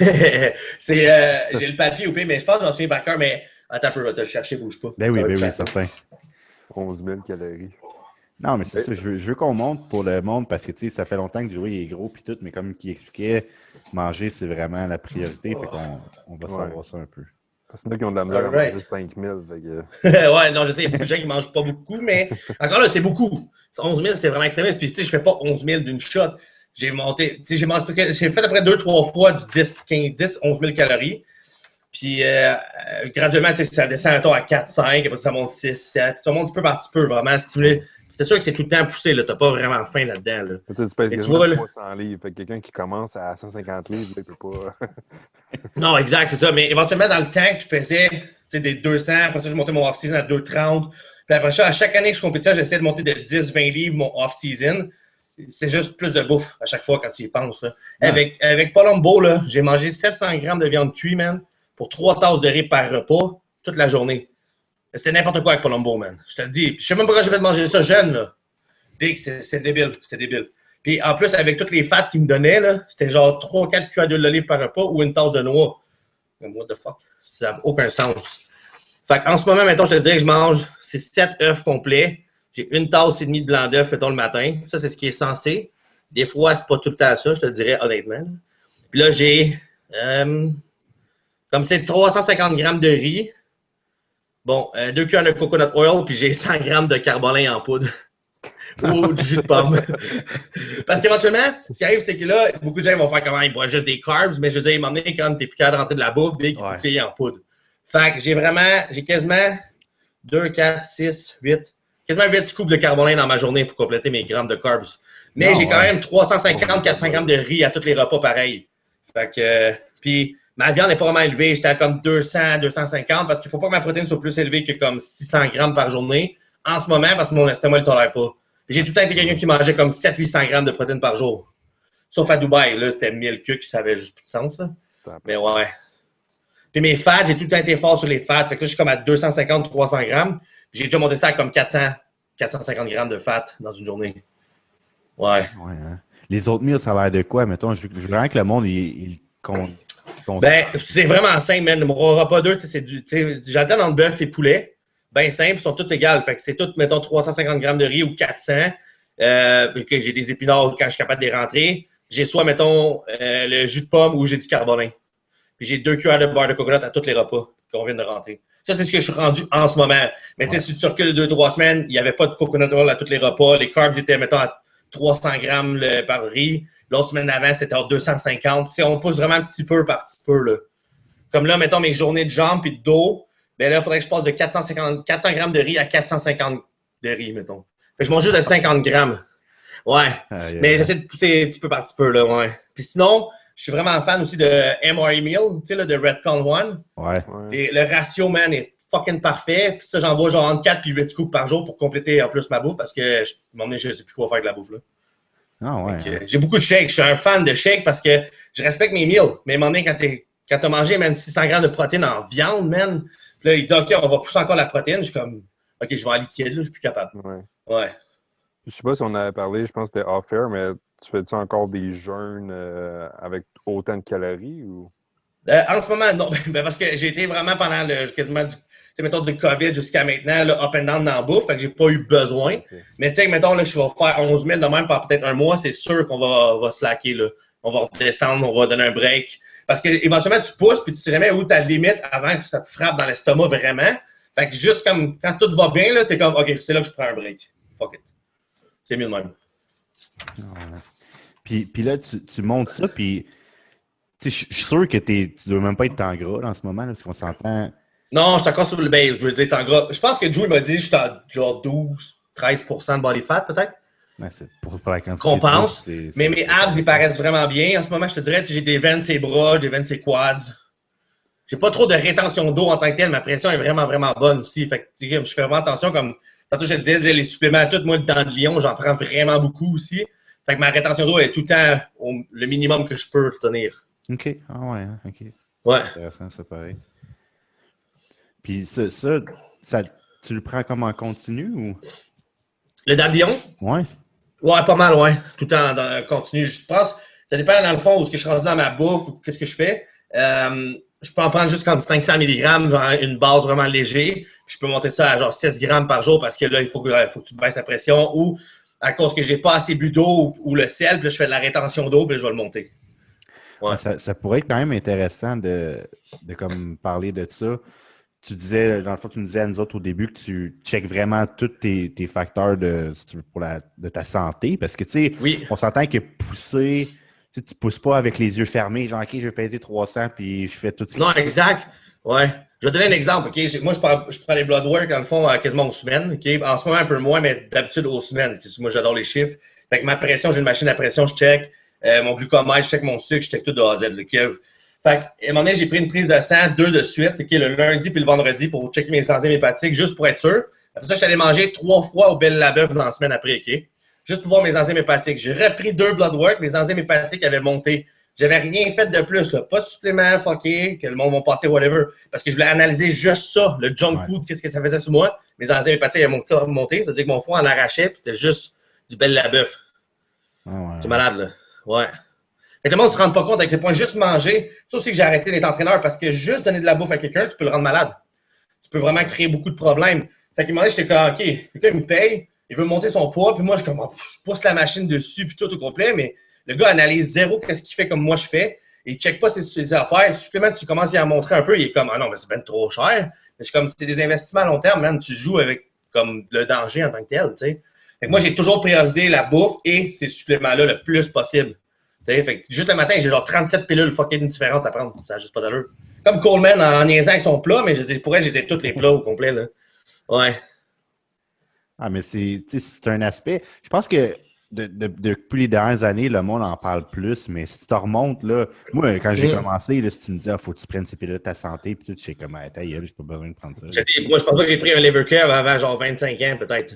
J'ai le papier au pays, mais je pense que j'en suis par cœur, mais attends un peu, je vais te le chercher, bouge pas. Ben oui, certain. 11 000 calories. Non, mais c'est ça, je veux qu'on monte pour le monde parce que, tu sais, ça fait longtemps que Joey est gros puis tout, mais comme il expliquait, manger, c'est vraiment la priorité, fait qu'on va savoir ça un peu. Parce qu'il y en a qui ont de la misère à manger 5 000. Ouais, non, je sais, il y a beaucoup de gens qui ne mangent pas beaucoup, mais encore là, c'est beaucoup. 11 000, c'est vraiment extrémiste. Puis, tu sais, je fais pas 11 000 d'une shot. J'ai monté, tu sais, j'ai mangé, parce que j'ai fait après 2-3 fois du 10, 11 000 calories. Puis, graduellement, tu sais, ça descend à 4, 5, après ça monte 6, 7. Ça monte petit peu par petit peu, vraiment stimulé. C'est sûr que c'est tout le temps poussé, là. T'as pas vraiment faim là-dedans, là. Tu pèses quasiment 300 livres. Fait que quelqu'un qui commence à 150 livres, là, il peut pas... Non, exact, c'est ça. Mais éventuellement, dans le temps que je pesais, tu sais, des 200, après ça, je montais mon off-season à 230. Puis après ça, à chaque année que je compétais, j'essaie de monter de 10, 20 livres mon off-season. C'est juste plus de bouffe à chaque fois quand tu y penses, là. Ouais. Avec Palumbo, là, j'ai mangé 700 grammes de viande cuite, man, pour 3 tasses de riz par repas toute la journée. C'était n'importe quoi avec Palumbo, man. Je te le dis. Je sais même pas quand j'ai fait manger ça jeune, là. Big, c'est débile. C'est débile. Puis en plus, avec toutes les fats qu'ils me donnaient, là, c'était genre 3-4 cuillères d'huile d'olive par repas ou une tasse de noix. What the fuck? Ça n'a aucun sens. Fait qu'en ce moment, mettons, je te dirais que je mange, c'est 7 œufs complets. J'ai une tasse et demie de blanc d'œuf, mettons, le matin. Ça, c'est ce qui est censé. Des fois, c'est pas tout le temps ça, je te dirais honnêtement. Puis là, j'ai, comme c'est 350 grammes de riz, bon, 2 cuillères de coconut oil, puis j'ai 100 grammes de carbolin en poudre. Ou du jus de pomme. Parce qu'éventuellement, ce qui arrive, c'est que là, beaucoup de gens vont faire comment? Ils boivent juste des carbs, mais je veux dire, à un moment donné, quand t'es plus capable de rentrer de la bouffe, big, il faut que tu aies en poudre. Fait que j'ai quasiment 2, 4, 6, 8, quasiment 8 scoops de carbolin dans ma journée pour compléter mes grammes de carbs. Mais j'ai quand même 350, 400 grammes de riz à tous les repas pareil. Fait que, puis ma viande n'est pas vraiment élevée. J'étais à comme 200, 250 parce qu'il ne faut pas que ma protéine soit plus élevée que comme 600 grammes par journée en ce moment parce que mon estomac ne le tolère pas. J'ai tout le temps été quelqu'un qui mangeait comme 700-800 grammes de protéines par jour. Sauf à Dubaï, là, c'était 1000 culs qui savaient juste plus de sens, là. Mais ouais. Puis mes fats, j'ai tout le temps été fort sur les fats. Fait que là, je suis comme à 250-300 grammes. J'ai déjà monté ça à comme 450 grammes de fat dans une journée. Ouais. Hein. Les autres meals, ça a l'air de quoi, mettons? Je veux vraiment que le monde, il Ben, c'est vraiment simple, man. Mon repas 2, j'alterne entre bœuf et poulet. Ben simple, ils sont tous égales. Fait que c'est tout, mettons, 350 grammes de riz ou 400. Que j'ai des épinards quand je suis capable de les rentrer. J'ai soit, mettons, le jus de pomme ou j'ai du carbonin. Puis j'ai 2 cuillères de beurre de coconut à tous les repas qu'on vient de rentrer. Ça, c'est ce que je suis rendu en ce moment. Mais tu sais, si tu recules 2-3 semaines, il n'y avait pas de coconut oil à tous les repas. Les carbs étaient, mettons, à 300 grammes par riz. L'autre semaine d'avant, c'était à 250. Tu sais, on pousse vraiment petit peu par petit peu, là. Comme là, mettons, mes journées de jambes et de dos, ben là, il faudrait que je passe de 400 grammes de riz à 450 de riz, mettons. Fait que je mange juste de 50 grammes. Ouais. Mais j'essaie de pousser petit peu par petit peu, là, ouais. Puis sinon, je suis vraiment fan aussi de MRE Meal, tu sais, là, de Redcon One. Ouais. Et le ratio, man, est fucking parfait. Puis ça, j'en bois genre entre 4 et 8 scoops par jour pour compléter en plus ma bouffe parce que, je sais plus quoi faire avec la bouffe, là. Ah ouais. Donc, j'ai beaucoup de shakes. Je suis un fan de shakes parce que je respecte mes meals. Mais à un moment donné, quand t'as mangé, man, 600 grammes de protéines en viande, man, là, il dit, OK, on va pousser encore la protéine. Je suis comme, OK, je vais en liquide, là, je suis plus capable. Ouais. Je sais pas si on avait parlé, je pense que c'était off-air, mais tu fais-tu encore des jeûnes avec autant de calories ou? En ce moment, non. Ben, parce que j'ai été vraiment pendant quasiment mettons, de COVID jusqu'à maintenant, là, up and down dans la bouffe, fait que j'ai pas eu besoin. Okay. Mais tu sais, mettons, là, je vais faire 11 000 de même par peut-être un mois, c'est sûr qu'on va slacker, là. On va redescendre, on va donner un break. Parce que éventuellement, tu pousses, puis tu sais jamais où ta limite avant que ça te frappe dans l'estomac vraiment. Fait que juste comme, quand tout va bien, là, t'es comme, OK, c'est là que je prends un break. Fuck it. C'est mieux de même. Ouais. Puis là, tu montes ça, puis je suis sûr que tu dois même pas être en gras en ce moment, là, parce qu'on s'entend. Non, je suis encore sur le base. Je veux dire, en gras. Je pense que Joe m'a dit que j'étais à genre 12-13% de body fat, peut-être. Ouais, pour la quantité Qu'on de bouffe, pense. Mais mes abs, ils paraissent vraiment bien. En ce moment, je te dirais, j'ai des veines ses bras, j'ai des veines ses quads. J'ai pas trop de rétention d'eau en tant que tel. Ma pression est vraiment, vraiment bonne aussi. Fait que, je fais vraiment attention. Comme tantôt, je te disais, les suppléments, tout, moi, le dent de lion, j'en prends vraiment beaucoup aussi. Fait que ma rétention d'eau est tout le temps le minimum que je peux tenir. OK. Ah ouais, hein, OK. Ouais. C'est intéressant, ça, pareil. Puis ça, tu le prends comme en continu ou? Le dent de lion? Ouais. Ouais, pas mal, ouais. Tout le temps dans continu. Je pense, ça dépend dans le fond où est-ce que je suis rendu dans ma bouffe ou qu'est-ce que je fais. Je peux en prendre juste comme 500 mg, une base vraiment léger. Puis je peux monter ça à genre 6 grammes par jour parce que là, il faut que tu baisses la pression ou à cause que j'ai pas assez bu d'eau ou le sel, puis là, je fais de la rétention d'eau, puis là, je vais le monter. Ouais. Ça pourrait être quand même intéressant de comme parler de ça. Tu disais, dans le fond, tu nous disais à nous autres au début que tu checkes vraiment tous tes facteurs si tu veux, de ta santé. Parce que, tu sais, Oui. on s'entend que pousser, tu ne pousses pas avec les yeux fermés, genre, OK, je vais peser 300 puis je fais tout ce Non, exact. Ouais. Je vais te donner un exemple. OK? Moi, je prends les blood work, dans le fond, quasiment aux semaines. OK? En ce moment, un peu moins, mais d'habitude aux semaines. Moi, j'adore les chiffres. Fait que ma pression, j'ai une machine à pression, je check. Mon glucomètre, je check mon sucre, je check tout de A à Z. Fait qu'à un moment donné, j'ai pris une prise de sang, 2 de suite, OK, le lundi puis le vendredi pour checker mes enzymes hépatiques, juste pour être sûr. Après ça, je suis allé manger 3 fois au Belle Labeuf dans la semaine après, OK? Juste pour voir mes enzymes hépatiques. J'ai repris 2 blood work, mes enzymes hépatiques avaient monté. J'avais rien fait de plus, là. Pas de supplément fucké, que le monde va passer, whatever. Parce que je voulais analyser juste ça, le junk food, qu'est-ce que ça faisait sur moi. Mes enzymes hépatiques avaient monté, c'est-à-dire que mon foie en arrachait, puis c'était juste du Belle Labeuf. Ah ouais, C'est malade, là. Ouais. Fait que le monde ne se rend pas compte à quel point juste manger, ça aussi que j'ai arrêté d'être entraîneur parce que juste donner de la bouffe à quelqu'un, tu peux le rendre malade. Tu peux vraiment créer beaucoup de problèmes. Fait qu'à un moment donné, j'étais comme, OK, le gars, il me paye, il veut monter son poids, puis moi, je pousse la machine dessus, puis tout au complet, mais le gars analyse zéro qu'est-ce qu'il fait comme moi je fais. Il ne check pas ses affaires. Les suppléments, tu commences à montrer un peu, il est comme, ah non, mais c'est ben trop cher. Mais je suis comme, c'est des investissements à long terme, man. Tu joues avec comme le danger en tant que tel, tu sais. Fait que moi, j'ai toujours priorisé la bouffe et ces suppléments-là le plus possible. Fait que juste le matin, j'ai genre 37 pilules fucking différentes à prendre. Ça n'a juste pas d'allure. Comme Coleman en niaisant avec son plat, mais je dis, pour elle, je les ai tous les plats au complet. Là. Ouais. Ah, mais c'est un aspect. Je pense que depuis les dernières années, le monde en parle plus, mais si tu remontes, là, moi, quand j'ai commencé, là, si tu me dis, faut que tu prennes ces pilules de ta santé, puis tout, je sais comme, j'ai pas besoin de prendre ça. Moi, je pense pas que j'ai pris un liver curve avant genre 25 ans, peut-être.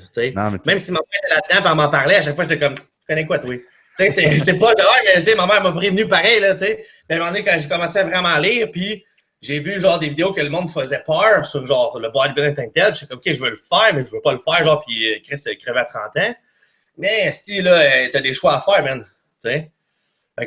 Même si ma mère était là-dedans, puis elle m'en parlait, à chaque fois, j'étais comme, tu connais quoi, toi? C'est pas genre, mais ma mère m'a prévenu pareil, là, tu sais. Puis à un moment donné, quand j'ai commencé à vraiment lire, puis j'ai vu genre des vidéos que le monde faisait peur sur genre le bodybuilding tant que tel. Je suis comme, OK, je veux le faire, mais je veux pas le faire, genre, puis Chris crevait à 30 ans. Mais, si là, t'as des choix à faire, man. Tu sais.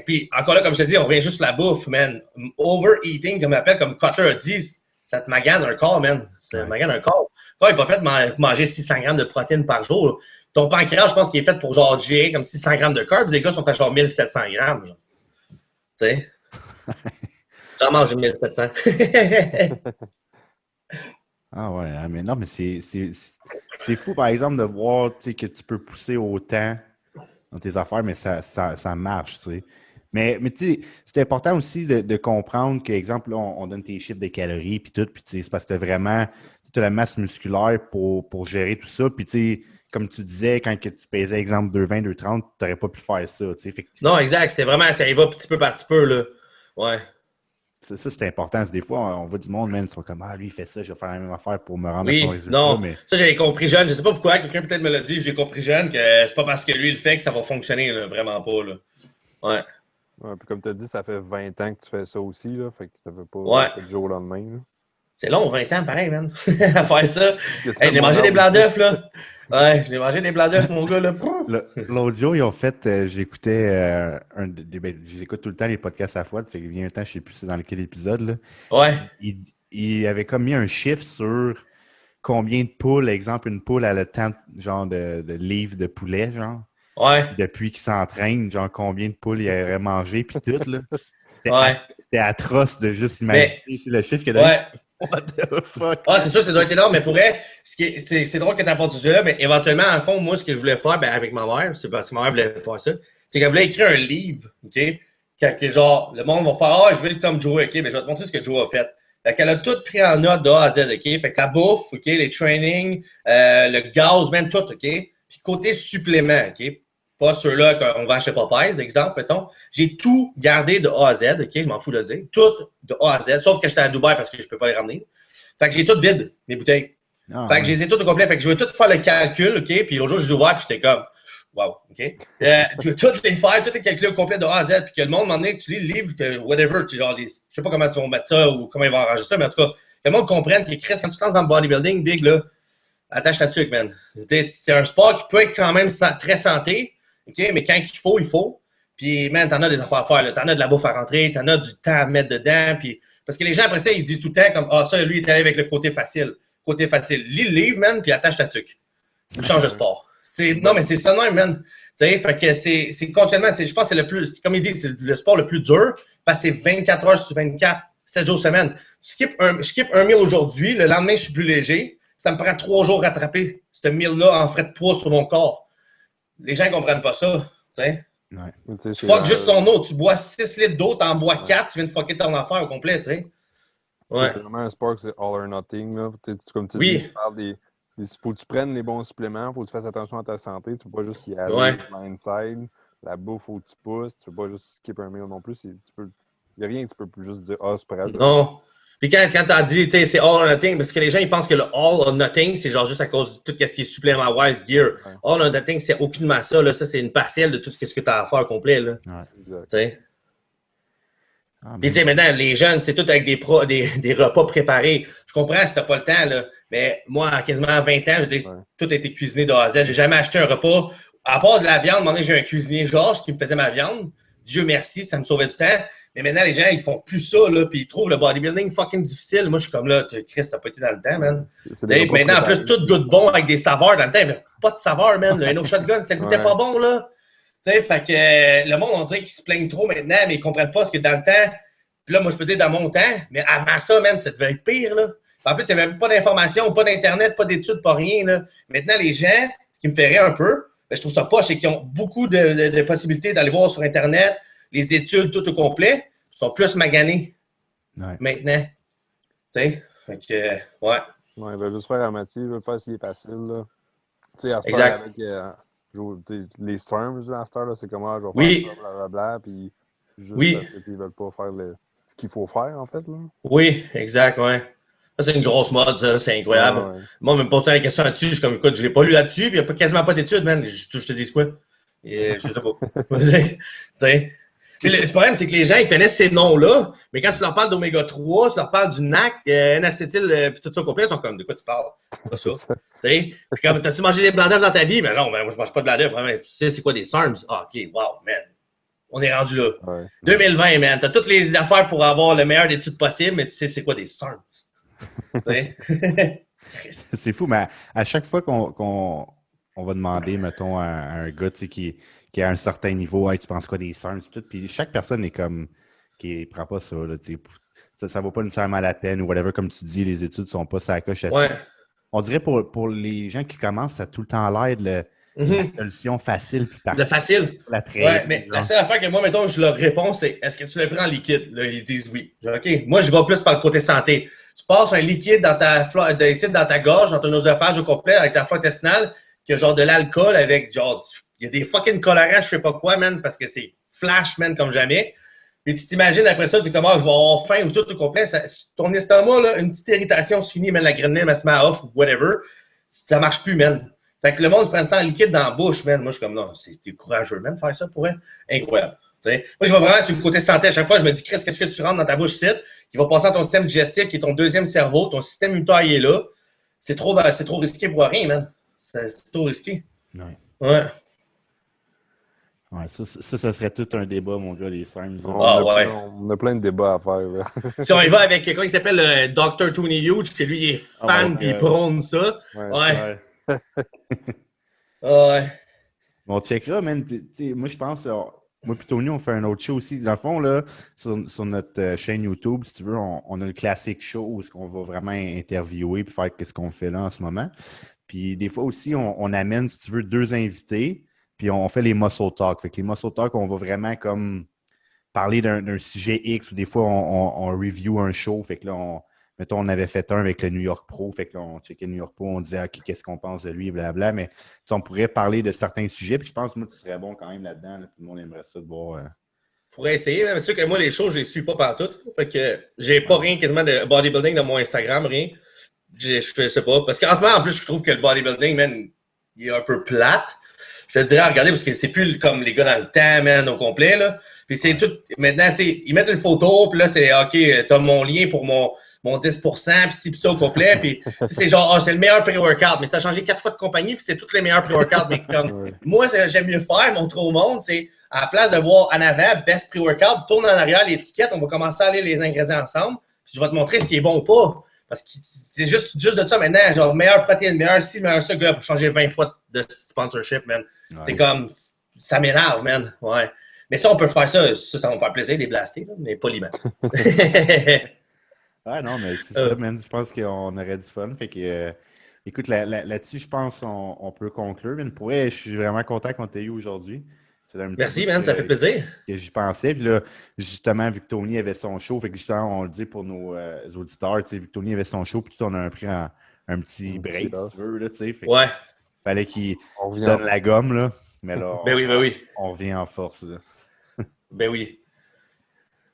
Puis, encore là, comme je te dis, on revient juste sur la bouffe, man. Overeating, comme on appelle, comme Cutler a dit, ça te magane un corps, man. Ça te magane un corps. Quoi, il n'est pas fait de manger 600 grammes de protéines par jour. Là. Ton pancréas, je pense qu'il est fait pour genre gérer comme 600 grammes de carbs. Les gars sont à genre 1700 grammes. Genre. Tu sais? J'en mange 1700. Ah ouais, mais non, mais c'est fou, par exemple, de voir que tu peux pousser autant dans tes affaires, mais ça marche, tu sais. Mais tu sais, c'est important aussi de comprendre que, exemple, là, on donne tes chiffres de calories, puis tout, puis tu sais, c'est parce que tu as vraiment la masse musculaire pour gérer tout ça, puis tu sais, comme tu disais, quand que tu pesais, exemple, 2,20, 2,30, tu n'aurais pas pu faire ça, tu sais. Non, exact, c'était vraiment, ça y va petit peu par petit peu, là. Ouais. Ça, c'est important. Des fois, on voit du monde, même, ils sont comme, lui, il fait ça, je vais faire la même affaire pour me rendre à son résultat. Non, mais... ça, j'avais compris jeune. Je sais pas pourquoi, quelqu'un peut-être me l'a dit, j'ai compris jeune que c'est pas parce que lui, il le fait que ça va fonctionner, là, vraiment pas, là. Ouais. Ouais, puis comme tu as dit, ça fait 20 ans que tu fais ça aussi, là, fait que ça fait pas du jour au lendemain, là. C'est long, 20 ans, pareil, man, à faire ça. Hey, j'ai mangé des blancs d'œufs, là. Ouais, j'ai mangé des blancs d'œufs, mon gars, là. L'autre jour, ils ont fait, j'écoutais j'écoute tout le temps les podcasts à fois, il y a un temps, je ne sais plus c'est dans quel épisode, là. Ouais. Il avait comme mis un chiffre sur combien de poules, exemple, une poule a le temps, genre, de livres de poulet, genre. Ouais. Depuis qu'il s'entraîne, genre, combien de poules il aurait mangé, puis tout, là. C'était atroce de juste imaginer le chiffre qu'il a donné. Ouais. What the fuck? Ah, c'est sûr, ça doit être énorme, mais pour vrai, c'est drôle que tu apportes ce sujet-là, mais éventuellement, en fond, moi, ce que je voulais faire avec ma mère, c'est parce que ma mère voulait faire ça, c'est qu'elle voulait écrire un livre, OK? Que genre, le monde va faire « Ah, je veux être comme Joe, OK? » Mais je vais te montrer ce que Joe a fait. Fait qu'elle a tout pris en note de A à Z, OK? Fait que la bouffe, OK? Les trainings, le gaz, même tout, OK? Puis côté supplément, OK? Pas ceux-là qu'on vend chez Popeyes, exemple, mettons. J'ai tout gardé de A à Z, OK? Je m'en fous de le dire. Tout de A à Z, sauf que j'étais à Dubaï parce que je peux pas les ramener. Fait que j'ai tout vide, mes bouteilles. Fait que je les ai toutes au complet. Fait que je veux tout faire le calcul, OK? Puis l'autre jour, je les ai ouverts, puis j'étais comme, wow, OK? Je veux toutes les faire, tout est calculé au complet de A à Z, puis que le monde, m'en est, tu lis le livre, que whatever, tu genre, je sais pas comment ils vont mettre ça ou comment ils vont arranger ça, mais en tout cas, que le monde comprenne que Chris, quand tu te lances dans le bodybuilding, big, là, attache ta tuque, man. C'est un sport qui peut être quand même très santé, OK? Mais quand il faut. Puis, man, t'en as des affaires à faire, là. T'en as de la bouffe à rentrer, t'en as du temps à mettre dedans, puis parce que les gens, après ça, ils disent tout le temps comme « Ah, ça, lui, il est allé avec le côté facile. » Côté facile. Lis le livre, man, puis attache ta tuque. Ou change de sport. Non, mais c'est ça de même, man. Tu sais, fait que c'est continuellement, je pense que c'est le plus, comme il dit, c'est le sport le plus dur, parce que c'est 24 heures sur 24, 7 jours semaine. Je skip un meal aujourd'hui, le lendemain, je suis plus léger. Ça me prend 3 jours à rattraper ce meal-là en frais de poids sur mon corps. Les gens ne comprennent pas ça, tu sais. Ouais. Tu fuck juste ton eau. Tu bois 6 litres d'eau, t'en bois 4, tu viens de fucker ton affaire au complet, tu sais. Ouais. C'est vraiment un sport que c'est all or nothing. Là. Comme tu dis, tu parles faut que tu prennes les bons suppléments, faut que tu fasses attention à ta santé. Tu ne peux pas juste y aller blindside. La bouffe, faut que tu pousses. Tu ne peux pas juste skip un meal non plus. Il n'y a rien que tu peux juste dire « Ah, c'est pas grave. » Non. Puis quand tu as dit, tu sais, c'est all or nothing, parce que les gens, ils pensent que le all or nothing, c'est genre juste à cause de tout ce qui est supplément-wise gear. Ouais. All or nothing, c'est aucunement ça. Là. Ça, c'est une partielle de tout ce que tu as à faire au complet. Là. Ouais, tu sais. Puis, tu sais, maintenant, les jeunes, c'est tout avec des repas préparés. Je comprends si t'as pas le temps, là. Mais moi, à quasiment 20 ans, tout a été cuisiné de A à Z. J'ai jamais acheté un repas. À part de la viande, maintenant, j'ai un cuisinier, Georges, qui me faisait ma viande. Dieu merci, ça me sauvait du temps. Mais maintenant, les gens, ils font plus ça, là. Puis ils trouvent le bodybuilding fucking difficile. Moi, je suis comme là, Chris, t'as pas été dans le temps, man. Maintenant, en plus, tout goûte bon avec des saveurs. Dans le temps, il n'y avait pas de saveur, man. Le Eno Shotgun, ça goûtait pas bon, là. Tu sais, fait que le monde, on dirait qu'ils se plaignent trop maintenant, mais ils comprennent pas ce que dans le temps. Puis là, moi, je peux dire dans mon temps, mais avant ça, man, ça devait être pire, là. En plus, il n'y avait pas d'informations, pas d'Internet, pas d'études, pas rien, là. Maintenant, les gens, ce qui me ferait un peu, ben, je trouve ça poche, c'est qu'ils ont beaucoup de possibilités d'aller voir sur Internet, les études tout au complet, sont plus maganés maintenant. Tu sais, fait que, ouais. Ouais, il veut juste faire à moitié, il veut faire s'il est facile, là. Tu sais, à ce temps avec les SERMs, à cette heure-là, c'est comment je vais faire ça, blablabla, puis juste parce qu'ils ne veulent pas faire ce qu'il faut faire, en fait, là. Oui, exact, ouais. Ça, c'est une grosse mode, ça, c'est incroyable. Ouais. Moi, même posé la question là-dessus, je suis comme, écoute, je l'ai pas lu là-dessus, puis il n'y a quasiment pas d'études, man. Je te dis quoi? Et, je sais pas. Le problème, c'est que les gens, ils connaissent ces noms-là, mais quand tu leur parles d'oméga 3, tu leur parles du NAC, N-acétyl, puis tout ça au complet, ils sont comme, de quoi tu parles? Pas ça. Puis comme, t'as-tu mangé des blancs d'œufs dans ta vie? Mais non, moi, je mange pas de blancs d'œufs. Tu sais, c'est quoi des SARMs? Ah, OK, wow, man. On est rendu là. Ouais. 2020, man. T'as toutes les affaires pour avoir le meilleur d'études possible, mais tu sais, c'est quoi des SARMs? C'est fou, mais à chaque fois qu'on va demander, mettons, à un gars qui est à un certain niveau, hey, tu penses quoi des SARMs, puis chaque personne est comme, qui prend pas ça, là, ça vaut pas nécessairement la peine, ou whatever, comme tu dis, les études sont pas ça coche là-dessus. Ouais. On dirait pour les gens qui commencent, ça a tout le temps l'air de la solution facile. Puis le facile. La ouais, mais la seule affaire que moi, mettons, je leur réponds, c'est est-ce que tu le prends en liquide? Là, ils disent oui. Je dis, OK. Moi, je vais plus par le côté santé. Tu passes un liquide dans ta gorge, dans ton oesophage au complet, avec ta flore intestinale, qui a genre de l'alcool avec genre, il y a des fucking colorants, je sais pas quoi, man, parce que c'est flash, man, comme jamais. Puis tu t'imagines après ça, tu dis comment je vais avoir faim ou tout au complet. Ton estomac, là, une petite irritation se finit, man, la grenade, elle se met à off ou whatever. Ça marche plus, man. Fait que le monde prend ça en liquide dans la bouche, man. Moi, je suis comme, non, t'es courageux, man, de faire ça pour elle. Incroyable. T'sais. Moi, je vais vraiment sur le côté santé à chaque fois. Je me dis, Chris, qu'est-ce que tu rentres dans ta bouche, qui va passer dans ton système digestif, qui est ton deuxième cerveau, ton système immunitaire est là. C'est trop risqué pour rien, man. C'est trop risqué. Ouais. Ouais, ça serait tout un débat, mon gars, les SARMs. On a plein de débats à faire. Là. Si on y va avec quelqu'un qui s'appelle Dr. Tony Huge, qui lui il est fan puis il prône ça. Ouais. On checkera, man. Moi, je pense moi et Tony, on fait un autre show aussi. Dans le fond, là, sur notre chaîne YouTube, si tu veux, on a le classique show où on va vraiment interviewer et faire ce qu'on fait là en ce moment. Puis des fois aussi, on amène, si tu veux, 2 invités, puis on fait les muscle talk. Fait que les muscle talk, on va vraiment comme parler d'un sujet X, ou des fois, on review un show. Fait que là, mettons, on avait fait un avec le New York Pro. Fait que là, on checkait le New York Pro, on disait, OK, qu'est-ce qu'on pense de lui, blablabla. Mais on pourrait parler de certains sujets. Puis je pense que moi, tu serais bon quand même là-dedans. Là. Tout le monde aimerait ça de voir. Pourrais essayer, mais c'est sûr que moi, les shows, je les suis pas partout. Fait que j'ai pas rien quasiment de bodybuilding dans mon Instagram, rien. Je sais pas. Parce qu'en ce moment, en plus, je trouve que le bodybuilding, man, il est un peu plate. Je te dirais à regarder parce que c'est plus comme les gars dans le temps, man, au complet, là. Puis c'est tout. Maintenant, tu sais, ils mettent une photo, puis là, c'est OK, t'as mon lien pour mon 10%, puis ci, puis ça au complet. Puis c'est genre, c'est le meilleur pré-workout. Mais t'as changé 4 fois de compagnie, puis c'est tous les meilleurs pré-workouts. Mais comme, moi, j'aime mieux faire, montrer au monde, c'est à la place de voir en avant, best pré-workout, tourne en arrière l'étiquette, on va commencer à aller les ingrédients ensemble. Puis je vais te montrer s'il est bon ou pas. Parce que c'est juste de ça maintenant, genre meilleure protéine, meilleur ci, meilleur ça, gars, pour changer 20 fois de sponsorship, man. Ouais. C'est comme, ça m'énerve, man. Ouais. Mais ça, on peut faire ça, ça va me faire plaisir, les blaster, là, mais pas les mettre. Ouais, non, mais c'est ça, man. Je pense qu'on aurait du fun. Fait que, écoute, là-dessus, je pense qu'on peut conclure. Mais pour vrai, je suis vraiment content qu'on t'ait eu aujourd'hui. Merci, man, ça fait plaisir. Que j'y pensais. Puis là, justement, vu que Tony avait son show, fait que justement, on le dit pour nos auditeurs, tu sais, vu que Tony avait son show, puis tout, on a pris un petit break, si tu veux, là, tu sais. Fait ouais. Fallait qu'il donne la gomme, là. Mais là, oui. On revient en force, là. Ben oui.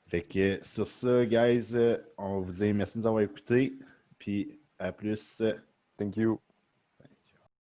Fait que sur ça, guys, on vous dit merci de nous avoir écoutés. Puis à plus. Thank you.